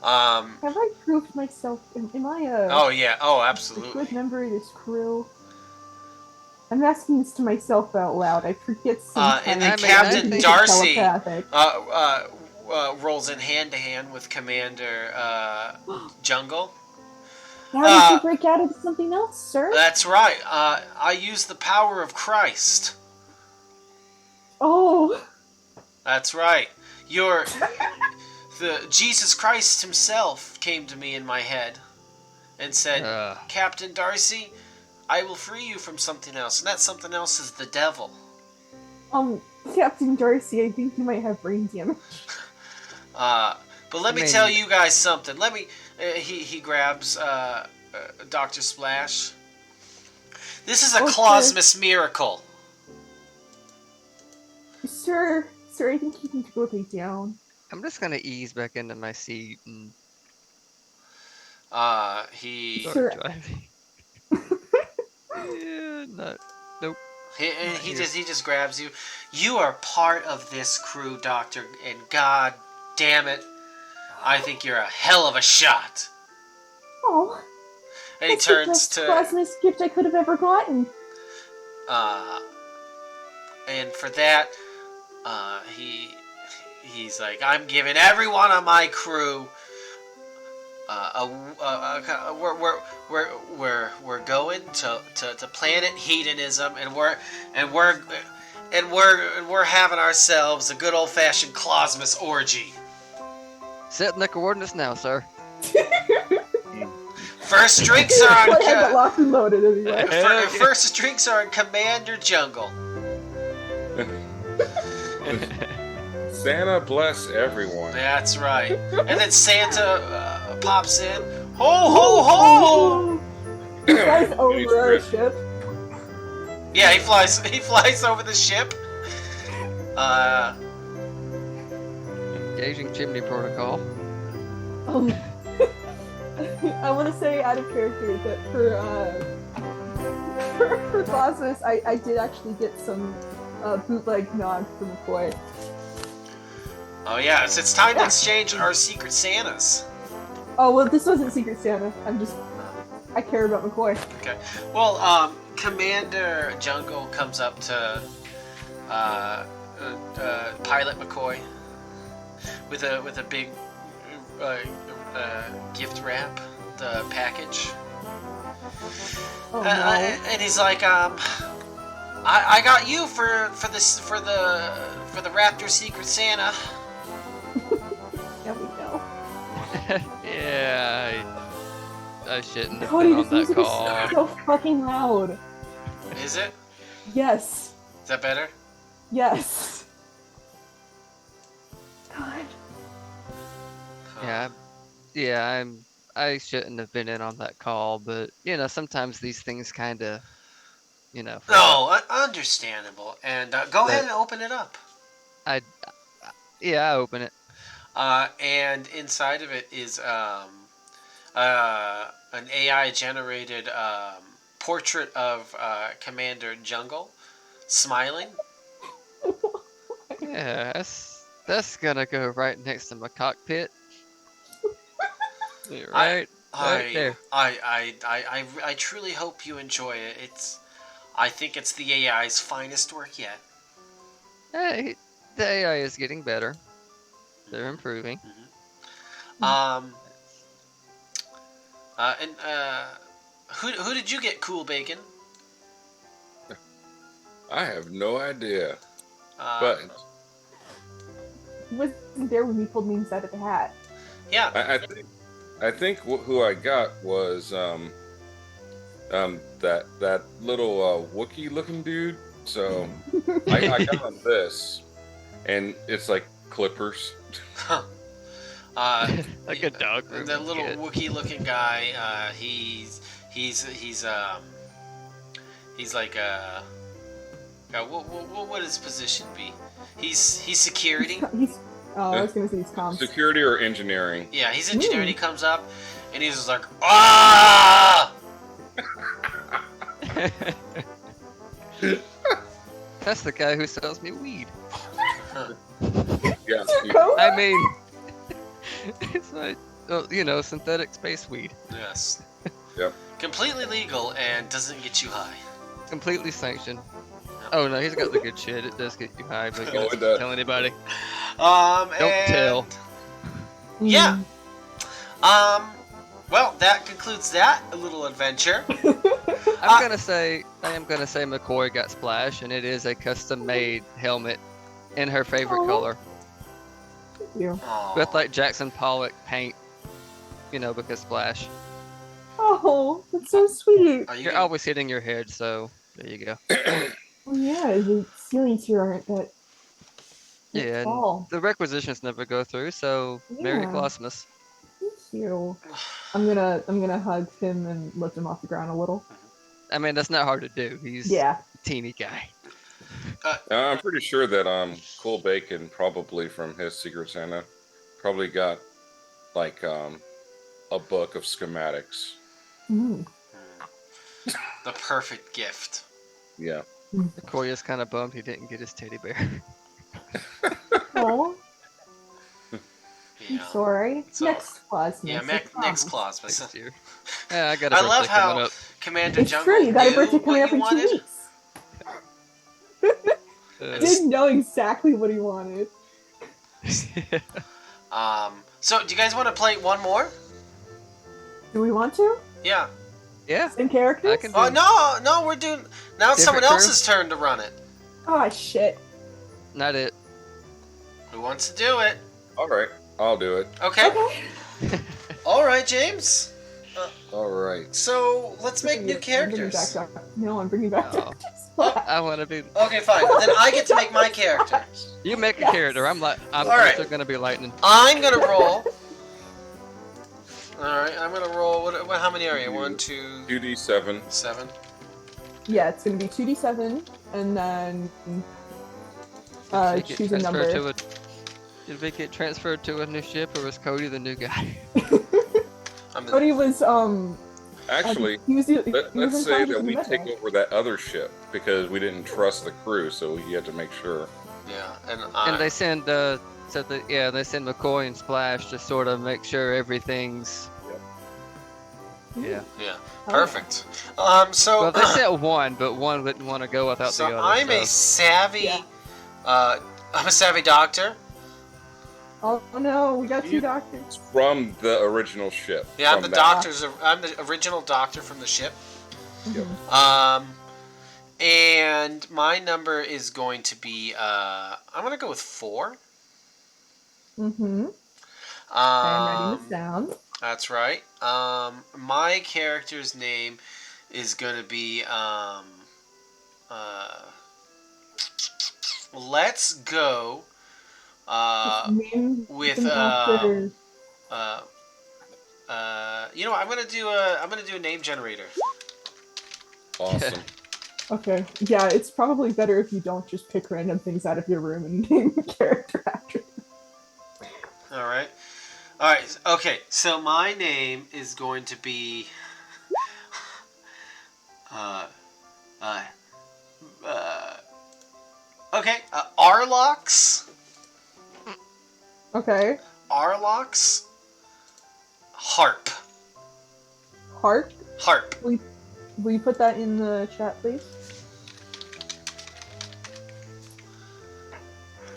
Have I proved myself? Am I a, Oh yeah, oh a absolutely. good member of this crew? I'm asking this to myself out loud. I forget sometimes. And then I mean, Captain I think- Darcy Telepathic. rolls in hand to hand with Commander Jungle. Now you can break out into something else, sir. That's right. I use the power of Christ. Oh, That's right. The Jesus Christ himself came to me in my head and said, Captain Darcy, I will free you from something else, and that something else is the devil. Captain Darcy, I think you might have brain damage. But let me tell you guys something. Let me. He grabs Dr. Splash. This is a Clausmas miracle. Sir, I think you need to go lay down. I'm just gonna ease back into my seat and He start Sure. driving. Yeah, not. Nope. he just grabs you. You are part of this crew, Doctor, and God damn it, I think you're a hell of a shot. Oh, And he that's turns the best to Clausmas gift I could have ever gotten. and for that, he's like, I'm giving everyone on my crew. We're going to planet hedonism, and we're having ourselves a good old fashioned Clausmas orgy. Setting the coordinates now, sir. First drinks are I had that on locked and loaded anyway. first drinks are in Commander Jungle. Santa bless everyone. That's right. And then Santa pops in. Ho ho ho! You guys over our ship. Yeah, he flies over the ship. Engaging chimney protocol. I want to say out of character that for Cosmos, I did actually get some bootleg nog from McCoy. Oh yeah, it's time to exchange our Secret Santas. Oh well, this wasn't Secret Santa. I care about McCoy. Okay. Well, Commander Jungle comes up to Pilot McCoy with a big gift wrap, the package. Oh no. And he's like, I got you for the Raptor Secret Santa. Yeah, we know. Yeah, I shouldn't have Cody, been this on that music is call. so fucking loud. Is it? Yes. Is that better? Yes. God. I shouldn't have been in on that call, but sometimes these things kind of, No, understandable. And go ahead and open it up. I open it. And inside of it is an AI generated portrait of Commander Jungle smiling. Yeah, that's gonna go right next to my cockpit. Right there. I truly hope you enjoy it. I think it's the AI's finest work yet. Hey, the AI is getting better. They're improving. And who did you get, Cool Bacon? I have no idea. But He wasn't there when you pulled me inside of the hat. yeah, I think who I got was that little Wookiee looking dude. So I got on this, and it's like clippers. Like a dog. The little Wookiee looking guy. He's like what would his position be? He's security. I was gonna say he's comms. Security or engineering? Yeah, he's engineering. He comes up, and he's just like, ah! That's the guy who sells me weed. Yeah. I mean, it's like, synthetic space weed. Yes. Yep. Completely legal and doesn't get you high. Completely sanctioned. Oh no, he's got the good shit. It does get you high, but you Oh, it don't does. tell anybody. Don't tell. Yeah. Well, that concludes that little adventure. I am gonna say McCoy got Splash, and it is a custom-made helmet in her favorite Aw. color, Thank you. with like Jackson Pollock paint. Because Splash. Oh, that's so sweet. You're always hitting your head, so there you go. Oh yeah, the ceilings here aren't that. Yeah, and tall. the requisitions never go through, so Merry Yeah. Christmas. Thank you. I'm gonna hug him and lift him off the ground a little. I mean, that's not hard to do. He's Yeah. a teeny guy. I'm pretty sure that Cool Bacon probably from his Secret Santa probably got like a book of schematics. Mm. The perfect gift. Yeah. McCoy is kind of bummed he didn't get his teddy bear. Oh, I'm Yeah. sorry. So- Next clause. Yeah, next clause. Next year. Yeah, I got a I birthday love how coming up. Commander It's Jungle true. You got a knew birthday coming what up you in 2 wanted. weeks. Uh, Didn't know exactly what he wanted. So do you guys want to play one more? Do we want to? Yeah. yeah, Same characters? I can do Oh no, we're doing now. It's someone Different crew? else's turn to run it. Oh shit. Not it. Who wants to do it? All right, I'll do it. Okay. Okay. All right, James. All right. So let's make new characters. I'm bringing back Oh. characters. I want to be. Okay, fine. Then I get to make my character. You make a Yes. character. I'm All also right. gonna be lightning. I'm gonna roll. All right, I'm gonna roll. What? How many are you? 1, 2, 2d7. 7. Yeah, it's gonna be 2d7, and then Take it, choose a transfer number. to it. Did we get transferred to a new ship, or was Cody the new guy? I'm the, Cody was Actually, he was let's in say charge that of the we med take bay. over that other ship because we didn't trust the crew, so we had to make sure. yeah, and And they I. send they send McCoy and Splash to sort of make sure everything's yeah. Yeah, Oh, perfect. So Well, they sent one, but one wouldn't want to go without so the other. I'm a savvy. Yeah. I'm a savvy doctor. Oh no, we got You- two doctors. It's from the original ship. Yeah, I'm from the that- doctor's. I'm the original doctor from the ship. Yep. And my number is going to be. I'm gonna go with 4. Mm-hmm. I am writing this down. That's right. My character's name is gonna be. Let's go. Name With them after. you know, I'm gonna do a name generator. Awesome. Okay, yeah, it's probably better if you don't just pick random things out of your room and name a character after. All right. All right. Okay. So my name is going to be. Okay. Arlox. Okay, Arlox. Harp. Harp. Harp. Will you put that in the chat, please?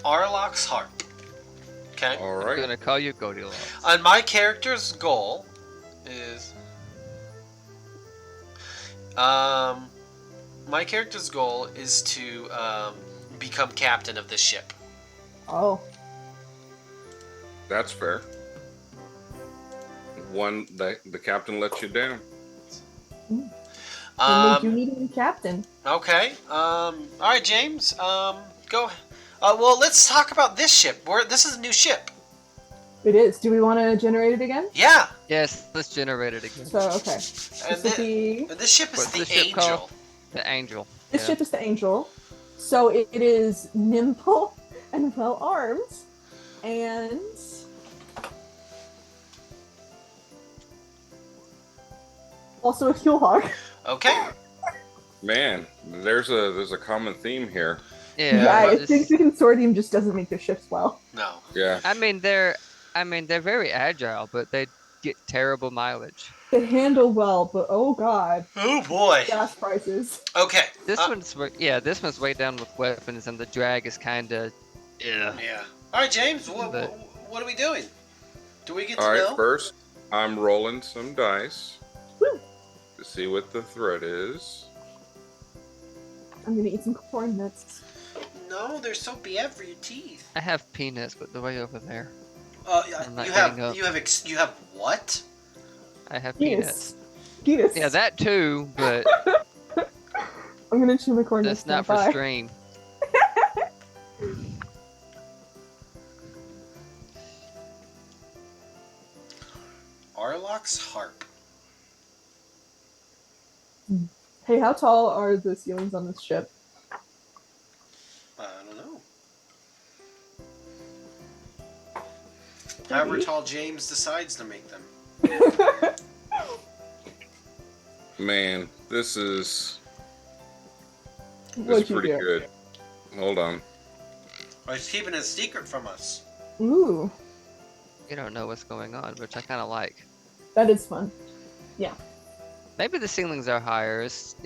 Arlox Harp. Okay. All I'm right. gonna call you Goldilocks. And my character's goal is. My character's goal is to become captain of this ship. Oh, That's fair. One, the captain lets you down. then they do need a new captain. Okay. All right, James. Go. Well, let's talk about this ship. This is a new ship. It is. Do we want to generate it again? Yeah. Yes, let's generate it again. So okay, And this will be. this ship is What's the the ship Angel. called? The Angel. This Yeah. ship is the Angel, so it is nimble and well armed, and also a fuel hog. Okay. Man, there's a common theme here. Yeah, I just- think the consortium just doesn't make their ships well. No. Yeah. I mean they're very agile, but they get terrible mileage. They handle well, but oh god, Oh boy. gas prices. Okay. This this one's way down with weapons, and the drag is kind of Yeah. All right, James. But- What are we doing? Do we get to All right. know? First, I'm rolling some dice Woo. to see what the threat is. I'm gonna eat some corn nuts. No, they're so bad for your teeth. I have peanuts, but they're way over there. I'm not You getting have up. you have what? I have peanuts. Penis. Yeah, that too, but I'm gonna chew my corn nuts. that's not for Bye. strain. Arlox Harp. Hey, how tall are the ceilings on this ship? I don't know. However tall James decides to make them. Man, this is What'd you pretty do? good. Hold on. Well, he's keeping it a secret from us. Ooh, You don't know what's going on, which I kind of like. that is fun. Maybe the ceilings are higher. It's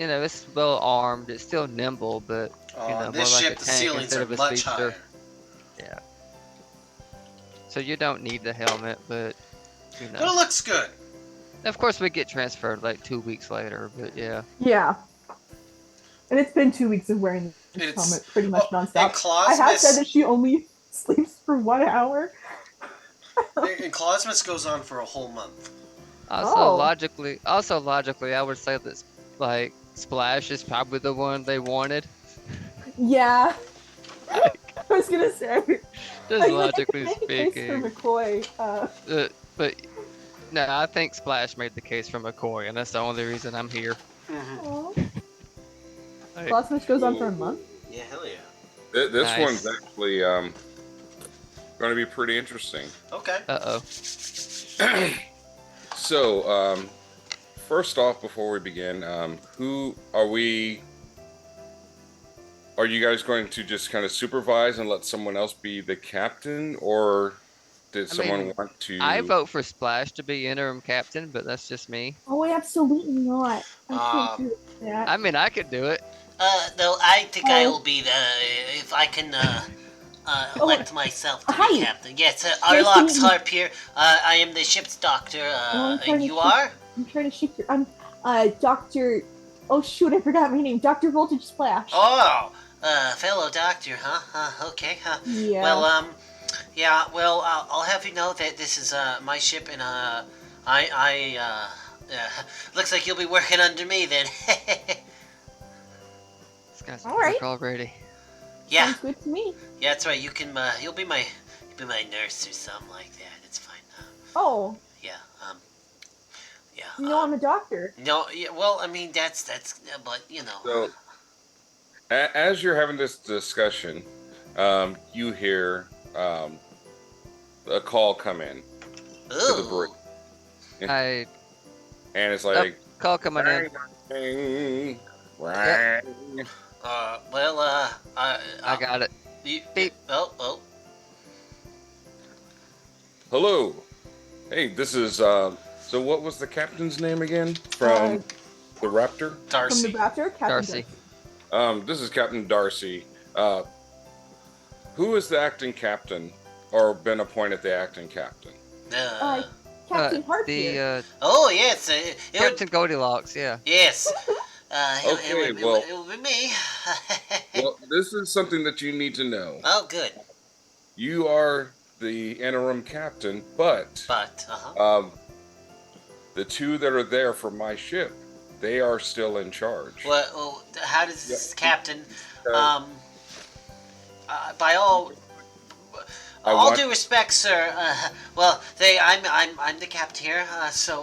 well armed. It's still nimble, but On more this like ship, a the tank ceilings instead are of a much speedster. higher. yeah. So you don't need the helmet, but But it looks good. Of course, we get transferred like 2 weeks later, but yeah. Yeah. And it's been 2 weeks of wearing this It's- helmet pretty much And nonstop. I have said Clausmus, that she only sleeps for 1 hour. and Clausmus goes on for a whole month. Also, Oh. logically, I would say that like Splash is probably the one they wanted. Yeah. I was gonna say. Just logically I can make a case speaking. for McCoy. But no, I think Splash made the case for McCoy, and that's the only reason I'm here. Aw. Like, Classmatch goes on for a month. Yeah, hell yeah. This Nice. one's actually going to be pretty interesting. Okay. Uh-oh. So, first off, before we begin, who are we? Are you guys going to just kind of supervise and let someone else be the captain, or did I someone mean, want I to? vote for Splash to be interim captain, but that's just me. Oh, absolutely not. I can't Um, do that. I mean, I could do it. No, I think I Oh. will be the if I can Oh, elect myself to be hi. captain. Yes, Nice to Arlox meet you. Harp here. I am the ship's doctor. I'm trying to You shake- are? I'm trying to shake your. I'm Doctor. Oh shoot! I forgot my name. Doctor Voltage Splash. Oh, fellow doctor, huh? Okay, huh? Yeah. Well, yeah. Well, I'll have you know that this is my ship, and looks like you'll be working under me then. This guy's All right. already. Yeah, Sounds good to me. yeah, that's right. You can, you'll be my nurse or something like that. It's fine. Oh, Yeah, yeah. no, I'm a doctor. No, yeah. Well, I mean, that's, but you know. So, as you're having this discussion, you hear a call come in to the bridge, Ooh. I and it's like, call coming in. ring, ring. Well, I got it. You, Beep. oh. Hello. Hey, this is so what was the captain's name again from the Raptor? Darcy. From the Raptor, Captain Darcy. This is Captain Darcy. Who is the acting captain or been appointed the acting captain? Captain Harp here. The Oh, yes. It Captain would, Goldilocks, yeah. yes. Okay, well- it would be me. Well, this is something that you need to know. Oh, good. You are the interim captain, but But, the two that are there for my ship, they are still in charge. well, how does this Yeah. captain, Uh, by all I want- due respect, sir, I'm the captain here, so,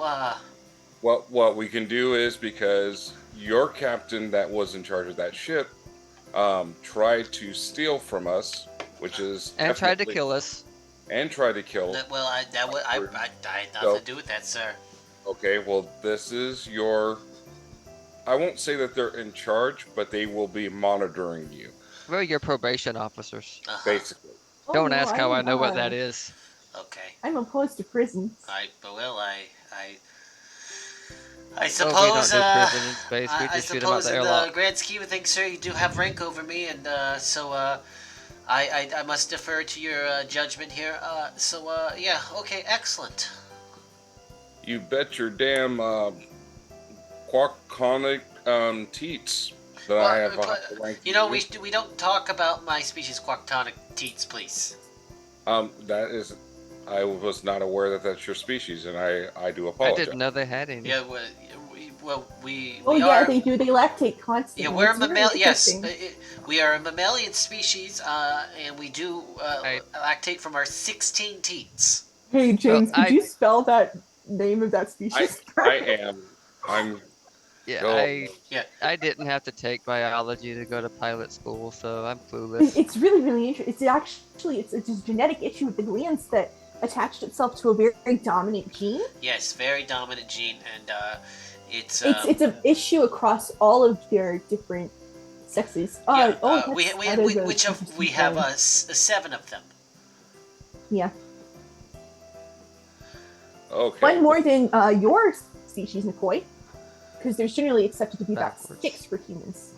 What we can do is, because your captain that was in charge of that ship tried to steal from us, which is And tried to definitely- kill us. and tried to kill. well, I had nothing So- to do with that, sir. Okay, well, this is your. I won't say that they're in charge, but they will be monitoring you, We're your probation officers. basically. Oh, Don't no, ask how I know what that is. is. Okay. I'm opposed to prisons. I Oh, we suppose, don't do prison in space. We I just shoot them out suppose the in the airlock. grand scheme of things, sir, you do have rank over me, and I must defer to your judgment here. Yeah, okay, excellent. You bet your damn quaconic teats that I have a higher rank You know, than we don't talk about my species quacktonic teats, please. That is. I was not aware that that's your species, and I do I apologize. didn't know they had any. Yeah, we Oh we yeah, are. they do. They lactate constantly. Yeah, we're a It's very mammal. Yes, interesting. we are a mammalian species, and we do Right. lactate from our 16 teats. Hey James, Well, could you spell that name of that species? I am. I'm. Yeah, Go. I didn't have to take biology to go to pilot school, so I'm clueless. It's really interesting. It's a genetic issue with the glands that attached itself to a very dominant gene. Yes, very dominant gene, and it's It's an issue across all of their different sexes. yeah. We interesting have point. 7 of them. Yeah, Okay. one more than your species, McCoy, because there's generally accepted to be about Backwards. 6 for humans.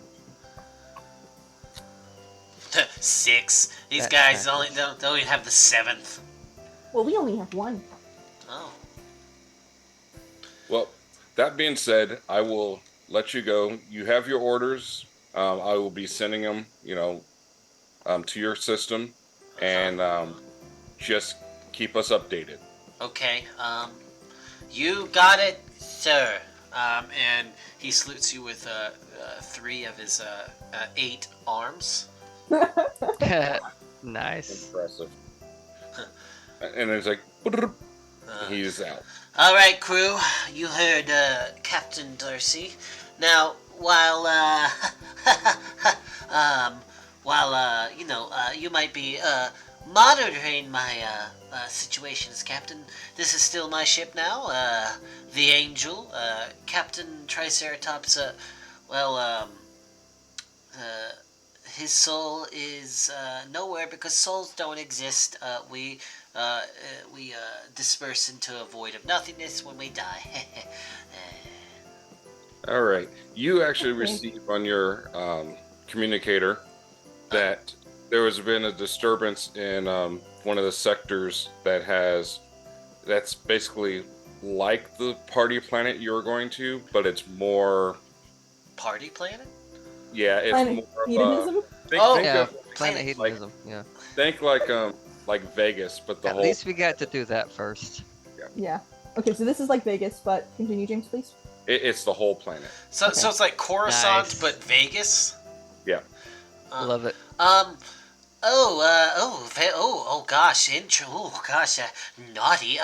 6. These That's guys backwards. don't even have the 7th. Well, we only have 1. Oh. Well, that being said, I will let you go. You have your orders. I will be sending them, to your system, and just keep us updated. Okay. You got it, sir. And he salutes you with 3 of his 8 arms. Nice. Impressive. And it's like, he's out. All right, crew. You heard Captain Darcy. Now, while you might be monitoring my situations, Captain. This is still my ship now. The Angel, Captain Triceratops. Well, his soul is nowhere because souls don't exist. We disperse into a void of nothingness when we die. All right. You actually Okay. receive on your communicator that there has been a disturbance in one of the sectors that's basically like the party planet you're going to, but it's more. Party planet? Yeah, it's Planet more of hedonism? think Yeah, of planet Planet- hedonism. Yeah. think like Vegas, but the At whole least we got to do that first. Yeah. Okay, so this is like Vegas, but continue, James, please. it's the whole planet. So Okay. it's like Coruscant, Nice. but Vegas. Yeah. Love it. Oh gosh, naughty.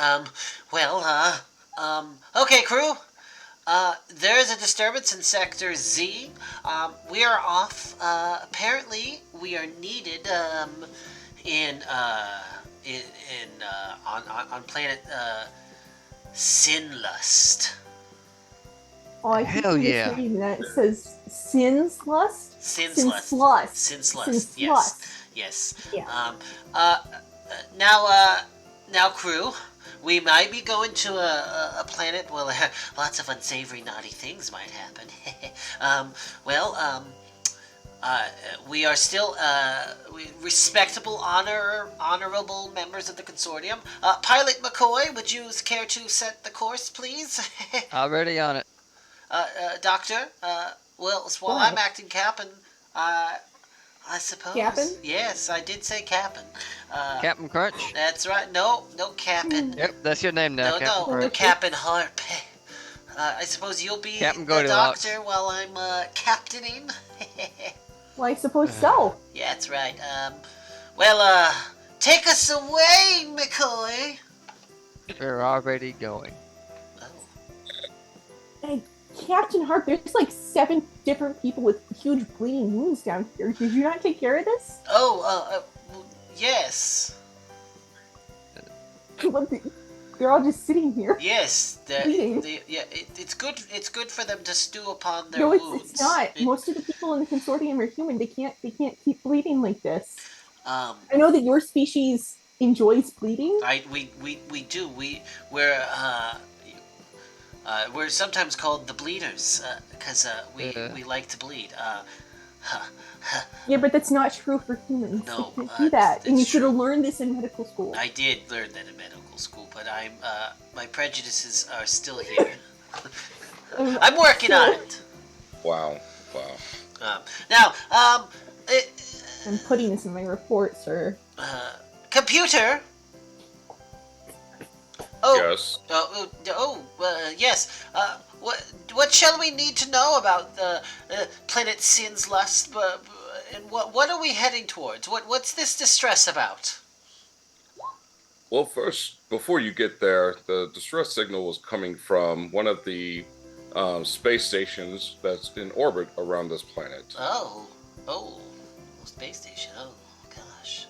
Okay, crew. There is a disturbance in Sector Z. We are off. Apparently, we are needed, on planet, Sinlust. Oh, I keep Hell on yeah. reading that. It says Sin's Lust? Sinslust. Sinslust. Sinslust. Yes. Sinslust. Yes. Yeah. Now, crew, we might be going to a planet. Well, lots of unsavory, naughty things might happen. We are still respectable, honorable members of the consortium. Pilot McCoy, would you care to set the course, please? Already on it. Doctor, well, while What? I'm acting captain, I suppose. Captain? Yes, I did say captain. Captain Crunch. That's right. No captain. Yep, that's your name now, Captain No, Crunch. Captain Harp. I suppose you'll be Captain the Goldilocks. doctor while I'm captaining. Well, I suppose so. Yeah, that's right. Take us away, McCoy. We're already going. Oh. Hey, Captain Harp, there's like 7 different people with huge bleeding wounds down here. Did you not take care of this? Yes. They're all just sitting here. Yes, Bleeding. it's good. It's good for them to stew upon their No, wounds. it's not. Most of the people in the consortium are human. They can't keep bleeding like this. I know that your species enjoys bleeding. We do. We're sometimes called the bleeders because we like to bleed. Yeah, but that's not true for humans. No, They can't do that. And you that's should have true. learned this in medical school. I did learn that in medical school, but my prejudices are still here. I'm working on it. Wow. Now, I'm putting this in my report, sir. computer. Yes. Yes. What shall we need to know about the planet Sin's Lust? And what are we heading towards? What's this distress about? Well, first, before you get there, the distress signal was coming from one of the space stations that's in orbit around this planet. Oh, space station. Oh, gosh.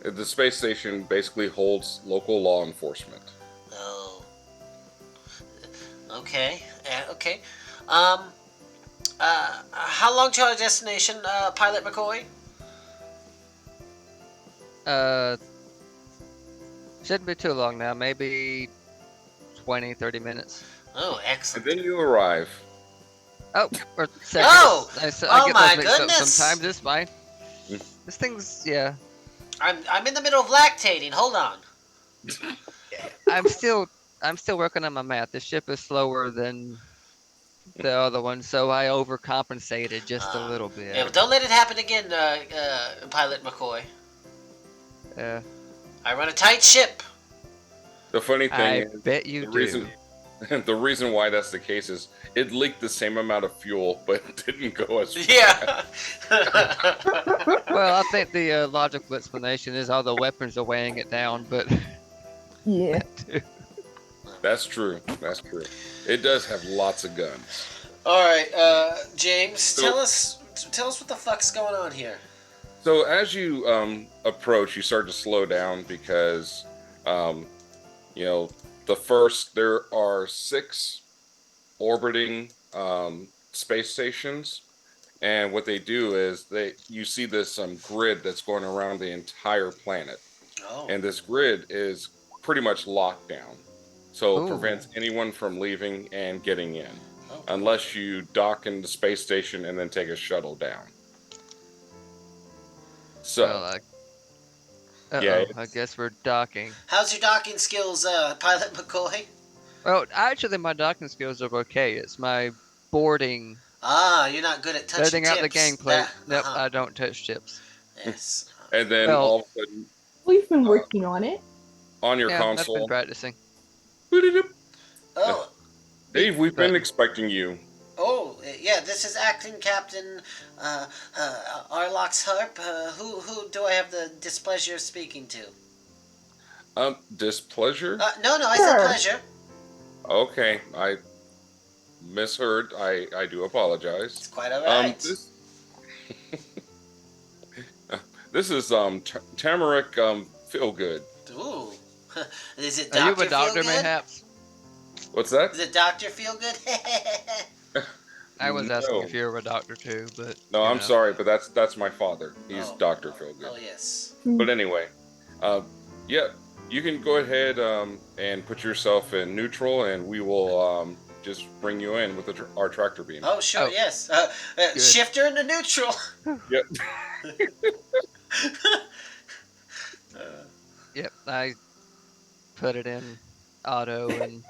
The space station basically holds local law enforcement. Oh. Okay. Okay. How long to our destination, Pilot McCoy? Shouldn't be too long now. Maybe 20, 30 minutes. Oh, And excellent. then you arrive. Oh, or seconds. Oh! I Oh get my those mixed up goodness! sometimes. It's fine. This thing's, yeah. I'm in the middle of lactating. Hold on. I'm still working on my math. This ship is slower than the other one, so I overcompensated just a little bit. Yeah, but don't let it happen again, Pilot McCoy. Yeah. I run a tight ship. The funny thing I is, bet you the do. reason why that's the case is it leaked the same amount of fuel, but it didn't go as fast. Yeah. Well, I think the logical explanation is all the weapons are weighing it down, but Yeah. That's true. It does have lots of guns. All right, James, So- tell us what the fuck's going on here. So as you approach, you start to slow down because um, you know there are 6 orbiting space stations, and what they do is you see this grid that's going around the entire planet, Oh. and this grid is pretty much locked down, so it Ooh. prevents anyone from leaving and getting in, Oh, cool. unless you dock in the space station and then take a shuttle down. Well, So yeah, uh-oh, I guess we're docking. How's your docking skills, Pilot McCoy? Well, actually, my docking skills are okay. It's my boarding, Ah, you're not good at touching letting out the tips. gangplank. Nope, Uh-huh. I don't touch chips. Yes. and then Well, all of a sudden We've been uh, working on it. on your yeah, I've been console, practicing. boop, Oh, Dave, we've But been expecting you. yeah, this is acting Captain Arlox Harp. Who do I have the displeasure of speaking to? Displeasure? No, I said Sure. pleasure. Okay, I misheard. I do It's apologize. quite all right. This this is Tamarick Feelgood. Ooh. Is it are you a Dr. doctor, Feelgood? mayhaps? What's that? Is it Dr. Feelgood? I was asking if No, you were a doctor too, but no, you I'm know. sorry, but that's my father. He's Oh. Dr. Feelgood. Oh, yes. Hmm. But anyway, uh, yeah, you can go ahead and put yourself in neutral, and we will just bring you in with our tractor beam. Oh, sure, Oh, yes. good. Shifter into neutral. Yep. Yep, I put it in auto and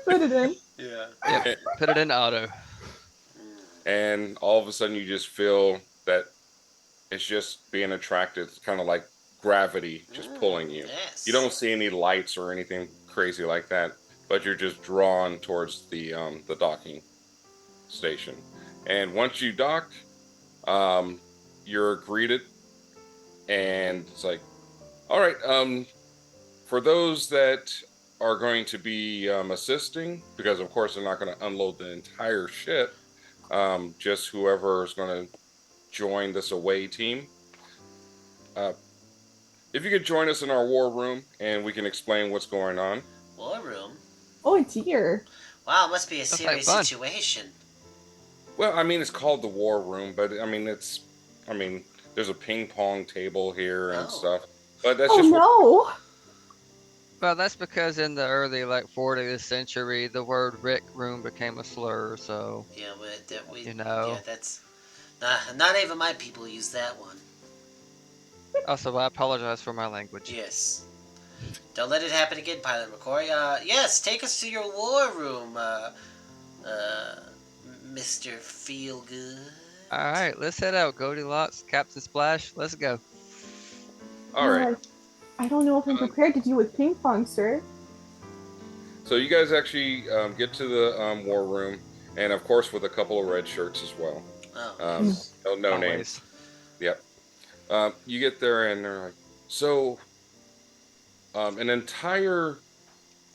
Put it in. Yeah. yep, put it in auto. And all of a sudden, you just feel that it's just being attracted. It's kind of like gravity just pulling you. Yes. You don't see any lights or anything crazy like that, but you're just drawn towards the docking station. And once you dock, you're greeted, and it's like, all right, for those that are going to be assisting, because of course they're not going to unload the entire ship, just whoever is going to join this away team. Uh, if you could join us in our war room and we can explain what's going on. War room. Oh dear. Wow, it must be a Sounds like serious fun. situation. Well, I mean, it's called the war room, but I mean, there's a ping pong table here and Oh. stuff. But that's Oh just no. Well, that's because in the early 40th century, the word "Rick Room" became a slur. So Yeah, but you know. yeah, that's not even my people use that one. Also, I apologize for my language. Yes. Don't let it happen again, Pilot McCoy. Yes, take us to your war room, Mr. Feelgood. All right, let's head out. Goldilocks, Captain Splash, let's go. all right. I don't know if I'm prepared to deal with ping pong, sir. So you guys actually get to the war room, and of course with a couple of red shirts as well. Oh, Um, yes. no Always. names. Yep. You get there, and they're like, so an entire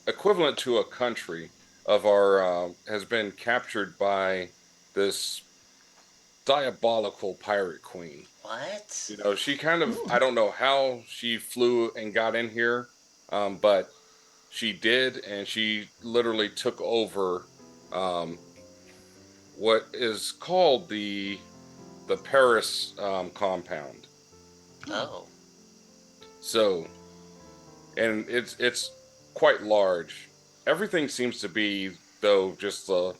equivalent to a country of our has been captured by this diabolical pirate queen. What? You know, she kind of, I don't know how she flew and got in here, but she did, and she literally took over um, what is called the Paris compound. Oh. So, and it's quite large. Everything seems to be though just the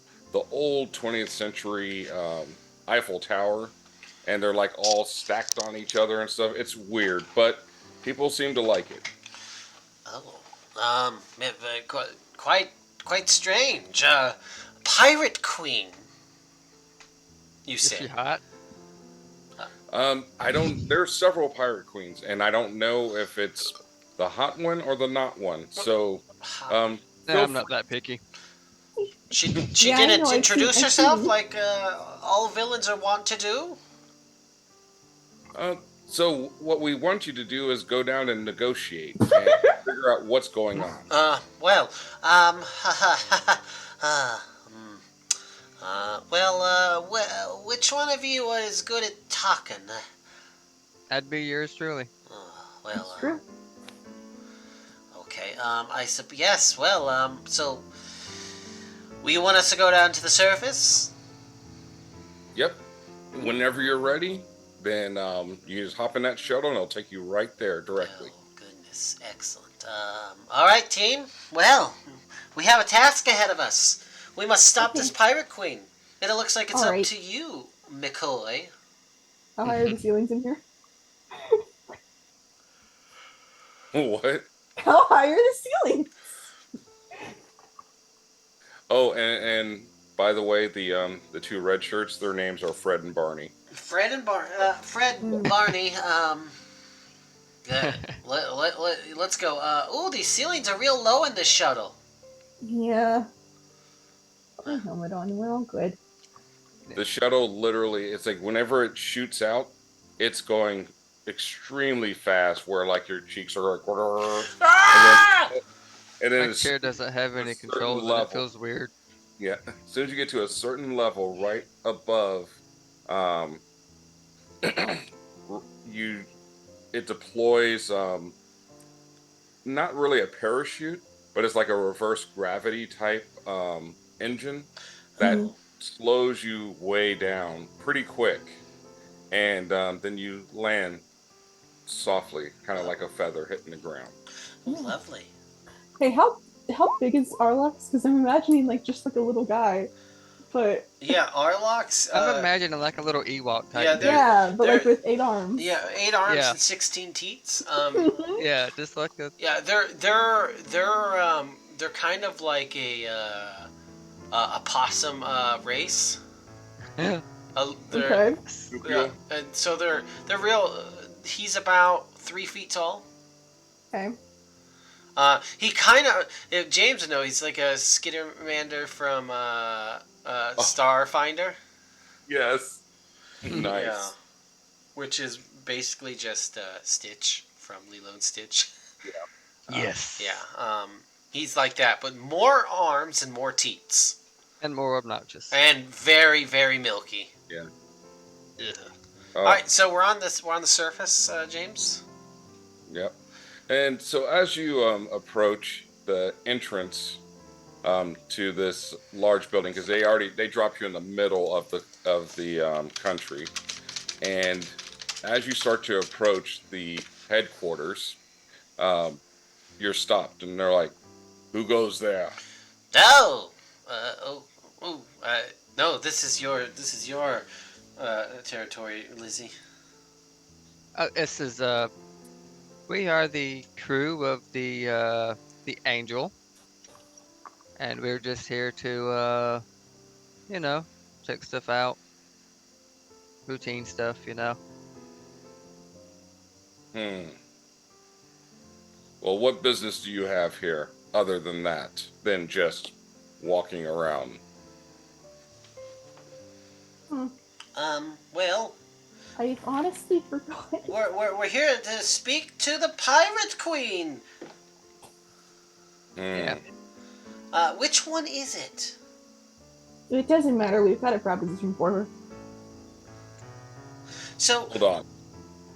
old 20th century Eiffel Tower, and they're like all stacked on each other and stuff. It's weird, but people seem to like it. Oh. Quite strange. Pirate Queen. You Is she say? hot? I don't. There's several pirate queens, and I don't know if it's the hot one or the not one. So, Huh. Nah, feel I'm not that picky. She Yeah, I didn't know, introduce I've herself seen. like all villains are wont to do. so what we want you to do is go down and negotiate and figure out what's going on. Well, uh, hmm. Well, which one of you is good at talking? That'd be yours truly. Well, That's true. okay. Yes. Well, so, you want us to go down to the surface? Yep. Whenever you're ready, then you just hop in that shuttle and it'll take you right there directly. Oh, goodness. Excellent. All right, team. Well, we have a task ahead of us. We must stop this Okay. pirate queen. And it looks like it's All up right. to you, McCoy. How high are the ceilings in here? What? How high are the ceilings? Oh, and by the way, the two red shirts, their names are Fred and Barney. Fred, Barney, yeah, let's go. These ceilings are real low in this shuttle. Yeah. Put my helmet on. We're all good. The shuttle literally, it's like whenever it shoots out, it's going extremely fast, where like your cheeks are like, Ah! and then My chair doesn't have any controls and it feels weird. yeah, as soon as you get to a certain level, right above, um, you it deploys not really a parachute, but it's like a reverse gravity type engine that Mhm. slows you way down pretty quick, and then you land softly, kind of like a feather hitting the ground. Oh, Yeah. lovely. Hey, how big is Arlux? Because I'm imagining like just like a little guy, but Yeah, Arlocks. I'm imagining like a little Ewok type Yeah, dude. yeah, but like they're- with 8 arms. Yeah, 8 arms Yeah. and 16 teats. Yeah, just like a Yeah, they're kind of like a possum race. yeah. They're, Okay. yeah, and so they're real. He's about 3 feet tall. Okay. He kind of, if James would know, he's like a Skittermander from Starfinder. Yes, Hmm. nice. Yeah, which is basically just Stitch from Lilo and Stitch. Yes. Yeah, he's like that, but more arms and more teats, And more obnoxious. and very, very milky. Yeah. Ugh. Oh, All right, so we're on the surface, James. yep. And so as you approach the entrance to this large building, because they drop you in the middle of the country, and as you start to approach the headquarters, um, you're stopped, and they're like, "Who goes there?" No, no, this is your territory, Lizzie. This is we are the crew of the Angel, and we're just here to you know, check stuff out, routine stuff. Hmm. Well, what business do you have here other than that, than just walking around? Well, I honestly forgot. we're here to speak to the Pirate Queen. Yeah. Which one is it? It doesn't matter. We've got a proposition for her. So, Hold on.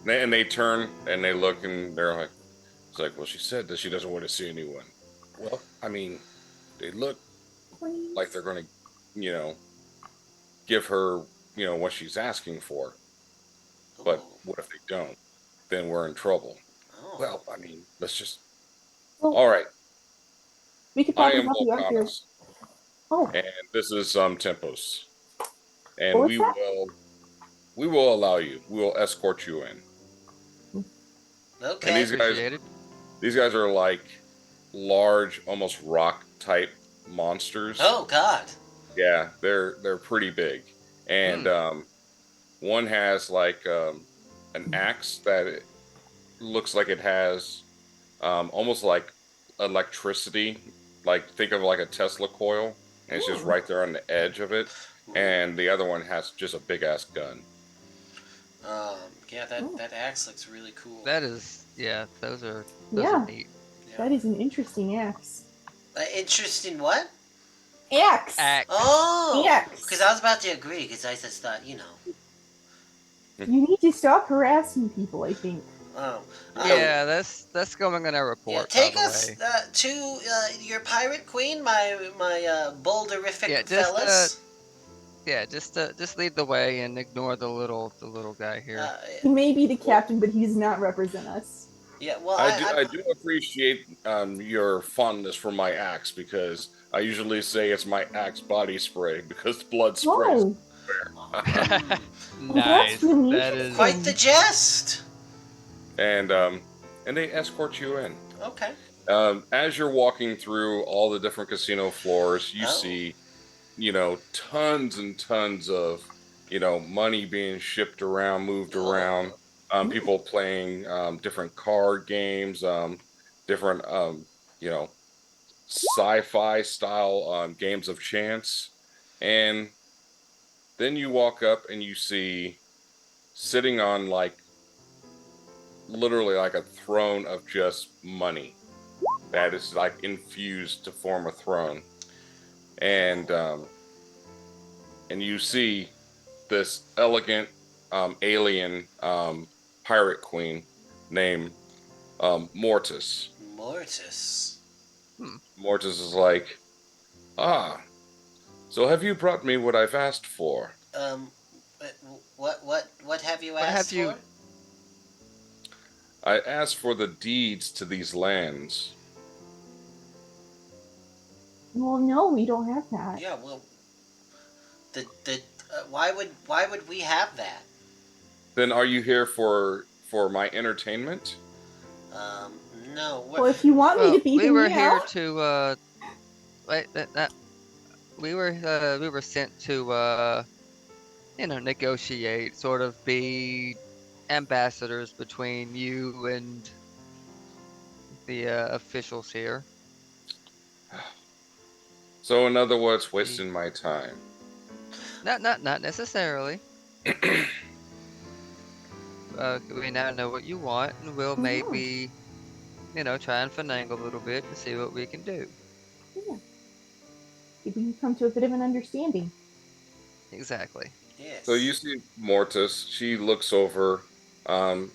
And they turn and they look and they're like, it's like, well, she said that she doesn't want to see anyone. Well, I mean, they look Please. like they're going to, give her, what she's asking for. But what if they don't? Then we're in trouble. Oh. Well, I mean, let's just. Well, All right. we could I probably am help you out here. Volcanos, Oh, and this is Tempos, and What was we that? will allow you. We will escort you in. Okay. And Appreciated. these guys are like large, almost rock type monsters. Oh God. Yeah, they're pretty big, and one has like an axe that looks like it has almost like electricity. Like think of like a Tesla coil, and it's just Hmm. right there on the edge of it. And the other one has just a big ass gun. Yeah, that axe looks really cool. That is, yeah, those are Yeah. neat. Yeah. that is an interesting axe. Interesting what? Axe. Axe. Oh, Axe. because I was about to agree, because I just thought, You need to stop harassing people, I think. Oh. Yeah, that's going in our Yeah, report, by take the us way. to your pirate queen, my boulderific Yeah, just fellas. just lead the way and ignore the little guy here. Uh, He may be the Well, captain, but he does not represent us. yeah, well, I do appreciate your fondness for my axe because I usually say it's my axe body spray because blood sprays Oh, everywhere. well, that's Nice. really That is quite the interesting. jest. and they escort you in. Okay. As you're walking through all the different casino floors, you Oh. see, tons and tons of, money being shipped around, moved around. Oh. People playing different card games, different, you know, sci-fi style games of chance, and then you walk up and you see sitting on like literally like a throne of just money that is like infused to form a throne, and you see this elegant alien pirate queen named Mortis. Mortis. hmm. Mortis is like, ah, so have you brought me what I've asked for? Um, what have you What asked have for? you? I asked for the deeds to these lands. Well, no, we don't have that. Yeah, well, the why would we have that? Then are you here for my entertainment? Um, no, Well, if you want me Well, to be, we then were yeah. here to wait, that we were sent to negotiate, sort of be ambassadors between you and the officials here. So in other words, We wasting my time. not necessarily. We now know what you want, and we'll Mhm. maybe try and finagle a little bit and see what we can do. Yeah. Maybe we can come to a bit of an understanding. Exactly. So you yes. see Mortis, she looks over. Um,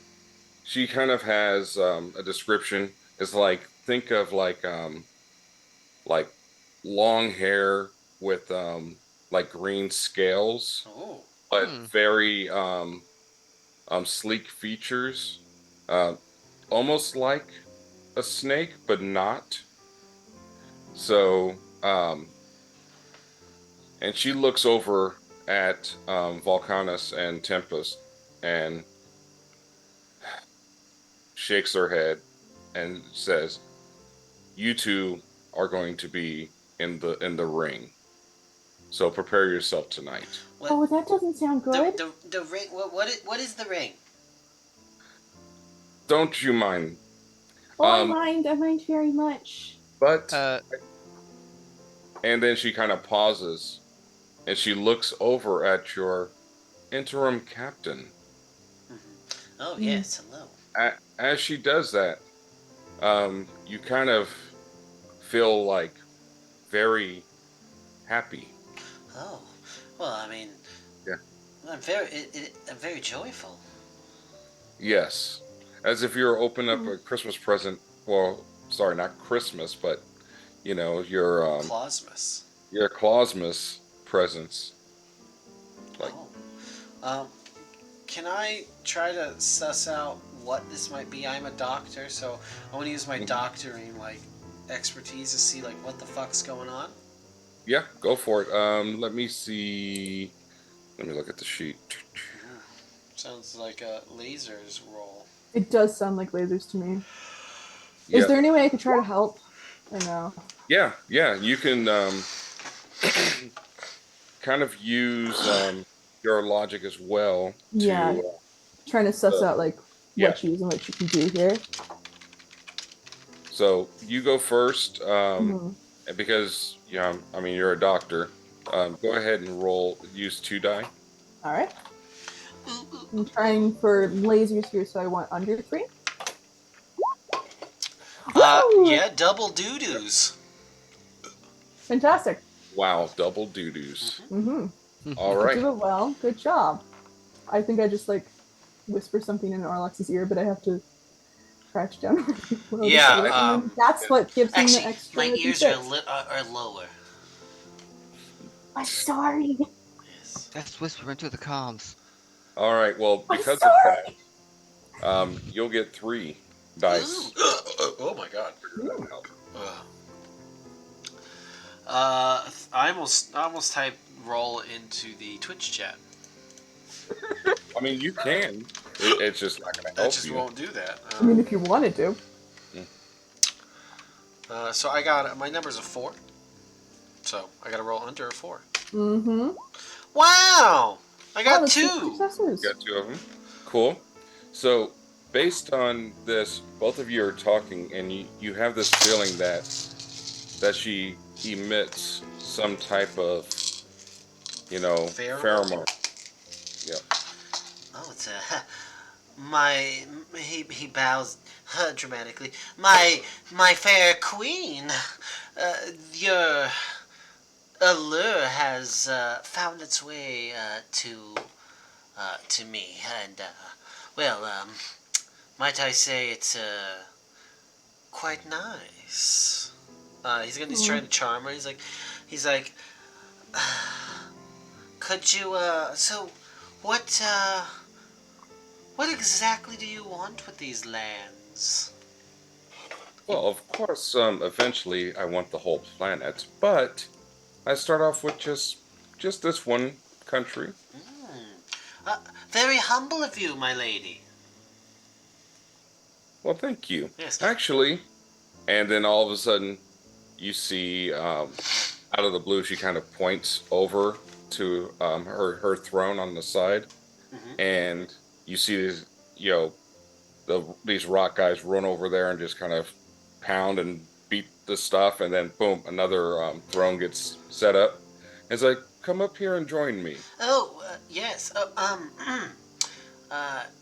she kind of has a description. It's like think of like long hair with like green scales, Oh. but Hmm. very sleek features. Uh, almost like a snake, but not. So and she looks over at Volcanus and Tempest and shakes her head and says, "You two are going to be in the ring. So prepare yourself tonight." What Oh, that doesn't sound good. the ring? What is the ring? Don't you mind? Oh, I Um, mind. I mind very much. but Uh, and then she kind of pauses and she looks over at your interim captain. Oh Mm. yes, hello. As she does that, you kind of feel like very happy. Oh, well, I mean, Yeah. I'm very joyful. Yes. As if you're opening up Hmm. a Christmas present. Well, sorry, not Christmas, but Clausmas. your Clausmas presents. Like, Oh, um, can I try to suss out what this might be? I'm a doctor, so I want to use my mhm. doctoring expertise to see what the fuck's going on. Yeah, go for it. Let me see. Let me look at the sheet. Sounds like a lasers roll. It does sound like lasers to me. Is Yep. there any way I could try to help? Or no? Yeah, yeah. You can kind of use your logic as well Yeah, to trying to suss out yeah. what you use and what you can do here. So you go first, Hmm. because I mean you're a doctor. Go ahead and roll. Use 2 die. All right. I'm trying for lasers here, so I want under three. Woo! Yeah, double doo doos. Fantastic. Wow, double doo-doos. Mm-hmm. All I right. do it well. Good job. I think I just like whisper something in Arlox's ear, but I have to crouch down really low to say it, and Yeah. then that's what gives him the Actually, extra my ears d6. are lower. I'm sorry. Yes. Just whisper into the comms. All right. Well, I'm because of sorry. that, you'll get 3 Ooh. dice. Oh my god. Figure that out. Ugh. I almost type roll into the Twitch chat. I mean, you can. It's just not going to That help just you. won't do that. I mean, if you wanted to. So I got my number's a 4. So I got to roll under a 4. Mm-hmm. Wow! I Oh, got that's 2 2. successes. Got 2 of them. Cool. So, based on this, both of you are talking, and you have this feeling that she emits some type of, Pheromone. pheromone. Yep. Oh, it's a my he bows dramatically. My fair queen, your allure has found its way to me, and well, might I say it's quite nice. He's trying to charm her. He's like, could you so what what exactly do you want with these lands? Well, of course, eventually I want the whole planet, but I start off with just this one country. Hmm. Uh, Very humble of you, my lady. Well, thank you. Yes. Actually, and then all of a sudden, you see out of the blue, she kind of points over to her throne on the side, Hmm. and you see these, these rock guys run over there and just kind of pound and beat the stuff, and then boom, another throne gets set up. It's like, come up here and join me. Oh, yes.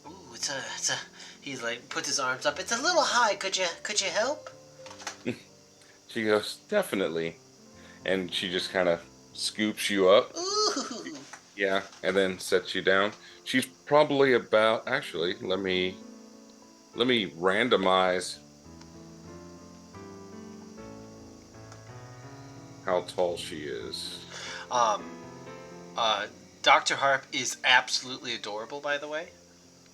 Ooh, it's a. He's like put his arms up. It's a little high. Could you help? She goes, definitely, and she just kind of scoops you up. Ooh. Yeah, and then sets you down. She's probably about, actually, let me randomize how tall she is. Um. Dr. Harp is absolutely adorable. By the way,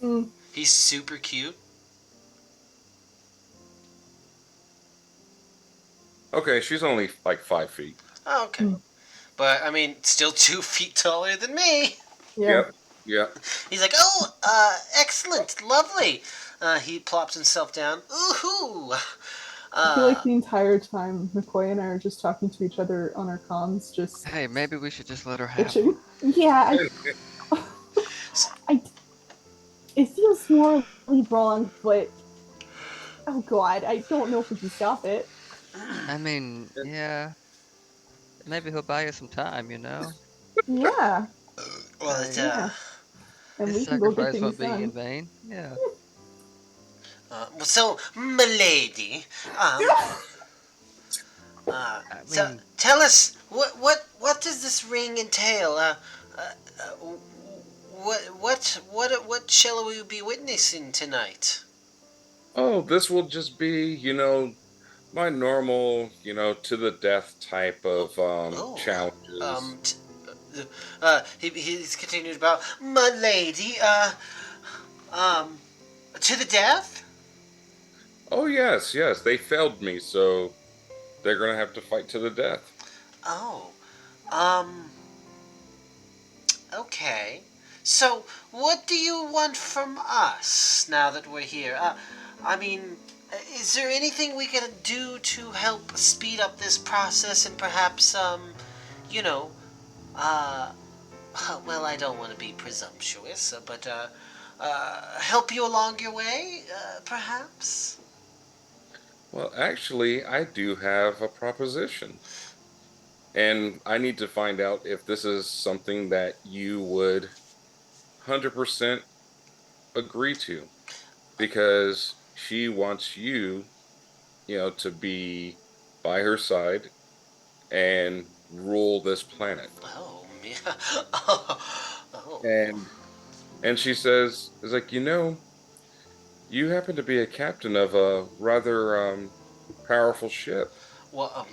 Mm. he's super cute. Okay, she's only like 5 feet. Oh, okay. Hmm. But I mean, still 2 feet taller than me. Yeah. Yep, yep. He's like, oh, excellent, lovely. He plops himself down. Ooh. I feel like the entire time McCoy and I are just talking to each other on our comms, just Hey, maybe we should just let her have bitching. him. Yeah, I it feels morally wrong, but oh god, I don't know if we can stop it. I mean, yeah, maybe he'll buy you some time, you know? Yeah, Well, it's Hey, yeah, and his we can go get sacrifice things won't be in done. vain. Yeah. So, milady, um, I so mean, tell us what does this ring entail? What shall we be witnessing tonight? Oh, this will just be, my normal, to the death type Oh, of oh, challenges. um, t- he's continued about milady, um, to the death. Oh, yes, yes, they failed me, so they're gonna have to fight to the death. Oh, um, okay. So, what do you want from us now that we're here? I mean, is there anything we can do to help speed up this process and perhaps, you know, uh, well, I don't want to be presumptuous, but, help you along your way, perhaps? Well, actually, I do have a proposition, and I need to find out if this is something that you would 100% agree to, because she wants you, to be by her side and rule this planet. Oh, me. Oh, oh. And and she says, "Is like, you happen to be a captain of a rather powerful ship." Well,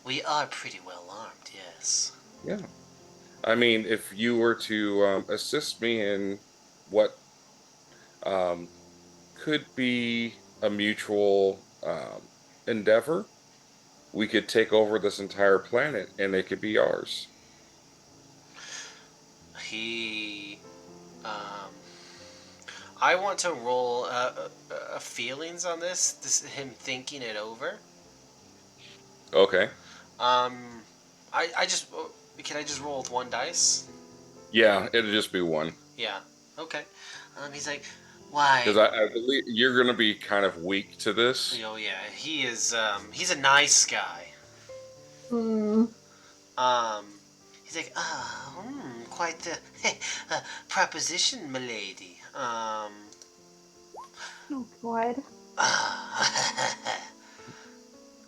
we are pretty well armed, yes. Yeah. I mean, if you were to assist me in what um, could be a mutual endeavor, we could take over this entire planet and it could be ours. He, um, I want to roll feelings on this. This him thinking it over. Okay. Um, I just can I just roll with one dice? Yeah, it'll just be one. Yeah. Okay. He's like, why? Because I believe you're going to be kind of weak to this. Oh yeah, he is. He's a nice guy. Hmm. Um, he's like, quite the proposition, milady. Oh God.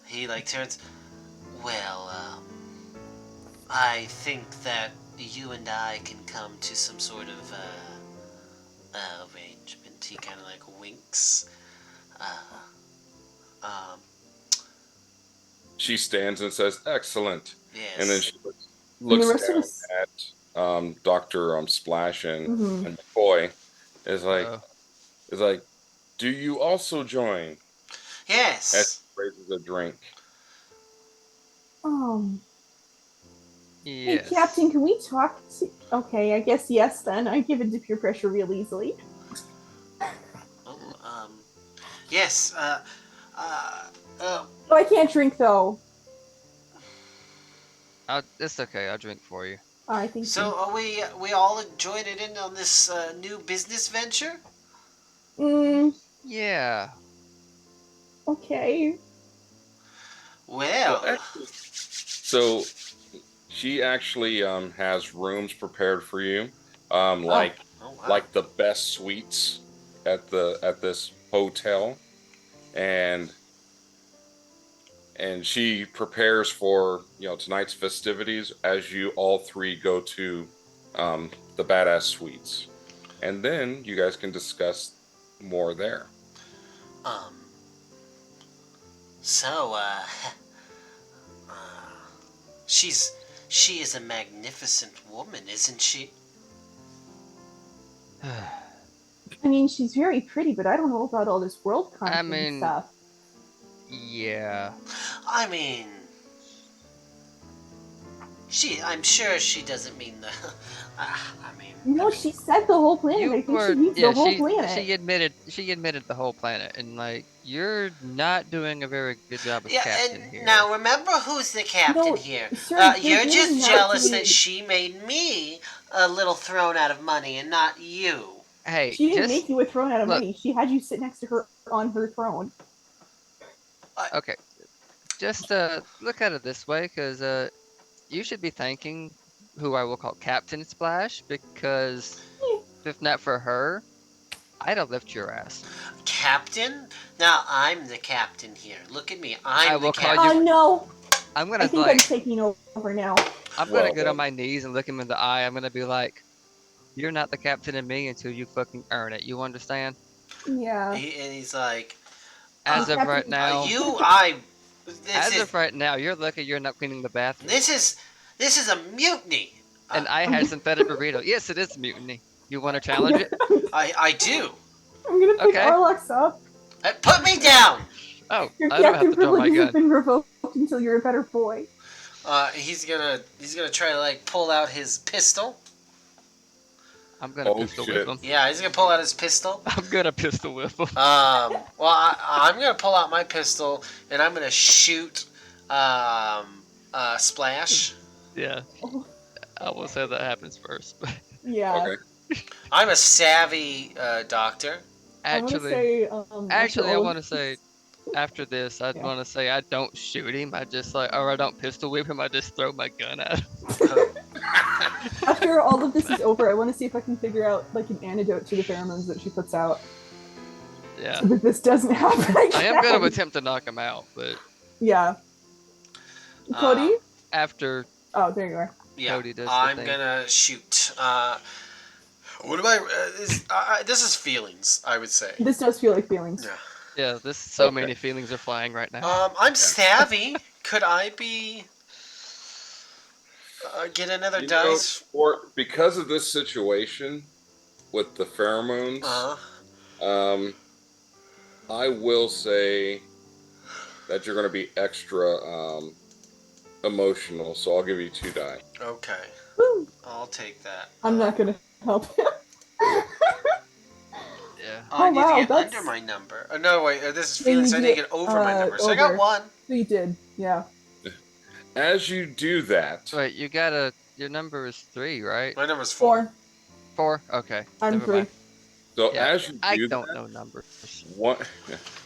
He like turns. Well, I think that you and I can come to some sort of arrangement. He kind of like winks. Um, She stands and says, "Excellent." And then yes. she And the looks rest of down us. at Dr. Splash Hmm. and McCoy Uh, is like, "Do you also join?" As Yes. she raises a drink. Um. Hey, yes. Captain, can we talk to? Okay, I guess yes. Then I give into peer pressure real easily. Oh, yes. Uh, uh, Oh, I can't drink though. It's okay. I'll drink for you. All right, thank so you. are we all joining in on this new business venture? Mm, Yeah. okay. Well, Well, actually, so she actually has rooms prepared for you, Oh, oh wow. like the best suites at this hotel, and she prepares for tonight's festivities as you all three go to the badass suites, and then you guys can discuss more there. Um, so uh, she's she is a magnificent woman, isn't she? I mean, she's very pretty, but I don't know about all this world I conquering mean, stuff. yeah. I mean, I'm sure she doesn't mean the. No, she said the whole planet. You I think she were, means yeah, the whole planet. she admitted the whole planet, and like you're not doing a very good job as Yeah, captain and here. now remember who's the captain No, here. sir, they're You're doing just that to jealous that me. she made me a little thrown out of money and not you. Hey, She didn't just make you a throne out of look. money. She had you sit next to her on her throne. Uh, Okay, just look at it this way, because you should be thanking who I will call Captain Splash, because Eh, if not for her, I'd have left your ass. Captain? Now I'm the captain here. Look at me. I I'm the will call you. captain. no. I'm I gonna think I'm like. taking over now. I'm gonna Well, get on my knees and look him in the eye. I'm gonna be like, "You're not the captain of me until you fucking earn it." You understand? Yeah. And he's like, Hey, As of right Captain. now, you, I. This as is of right now, you're lucky you're not cleaning the bathroom. this is this is a mutiny. And I I'm had gonna, synthetic burrito. Yes, it is mutiny. You want to I'm challenge gonna, it? I do. I'm gonna pick Okay. Arlox up. Put me down. Oh, Your I don't have captain to draw my privileges have gun. been revoked until you're a better boy. He's gonna try to like pull out his pistol. I'm gonna oh pistol whip shit. him. Yeah, he's gonna pull out his pistol. I'm gonna pistol whip him. Well, I'm gonna pull out my pistol and I'm gonna shoot Splash. Yeah, Oh, I will say that happens first. But yeah. Okay. I'm a savvy doctor. I want to actually, say, after I all want of to say after this, I'd yeah. want to say I don't shoot him. I just like, or I don't pistol whip him. I just throw my gun at him. After all of this is over, I want to see if I can figure out like an antidote to the pheromones that she puts out, Yeah, so that this doesn't happen again. I am gonna attempt to knock him out, but Yeah. Cody? after Oh, there you are. Yeah, Cody does the I'm thing. gonna shoot. What am I? This is feelings, I would say. This does feel like feelings. Yeah. Yeah, so Okay. many feelings are flying right now. I'm savvy. Could I be get another You know, dice? because of this situation with the pheromones, Uh, um, I will say that you're going to be extra emotional. So I'll give you 2 die. okay. Woo. I'll take that. I'm not gonna help him. Yeah. I Oh, need wow, to get that's- under my number. No, wait. This is Yeah, feelings. you I need to get, get over my number. So I got over. 1. So you did, yeah. As you do that, Wait, your number is 3, right? My number's 4. 4. 4? Okay. I'm Never 3. mind. so Yeah. as you I do don't that, know numbers. one,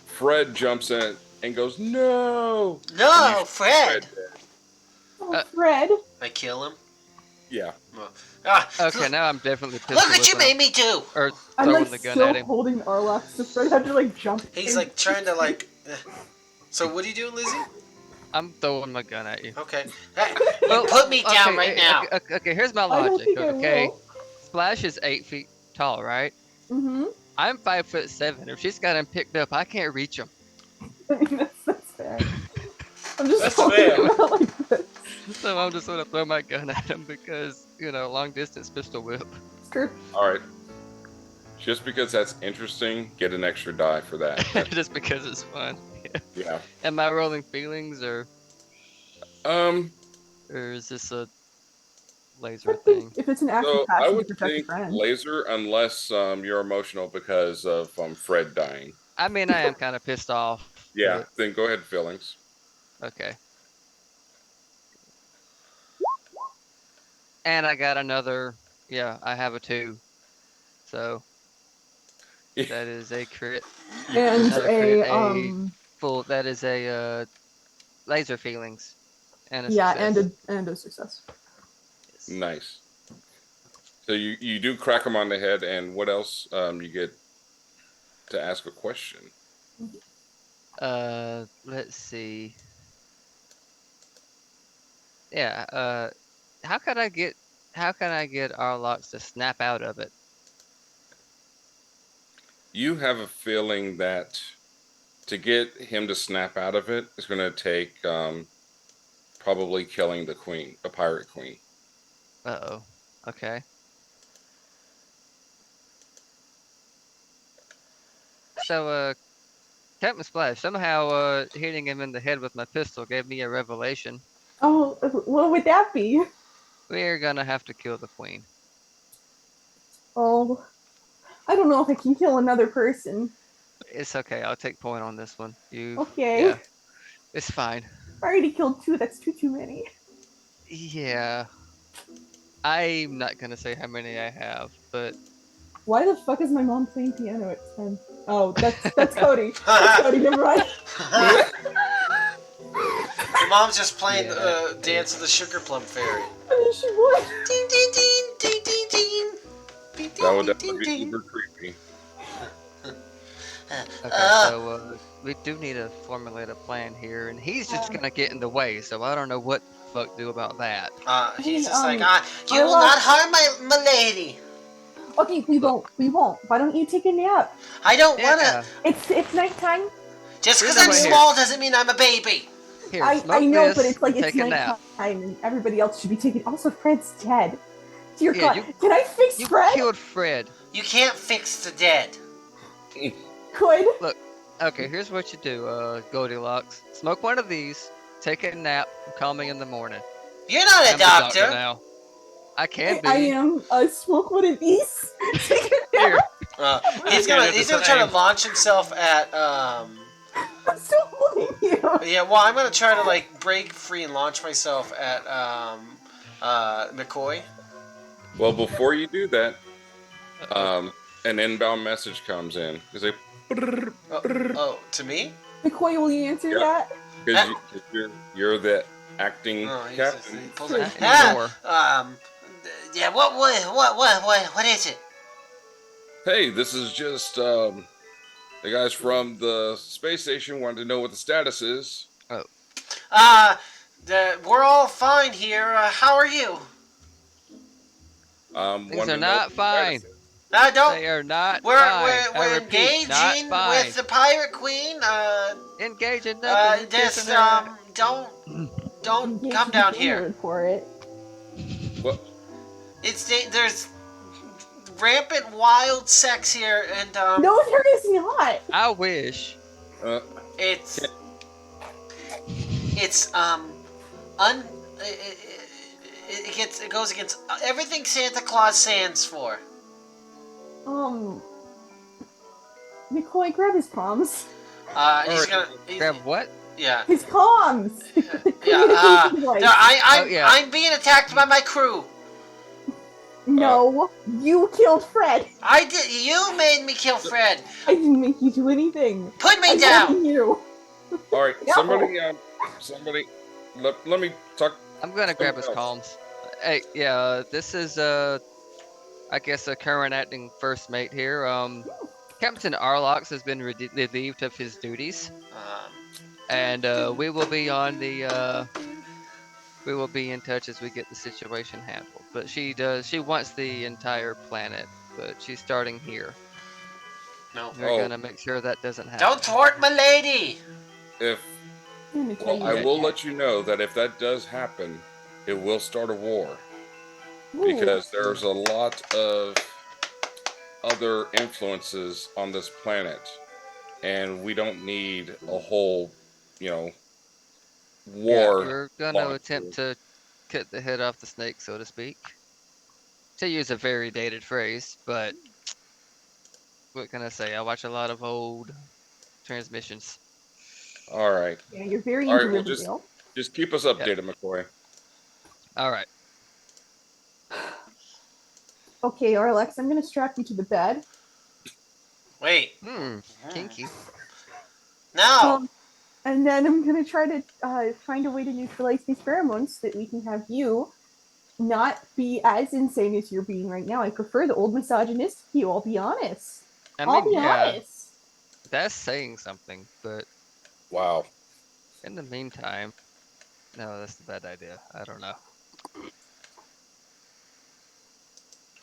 Fred jumps in and goes, "No!" And you No, shoot Fred. dead. Oh, Uh, Fred. I kill him. Yeah. Okay, Look, now I'm definitely pistol look what you whipping him. made me do. Or I'm throwing like the gun still at him. holding Arlox, so Fred had to like jump. He's in. like trying to like. So what are you doing, Lizzie? I'm throwing my gun at you. Okay. Hey, you Well, put me down okay, right now. Okay, here's my I don't logic. think I Okay, will. Splash is 8 feet tall, right? Mm-hmm. I'm 5'7". If she's got him picked up, I can't reach him. I mean, that's fair. I'm just That's holding fair. him out like this. So I'm just gonna throw my gun at him because, long distance pistol whip. It's true. All right. Just because that's interesting, get an extra die for that. Just because it's fun. Yeah. Am I rolling feelings or Um. is this a laser I think thing? if it's an act So of I passion to would protect a think friend. laser, unless you're emotional because of Fred dying. I mean, I am kind of pissed off. Yeah. But, Then go ahead, feelings. okay. And I got another. Yeah, I have a 2. So that is a crit. And Not a crit, a full. That is a laser feelings and a yeah, success. and a success. Yes. Nice. So you do crack him on the head, and what else? You get to ask a question. Let's see. Yeah. How can I get Arlox to snap out of it? You have a feeling that to get him to snap out of it is going to take probably killing the queen, the pirate queen. Uh-oh. Okay. So, Captain Splash, somehow hitting him in the head with my pistol gave me a revelation. Oh, what would that be? We're gonna have to kill the queen. Oh, I don't know if I can kill another person. It's okay. I'll take point on this one. Okay. Yeah, it's fine. I already killed 2. That's too many. Yeah. I'm not gonna say how many I have, but Why the fuck is my mom playing piano at 10? Oh, that's Cody. That's Cody, never mind. Your mom's just playing Yeah. Dance of the Sugar Plum Fairy. I mean, she would. Ding ding ding ding ding ding. Ding, That would ding, definitely ding, be ding. uber creepy. okay. So we do need to formulate a plan here, and he's just gonna get in the way. So I don't know what the fuck do about that. He's Hey, just like, you I will love- not harm my lady. Okay, we won't. We won't. Why don't you take a nap? I don't Yeah. wanna. It's nighttime. Just because Here's I'm the way here. small doesn't mean I'm a baby. Here, I smoke know, this but it's like and it's take a nap. nighttime, and everybody else should be taking. Also, Fred's dead. Dear Yeah, God, can I fix You Fred? killed Fred. You can't fix the dead. Could. Okay, here's what you do, Goldilocks. Smoke one of these, take a nap, and call me in the morning. You're not a I'm the doctor. now. I can be. I am. Smoke one of these. Take a Here. nap. He's gonna gonna do he's the gonna try to same. launch himself at I'm still holding you. Yeah, well, I'm gonna try to like break free and launch myself at McCoy. Well, before you do that, an inbound message comes in. It's like, To me? McCoy, will you answer Yeah. that? because you're the acting Oh, he's captain. he pulls Sure. it. Door. Yeah. What is it? Hey, this is just the guys from the space station wanted to know what the status is. We're all fine here. How are you? Things Wanted are to know not what the status fine. is. Don't. They are not We're fine. I we're repeat, not engaging fine. with the pirate queen. Engage in nothing. You're kissing Just her. don't Engage come in down the here. word for it. Well, There's rampant wild sex here, and No, there is not. I wish. uh, it's it's un it goes against everything Santa Claus stands for. Nicole, grab his comms. He's Alright. gonna Grab what? yeah. His comms. The Yeah, communication device. Yeah. I'm being attacked by my crew. No, you killed Fred. I did. You made me kill Fred. I didn't make you do anything. Put me I'm down. helping you. all right. No. Somebody, let me talk. I'm gonna grab his Someone comms. Hey, yeah, this is I guess a current acting first mate here. Captain Arlox has been relieved of his duties, and we will be on the we will be in touch as we get the situation handled. But she wants the entire planet, but she's starting here. No. We're gonna make sure that doesn't happen. Don't thwart my lady. If I'm gonna tell well, you I that. will let you know that if that does happen, it will start a war Ooh. because there's a lot of other influences on this planet, and we don't need a whole, Yeah, war. we're gonna launch. attempt to cut the head off the snake, so to speak. To use a very dated phrase, but what can I say? I watch a lot of old transmissions. All right, Yeah, you're very all into right. Well, Riverdale. just keep us Yep. updated, McCoy. All right. Okay, Arlex, I'm gonna strap you to the bed. Wait. Kinky. No. And then I'm gonna try to find a way to neutralize these pheromones so that we can have you not be as insane as you're being right now. I prefer the old misogynist you, I'll be honest. I mean, yeah, Honest. that's saying something, but Wow. in the meantime, no, that's a bad idea. I don't know.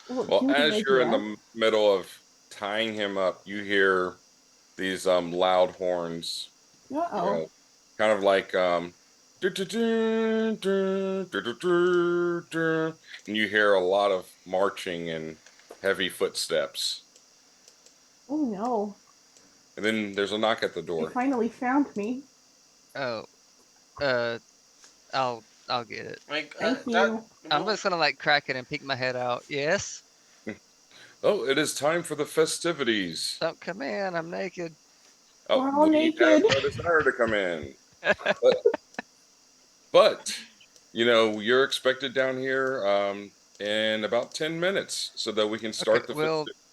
Well, Can as be you're in idea. the middle of tying him up, you hear these loud horns, Uh-oh. kind of like and you hear a lot of marching and heavy footsteps. Oh no. And then there's a knock at the They door. finally found me. Oh, I'll get it. Like, Thank you. I'm just gonna like crack it and peek my head out. Yes. Oh, it is time for the festivities. Don't come in. I'm naked. Oh, We're all we have naked. no desire to come in. But you're expected down here in about 10 minutes so that we can start Okay, the we'll. festivities.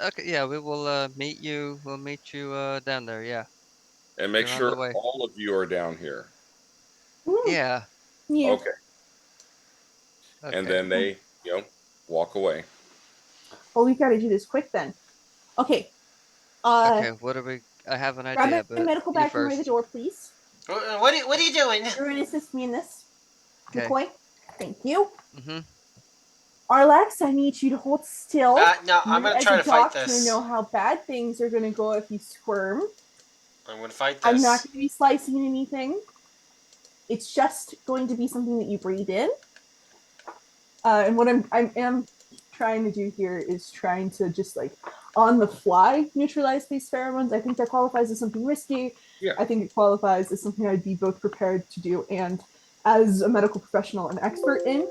Okay, yeah, we will meet you. We'll meet you down there. Yeah. And make We're on the sure way. all of you are down here. Yeah. Yeah. Okay. Okay. And then they, walk away. Well, we gotta do this quick then. Okay. Okay. What are we? I have an idea, Grab but a medical you bag from by the first. door, please. what are you doing? You're gonna assist me in this. Okay. McCoy. Thank you. Mhm. Arlex, I need you to hold still. No, I'm gonna As try a to fight doctor, this. know how bad things are gonna go if you squirm. I'm gonna fight this. I'm not gonna be slicing anything. It's just going to be something that you breathe in. And what I am trying to do here is trying to just like on the fly neutralize these pheromones. I think that qualifies as something risky. Yeah. I think it qualifies as something I'd be both prepared to do and as a medical professional an expert in.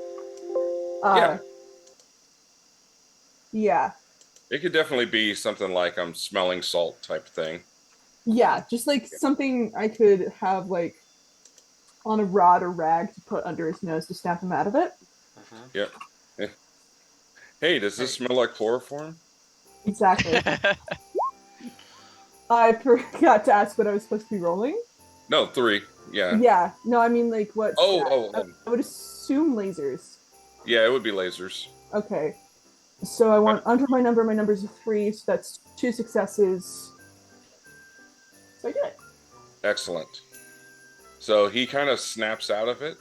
Yeah. It could definitely be something like I'm smelling salt type thing. Yeah, just like something I could have like on a rod or rag to put under his nose to snap him out of it. Yep. Hey, does this smell like chloroform? Exactly. I forgot to ask what I was supposed to be rolling. No, 3. Yeah. Yeah. No, I mean like what? Oh. I would assume lasers. Yeah, it would be lasers. Okay. So I want under my number. My number's a 3, so that's 2 successes. So I did it. Excellent. So he kind of snaps out of it,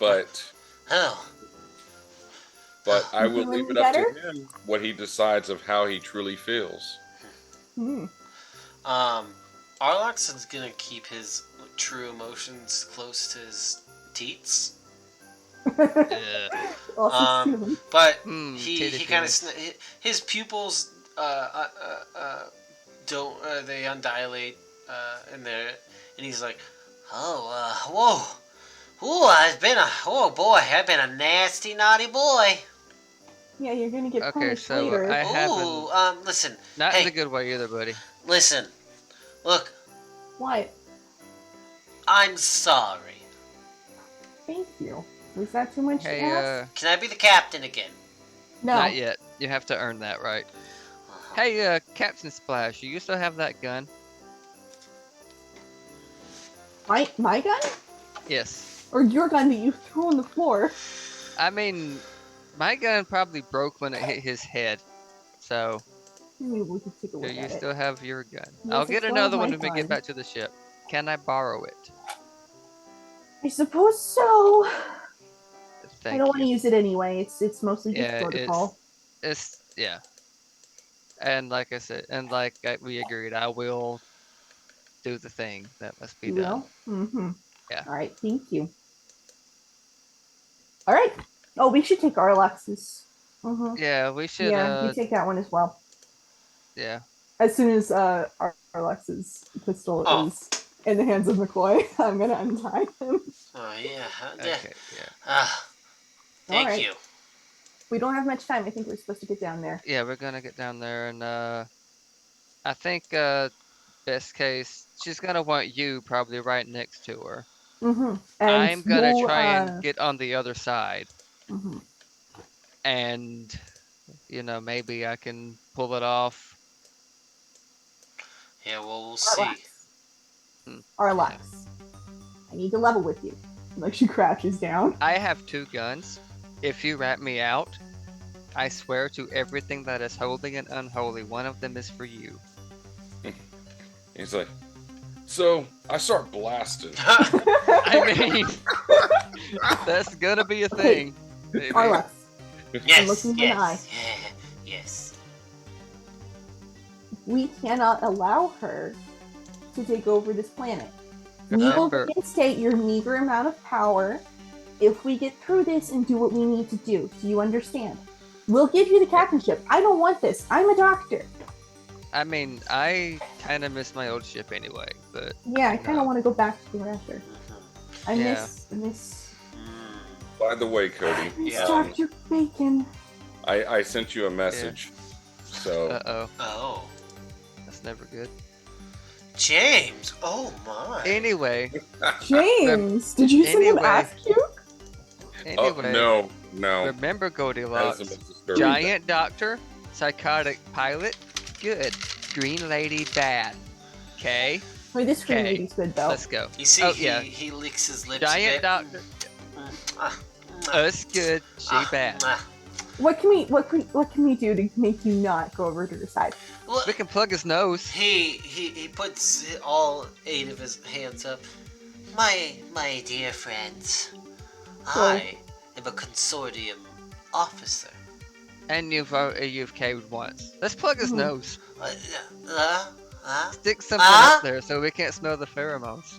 but Oh. but I will Feeling leave it up to better? him what he decides of how he truly feels. Hmm. Arlox is gonna keep his true emotions close to his teats. Yeah. Also stealing. But Titty he kind of feelings. his pupils don't they undilate and they and he's like, whoa, ooh, I've been a nasty naughty boy. Yeah, you're gonna get Okay, punished so later. I Ooh, haven't. listen, Not in hey, a good way either, buddy. listen, look, What? I'm sorry. Thank you. Was that too much to Hey, ask? Can I be the captain again? No. not yet. You have to earn that right. Hey, Captain Splash, you still have that gun? My gun? Yes. Or your gun that you threw on the floor? I mean, my gun probably broke when it hit his head. So, Maybe we could take a do look you at it. still have your gun? Yes, I'll I get still have another one my when we get gun. back to the ship. Can I borrow it? I suppose so. Thank I don't want to you. use it anyway. It's mostly just Yeah, protocol. it's yeah. And like I said, and like we agreed, I will do the thing that must be You done. will? Mm-hmm. Yeah. All right, thank you. All right. Oh, we should take Arlax's. Mm-hmm. Yeah, we should. Yeah, you take that one as well. Yeah. As soon as Arlax's pistol Oh. is in the hands of McCoy, I'm gonna untie him. Oh yeah. Okay. Yeah. Thank Alright. you. We don't have much time. I think we're supposed to get down there. Yeah, we're gonna get down there, and I think best case, she's gonna want you probably right next to her. Mm-hmm. And I'm gonna you'll try and get on the other side, mhm. and maybe I can pull it off. Yeah, well, we'll Arlax. see. Arlax. Yeah. I need to level with you. Like she crouches down. I have 2 guns. If you rat me out, I swear to everything that is holy and unholy, one of them is for you. He's like, so I start blasting. I mean, that's gonna be a thing. Maybe. Arlax. Yes, looking in the eye. Yes. We cannot allow her to take over this planet. We will Remember, reinstate your meager amount of power if we get through this and do what we need to do. Do you understand? We'll give you the captainship. I don't want this. I'm a doctor. I mean, I kind of miss my old ship anyway, but Yeah, I kind of No. want to go back to the Raptor. I Yeah. miss By the way, Cody, Yeah. Dr. Bacon. I sent you a message. So uh-oh, Oh, that's never good. James. Oh my. Anyway, James, did you send him Anyway. ass puke? anyway, no. remember That Goldilocks, is a Mrs. giant doctor, psychotic pilot, good, green lady, bad. Okay, Wait, this screen Okay. lady's good though. let's go. You see, Oh, he, yeah. he licks his lips a Giant bit. doctor, Ah, us good, she bad. What can we do to make you not go over to the side? Well, We can plug his nose. he puts all 8 of his hands up. My dear friends, I am a consortium officer. And you've caved once. Let's plug his Hmm. nose. Stick something Ah? up there so we can't smell the pheromones.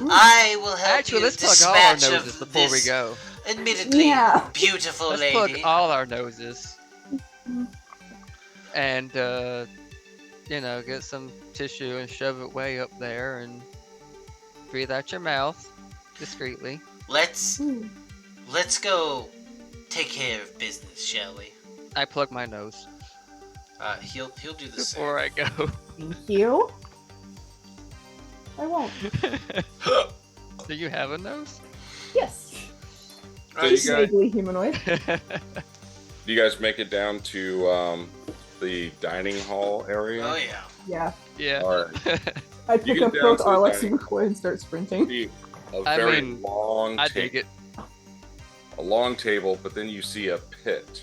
I will help Actually, you let's plug all our dispatch noses of before we this go. admittedly Yeah. beautiful Let's lady. plug all our noses. Mhm. And, get some tissue and shove it way up there and breathe out your mouth discreetly. Let's Hmm. go take care of business, shall we? I plug my nose He'll do the same. before I go. Thank you. I won't. Do you have a nose? Yes. So you Just guys, vaguely humanoid. do you guys make it down to the dining hall area? Oh yeah. Yeah. Yeah. All right. I pick get up down both to the Arlex dining and McCoy and start sprinting. See a I very mean, long I table. dig it. A long table, but then you see a pit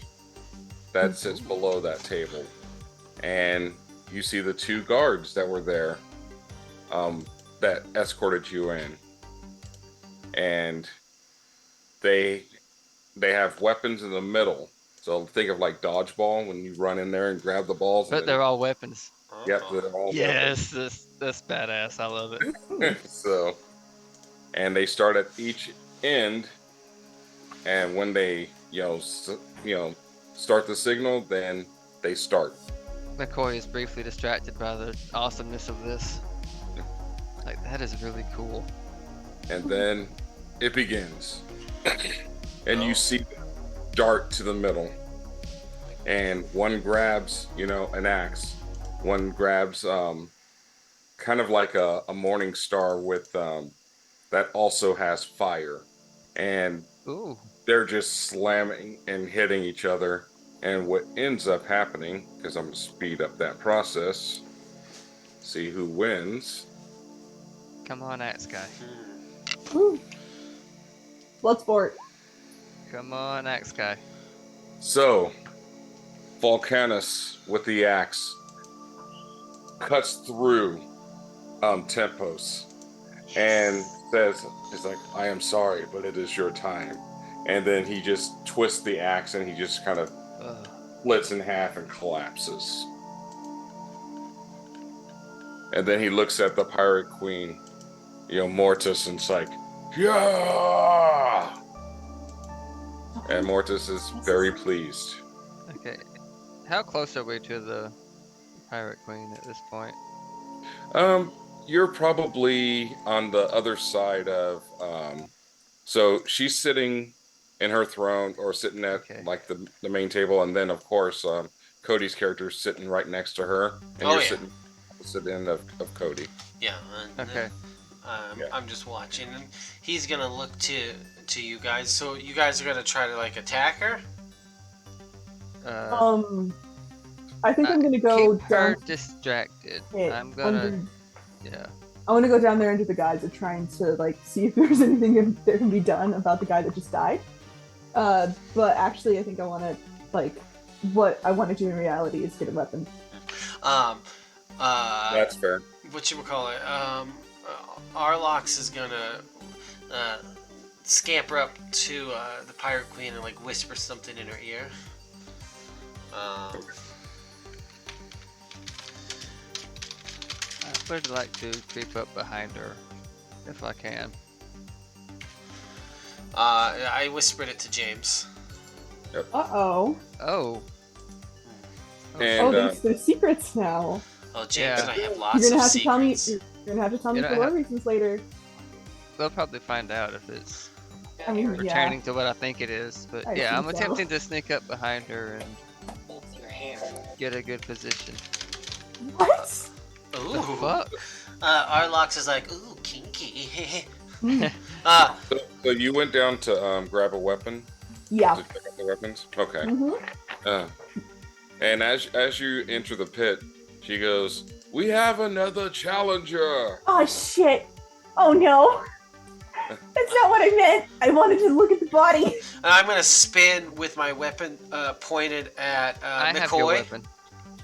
that sits below that table, and you see the 2 guards that were there, that escorted you in, and they have weapons in the middle, So think of like dodgeball when you run in there and grab the balls. But And they're then, all weapons. yep, they're all Yes, that's badass. I love it. weapons. So, and they start at each end, and when they start the signal, then they start. McCoy is briefly distracted by the awesomeness of this. Like, that is really cool. And then it begins. And you see them dart to the middle. And one grabs, an axe. One grabs kind of like a morning star with that also has fire. And Ooh. they're just slamming and hitting each other. And what ends up happening, because I'm going to speed up that process, see who wins. Come on, Axe Guy. Woo. Bloodsport. Come on, Axe Guy. So, Volcanus with the axe cuts through Tempos and says, "It's like, I am sorry, but it is your time." And then he just twists the axe and he just kind of splits in half and collapses. And then he looks at the pirate queen, Mortis, and it's like, yeah! And Mortis is very pleased. Okay. How close are we to the Pirate Queen at this point? You're probably on the other side of, so she's sitting in her throne or sitting at like the main table, and then of course Cody's character is sitting right next to her, and you're sitting opposite end of Cody. Yeah. Okay. I'm just watching, and he's gonna look to you guys. So you guys are gonna try to like attack her. I think I'm gonna go keep down. her distracted. I'm gonna. Yeah. I want to go down there into the guise of trying to like see if there's anything that can be done about the guy that just died. But actually, I think I want to what I want to do in reality is get a weapon. That's fair. Whatchamacallit, Arlox is gonna scamper up to the Pirate Queen and like whisper something in her ear. I would like to creep up behind her if I can. I whispered it to James. Uh-oh. Oh. And, there's secrets now. Oh, James and I have lots You're gonna of have secrets. to tell me. You're gonna have to tell me for what reasons later. They'll probably find out if it's I mean, pertaining to what I think it is. But yeah, I'm think so. attempting to sneak up behind her and get a good position. What? Ooh. The fuck? Arlox is like, ooh, kinky. So you went down to grab a weapon? Yeah. To check out the weapons? Okay. Mm-hmm. And as you enter the pit, she goes, "We have another challenger." Oh shit! Oh no! That's not what I meant. I wanted to look at the body. I'm gonna spin with my weapon pointed at I McCoy. have your weapon.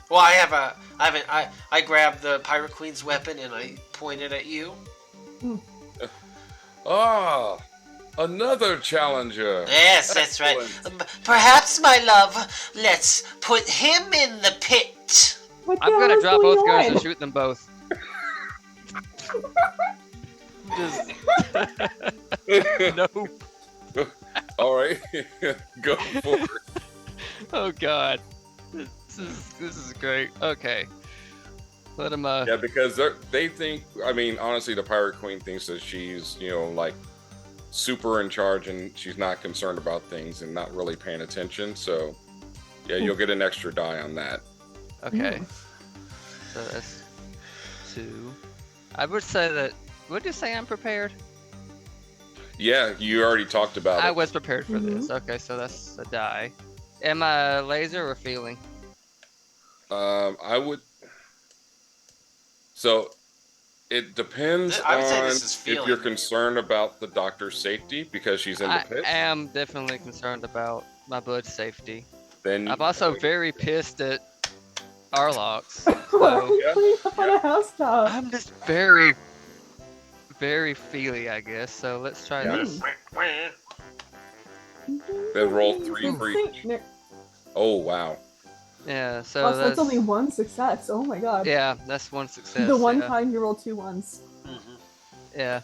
Well, I grabbed the Pirate Queen's weapon and I pointed at you. Ah, another challenger. Yes, that's right. Perhaps, my love, let's put him in the pit. What the I'm hell gonna is drop going both guns on? and shoot them both. No. All right, go for it. Oh god, this is great. Okay, let him. Yeah, because they think. I mean, honestly, the Pirate Queen thinks that she's like super in charge and she's not concerned about things and not really paying attention. So yeah, you'll get an extra die on that. Okay, so that's 2. I would say that. Would you say I'm prepared? Yeah, you already talked about it. I was prepared for this. Okay, so that's a die. Am I laser or feeling? I would. So it depends I would say on this is if feeling. you're concerned about the doctor's safety because she's in the I pit. am definitely concerned about my bud's safety. Then I'm also very pissed at Arlox. Why are So you putting up on a housetop? I'm just very, very feely, I guess. So let's try Yeah. this. Then roll 3 for each. Oh wow. Yeah, so Plus, that's only one success. Oh my god. Yeah, that's one success. The one yeah. time you roll 2 ones. Mm-hmm. Yeah.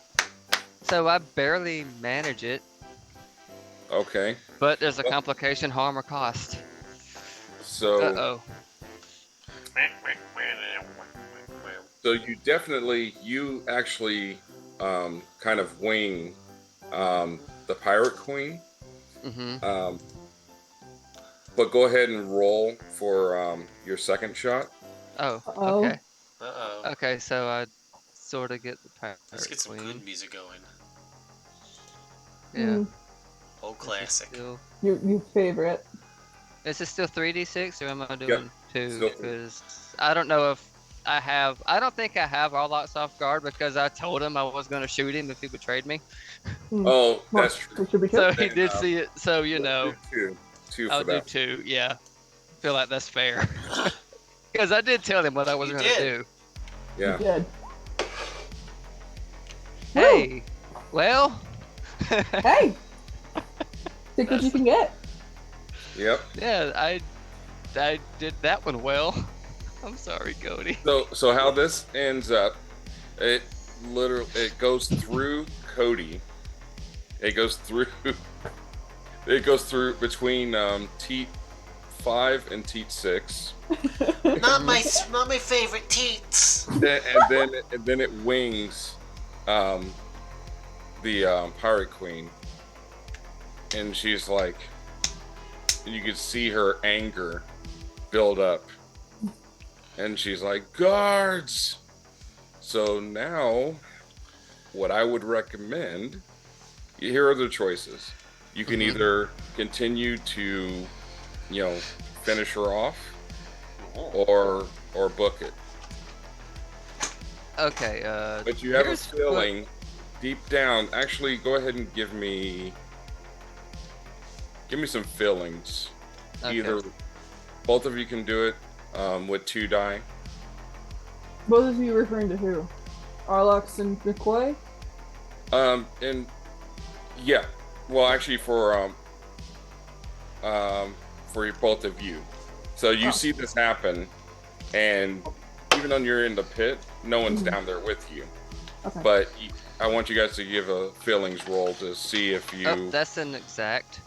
So I barely manage it, Okay. but there's a Well, complication, harm, or cost. so Uh-oh. so you actually kind of wing the pirate queen. Mm-hmm. But go ahead and roll for your second shot. Oh, Uh-oh. okay. Uh-oh. Okay, so I sort of get the Let's pirate get some queen. good music going. Yeah. Old This is classic. still- Your favorite. Is it still 3d6 or am I Yep. doing 2? Still 3. Because I don't know if I have. I don't think I have Arlock's off guard because I told him I was going to shoot him if he betrayed me. Oh, Well, that's true. it should be true. So he Then, did see it. So you know, do two I'll for do that. 2. Yeah, feel like that's fair. Because I did tell him what I was You going to did. do. Yeah. Good. Hey, well, Hey! Take what you can get. Yep. yeah, I did that one well. I'm sorry, Cody. So how this ends up, it goes through Cody. It goes through between teat 5 and teat 6. Not my favorite teats. and then it wings the pirate queen, and she's like, you could see her anger build up, and she's like, guards. So now what I would recommend, here are the choices. You can either continue to finish her off, or book it. Okay. But you have a here's what- feeling deep down. Actually, go ahead and give me some feelings. Okay. Either both of you can do it with 2 die. Both of you referring to who? Arlox and McCoy? And yeah, well, actually for both of you. So you see this happen, and even though you're in the pit, no one's down there with you. Okay. But I want you guys to give a feelings roll to see if you. Oh, that's an exact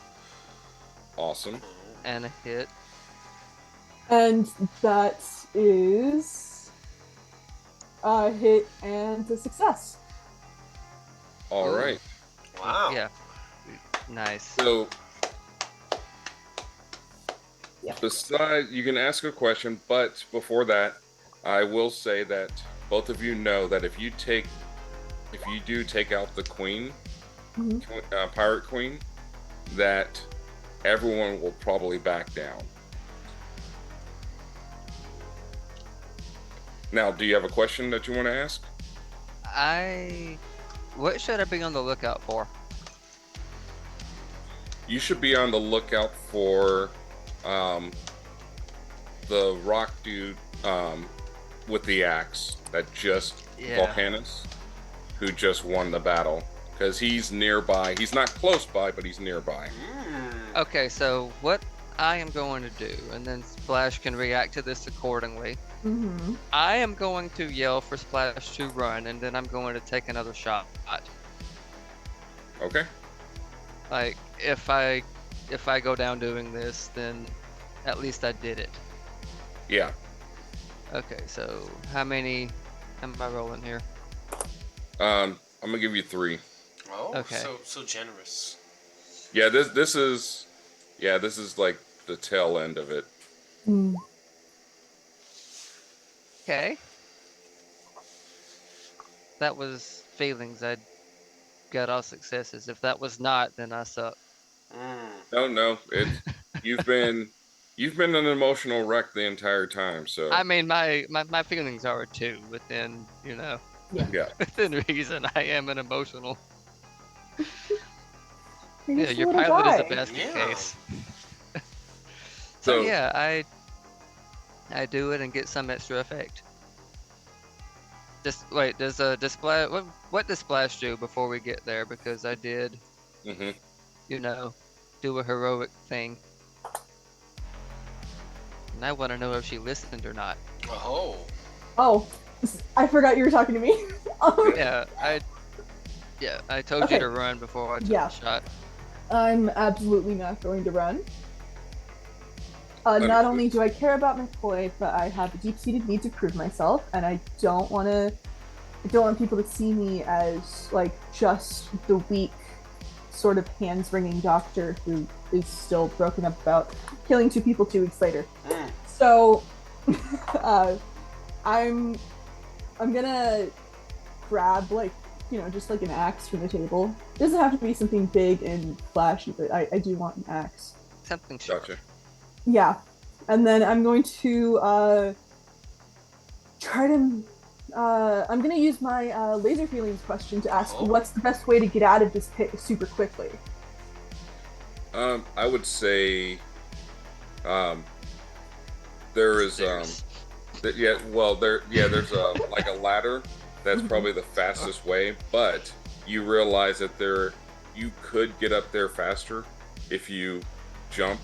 Awesome. and a hit. And that is a hit and a success. All Ooh. right. Wow. Yeah. Nice. So, Yeah. besides, you can ask a question, but before that, I will say that both of you know that if you do take out the queen, pirate queen, that everyone will probably back down. Now, do you have a question that you want to ask? What should I be on the lookout for? You should be on the lookout for the rock dude with the axe that just Volcanus, who just won the battle, because he's nearby. He's not close by, but he's nearby. Okay, so what I am going to do, and then Splash can react to this accordingly. I am going to yell for Splash to run, and then I'm going to take another shot. Okay. Like if I go down doing this, then at least I did it. Yeah. Okay, so how many am I rolling here? I'm gonna give you 3. Oh, Okay. so generous. Yeah. This is like the tail end of it. Okay. That was feelings. I got all successes. If that was not, then I suck. No, you've been an emotional wreck the entire time. So I mean, my feelings are 2 within, yeah. within reason. I am an emotional. You're Yeah, just a your little pilot is a guy. basket Yeah. case. So Yeah, I do it and get some extra effect. Just wait, does Splash what does Splash do before we get there? Because I did, mhm. do a heroic thing. and I want to know if she listened or not. Oh. Oh, I forgot you were talking to me. Yeah, I told you Okay. to run before I took Yeah. the shot. I'm absolutely not going to run. Not Understood. only do I care about my boy, but I have a deep-seated need to prove myself, and I don't want people to see me as like just the weak, sort of hands-wringing doctor who is still broken up about killing 2 people 2 weeks later. Mm. So, I'm gonna grab just like an axe from the table. It doesn't have to be something big and flashy, but I do want an axe. Something short. Gotcha. Yeah, and then I'm going to try to. I'm going to use my laser feelings question to ask what's the best way to get out of this pit super quickly. I would say, there is Stairs. there's like a ladder. That's probably the fastest way, but you realize that you could get up there faster if you jump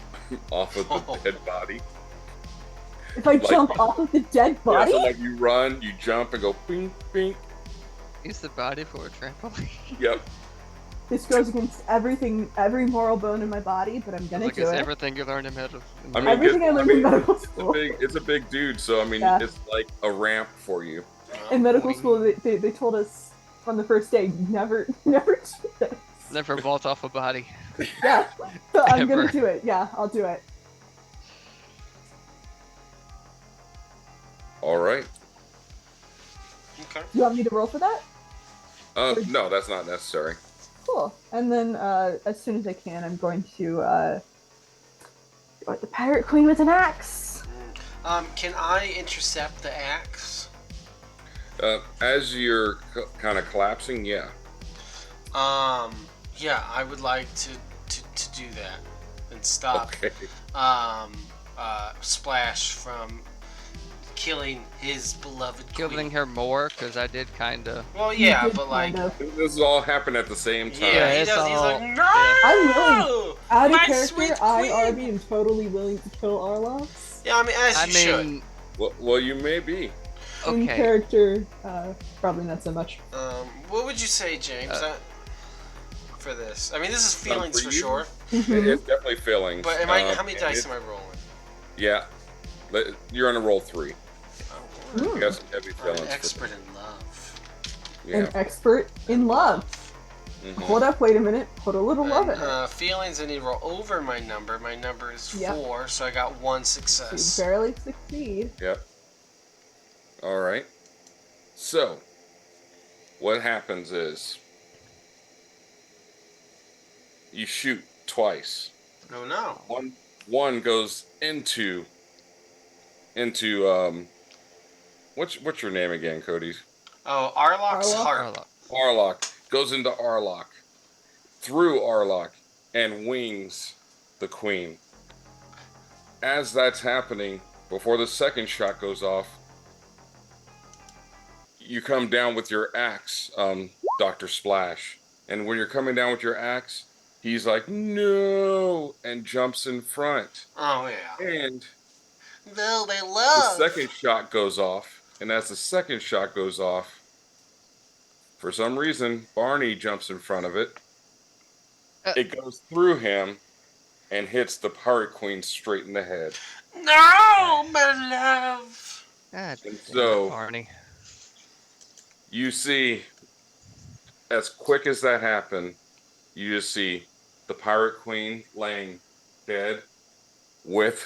off of the dead body. If I jump off of the dead body? Yeah, so like you run, you jump, and go ping, ping. Use the body for a trampoline. Yep. This goes against every moral bone in my body, but I'm gonna Like do it's it. everything you learned in medical. I mean, Everything I learned in medical school. It's a big dude, so I mean, Yeah. it's like a ramp for you. In medical school, they told us on the first day, never do this. Never vault off a body. Yeah, so I'm Ever. gonna do it. Yeah, I'll do it. All right. Okay. Do you want me to roll for that? No, that's not necessary. Cool. And then as soon as I can, I'm going to go at the pirate queen with an axe. Can I intercept the axe? As you're kind of collapsing, yeah. Yeah, I would like to do that and stop Okay. Splash from killing his beloved Killing queen. her more, because I did kind of. Well, yeah, You did but like, kind of. This is all happened at the same time. yeah, he it's does. He's all- like, no, I'm willing. Out of my character, sweet I queen!" already am totally willing to kill Arlox. Yeah, I mean, as you should. Well, you may be. In Okay. character, probably not so much. What would you say, James? For this, I mean, this is feelings for for you? sure. It's definitely feelings. But how many dice am I rolling? Yeah. You're on a roll 3. Oh, You got some heavy I'm feelings. an expert in love. Yeah. An expert in love. Mhm. Hold up, wait a minute. Put a little love in it. Feelings, I need to roll over my number. My number is Yep. 4, so I got 1 You success. barely succeed. Yep. All right. So, what happens is you shoot twice. Oh no. One goes into what's your name again, Cody? Oh, Arloc's Arlock? heart. Arlock goes into Arlock, through Arlock, and wings the queen. As that's happening, before the second shot goes off, you come down with your axe, Dr. Splash. And when you're coming down with your axe, he's like, no, and jumps in front. Oh yeah. And No, they the love. second shot goes off. And as the second shot goes off, for some reason, Barney jumps in front of it. It goes through him and hits the pirate queen straight in the head. No, my love. God And damn it, so- Barney. You see, as quick as that happened, you just see the pirate queen laying dead with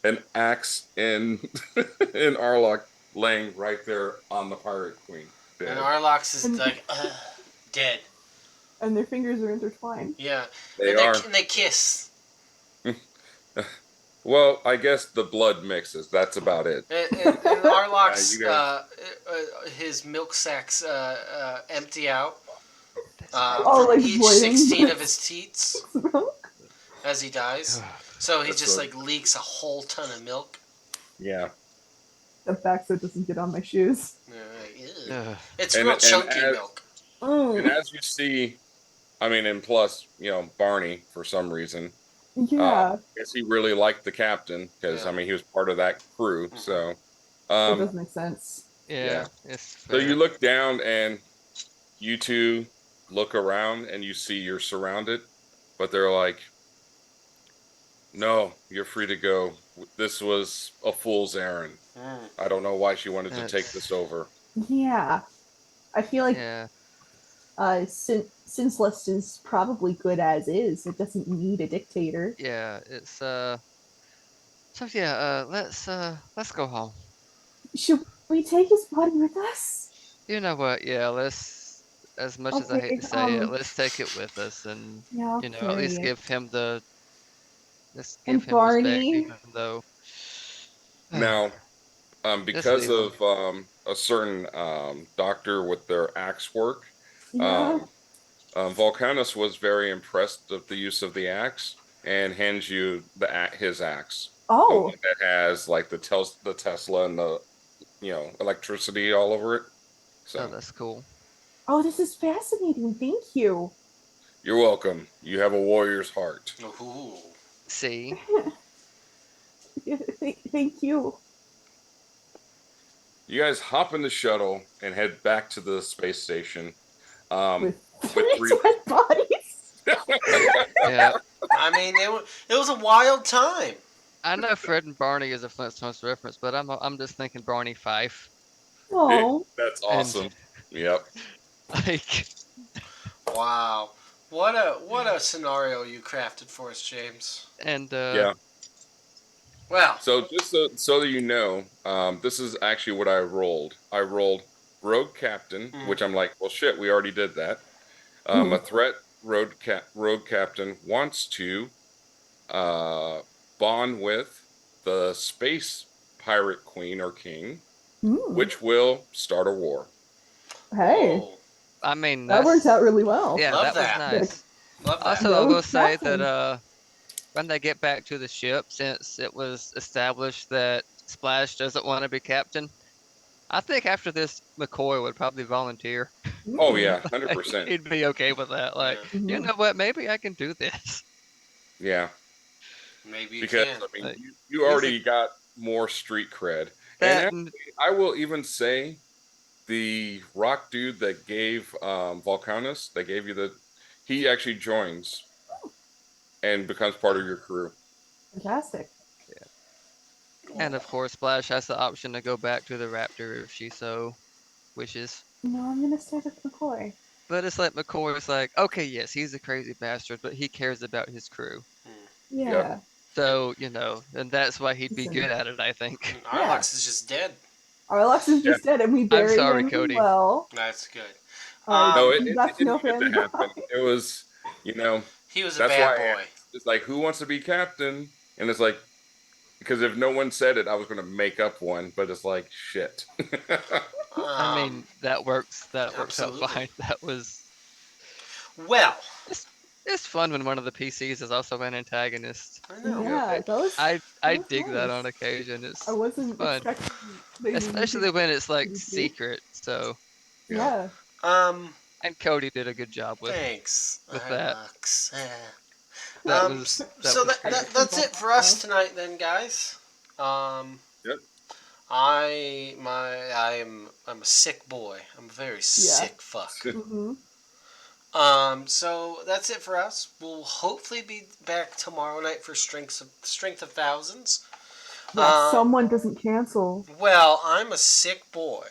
an axe in Arlock laying right there on the pirate queen. Dead. And Arlox is like, dead. And their fingers are intertwined. Yeah. They and are. And they kiss. Well, I guess the blood mixes. That's about it. And Arlock's, Yeah, his milk sacs empty out. Oh, From like each voiding. 16 of his teats as he dies. So he That's just right. like leaks a whole ton of milk. Yeah. The back so it doesn't get on my shoes. Ew. Ugh. It's And- real and chunky as- milk. And as you see, I mean, and plus, Barney, for some reason, Yeah, Guess he really liked the captain because Yeah. I mean he was part of that crew. Mhm. So, that um, does make sense. Yeah, yeah. it's So you fair. look down and you two look around and you see you're surrounded, but they're like, "No, you're free to go. This was a fool's errand. Mm. I don't know why she wanted to take It's this over." Yeah, I feel like yeah, since List is probably good as is, it doesn't need a dictator. yeah. It's So yeah, let's go home. Should we take his body with us? You know what? Yeah, let's. As much as I hate Okay, to say it, let's take it with us, and yeah, at least okay. let's give And him respect, Barney. even though Now, just because leave him. of a certain doctor with their axe work, Yeah. um, Volcanus was very impressed with the use of the axe and hands you his axe, the Oh, one that has like the Tesla and the electricity all over it. Oh, So that's cool. oh, this is fascinating. Thank you. you're welcome. You have a warrior's heart. Ooh. See, Thank you. You guys hop in the shuttle and head back to the space station. Um, With with three three. dead bodies. yeah, I mean, it was a wild time. I know Fred and Barney is a Flintstones reference, but I'm just thinking Barney Fife, Oh, That's and awesome. Yep. like, Wow. What a scenario you crafted for us, James. and Yeah. Well, So just so that you know, this is actually what I rolled. I rolled rogue captain, mm, which I'm like, well, shit, we already did that. A threat rogue captain wants to uh, bond with the space pirate queen or king, hmm. which will start a war. Hey, whoa, I mean that worked out that's really well. yeah, love that was that, The nice. love that. Also, I will rogue say that captain. when they get back to the ship, since it was established that Splash doesn't want to be captain, I think after this, McCoy would probably volunteer. Oh Hmm. yeah, 100%. He'd be okay with that. Like, Yeah, you Hmm. know what? Maybe I can do this. Yeah, maybe you because can. I mean, Like, you he's a already got more street cred, and that. actually, I will even say the rock dude that gave Volcanus, that gave you he actually joins and becomes part of your crew. Fantastic. And of course, Splash has the option to go back to the Raptor if she so wishes. No, I'm gonna stay with McCoy. But it's like McCoy's like, okay, yes, he's a crazy bastard, but he cares about his crew. Mm. Yep. Yeah. And, So, and that's why he'd be Listen. good at it, I think. and Yeah. Arlux is just dead. Arlux is Yeah. just dead, and we I'm bury sorry, him Cody. well. That's good. No, He it left no didn't get to family happen. behind. It was, you know, He was a that's why bad I boy. asked. It's like, who wants to be captain? And it's like, because if no one said it, I was going to make up one, but it's like, shit. I Um, mean, that works. That works out absolutely. fine. That was. Well, It's, it's fun when one of the PCs is also an antagonist. I know. Yep. Yeah, that I was dig that on nice. occasion. I It's wasn't fun, expecting maybe especially when it's like to do. secret. So, Yeah. Yeah. Um, and Cody did a good job thanks, with that. Arlux. That So was I great. just that's forgot it for us that. tonight, then, guys. Um, Yep. I'm a sick boy. I'm a very Yeah. sick fuck. Mm-hmm. So that's it for us. We'll hopefully be back tomorrow night for Strength of Thousands. Yeah, someone doesn't cancel. Well, I'm a sick boy. Well,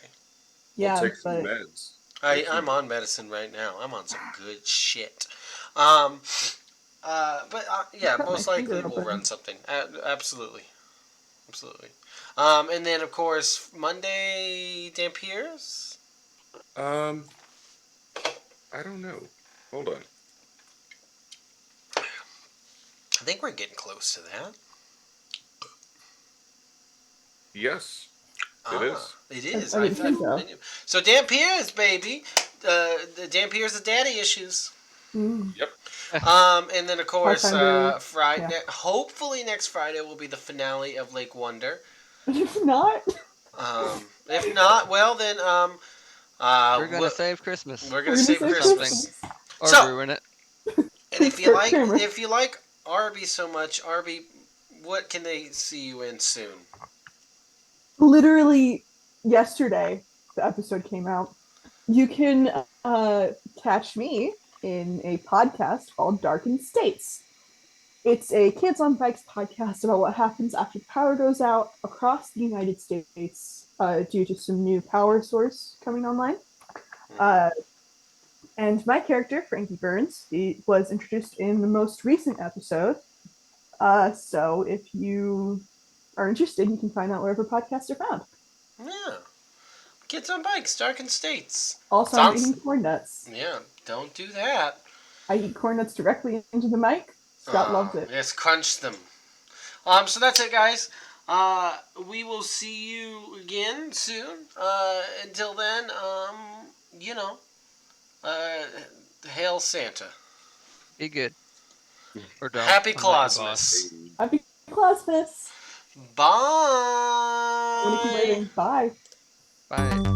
Yeah, take some but meds. I'm on medicine right now. I'm on some good shit. Um, yeah, cut my most likely finger we'll open. run something. Absolutely, absolutely. And then of course Monday, Dampiers. Um, I don't know. Hold on. I think we're getting close to that. Yes, it is. It is. I didn't think so. So Dampiers, baby. The Dampiers, the daddy issues. Mm. Yep. And then of course, Pathfinder, Friday. yeah. Hopefully next Friday will be the finale of Lake Wonder. If not, If not, well then, We're gonna save Christmas we're we're gonna gonna save say or something, Christmas. Christmas. or So, ruin it. and if you Kurt Kramer. like Arby so much. Arby, what can they see you in soon? Literally yesterday, the episode came out. You can catch me in a podcast called Darkened States. It's a Kids on Bikes podcast about what happens after power goes out across the United States due to some new power source coming online. Uh, and my character, Frankie Burns, he was introduced in the most recent episode. So if you are interested, you can find out wherever podcasts are found. Yeah. Kids on Bikes, Darkened States. Also, I'm eating corn nuts. Yeah, don't do that. I eat corn nuts directly into the mic. Scott loves it. Yes, crunch them. So that's it, guys. We will see you again soon. Until then, hail Santa. Be good. Or don't. Happy I'm not your boss. Clausmas. Happy Clausmas. Bye. What are you waiting? Bye. Bye.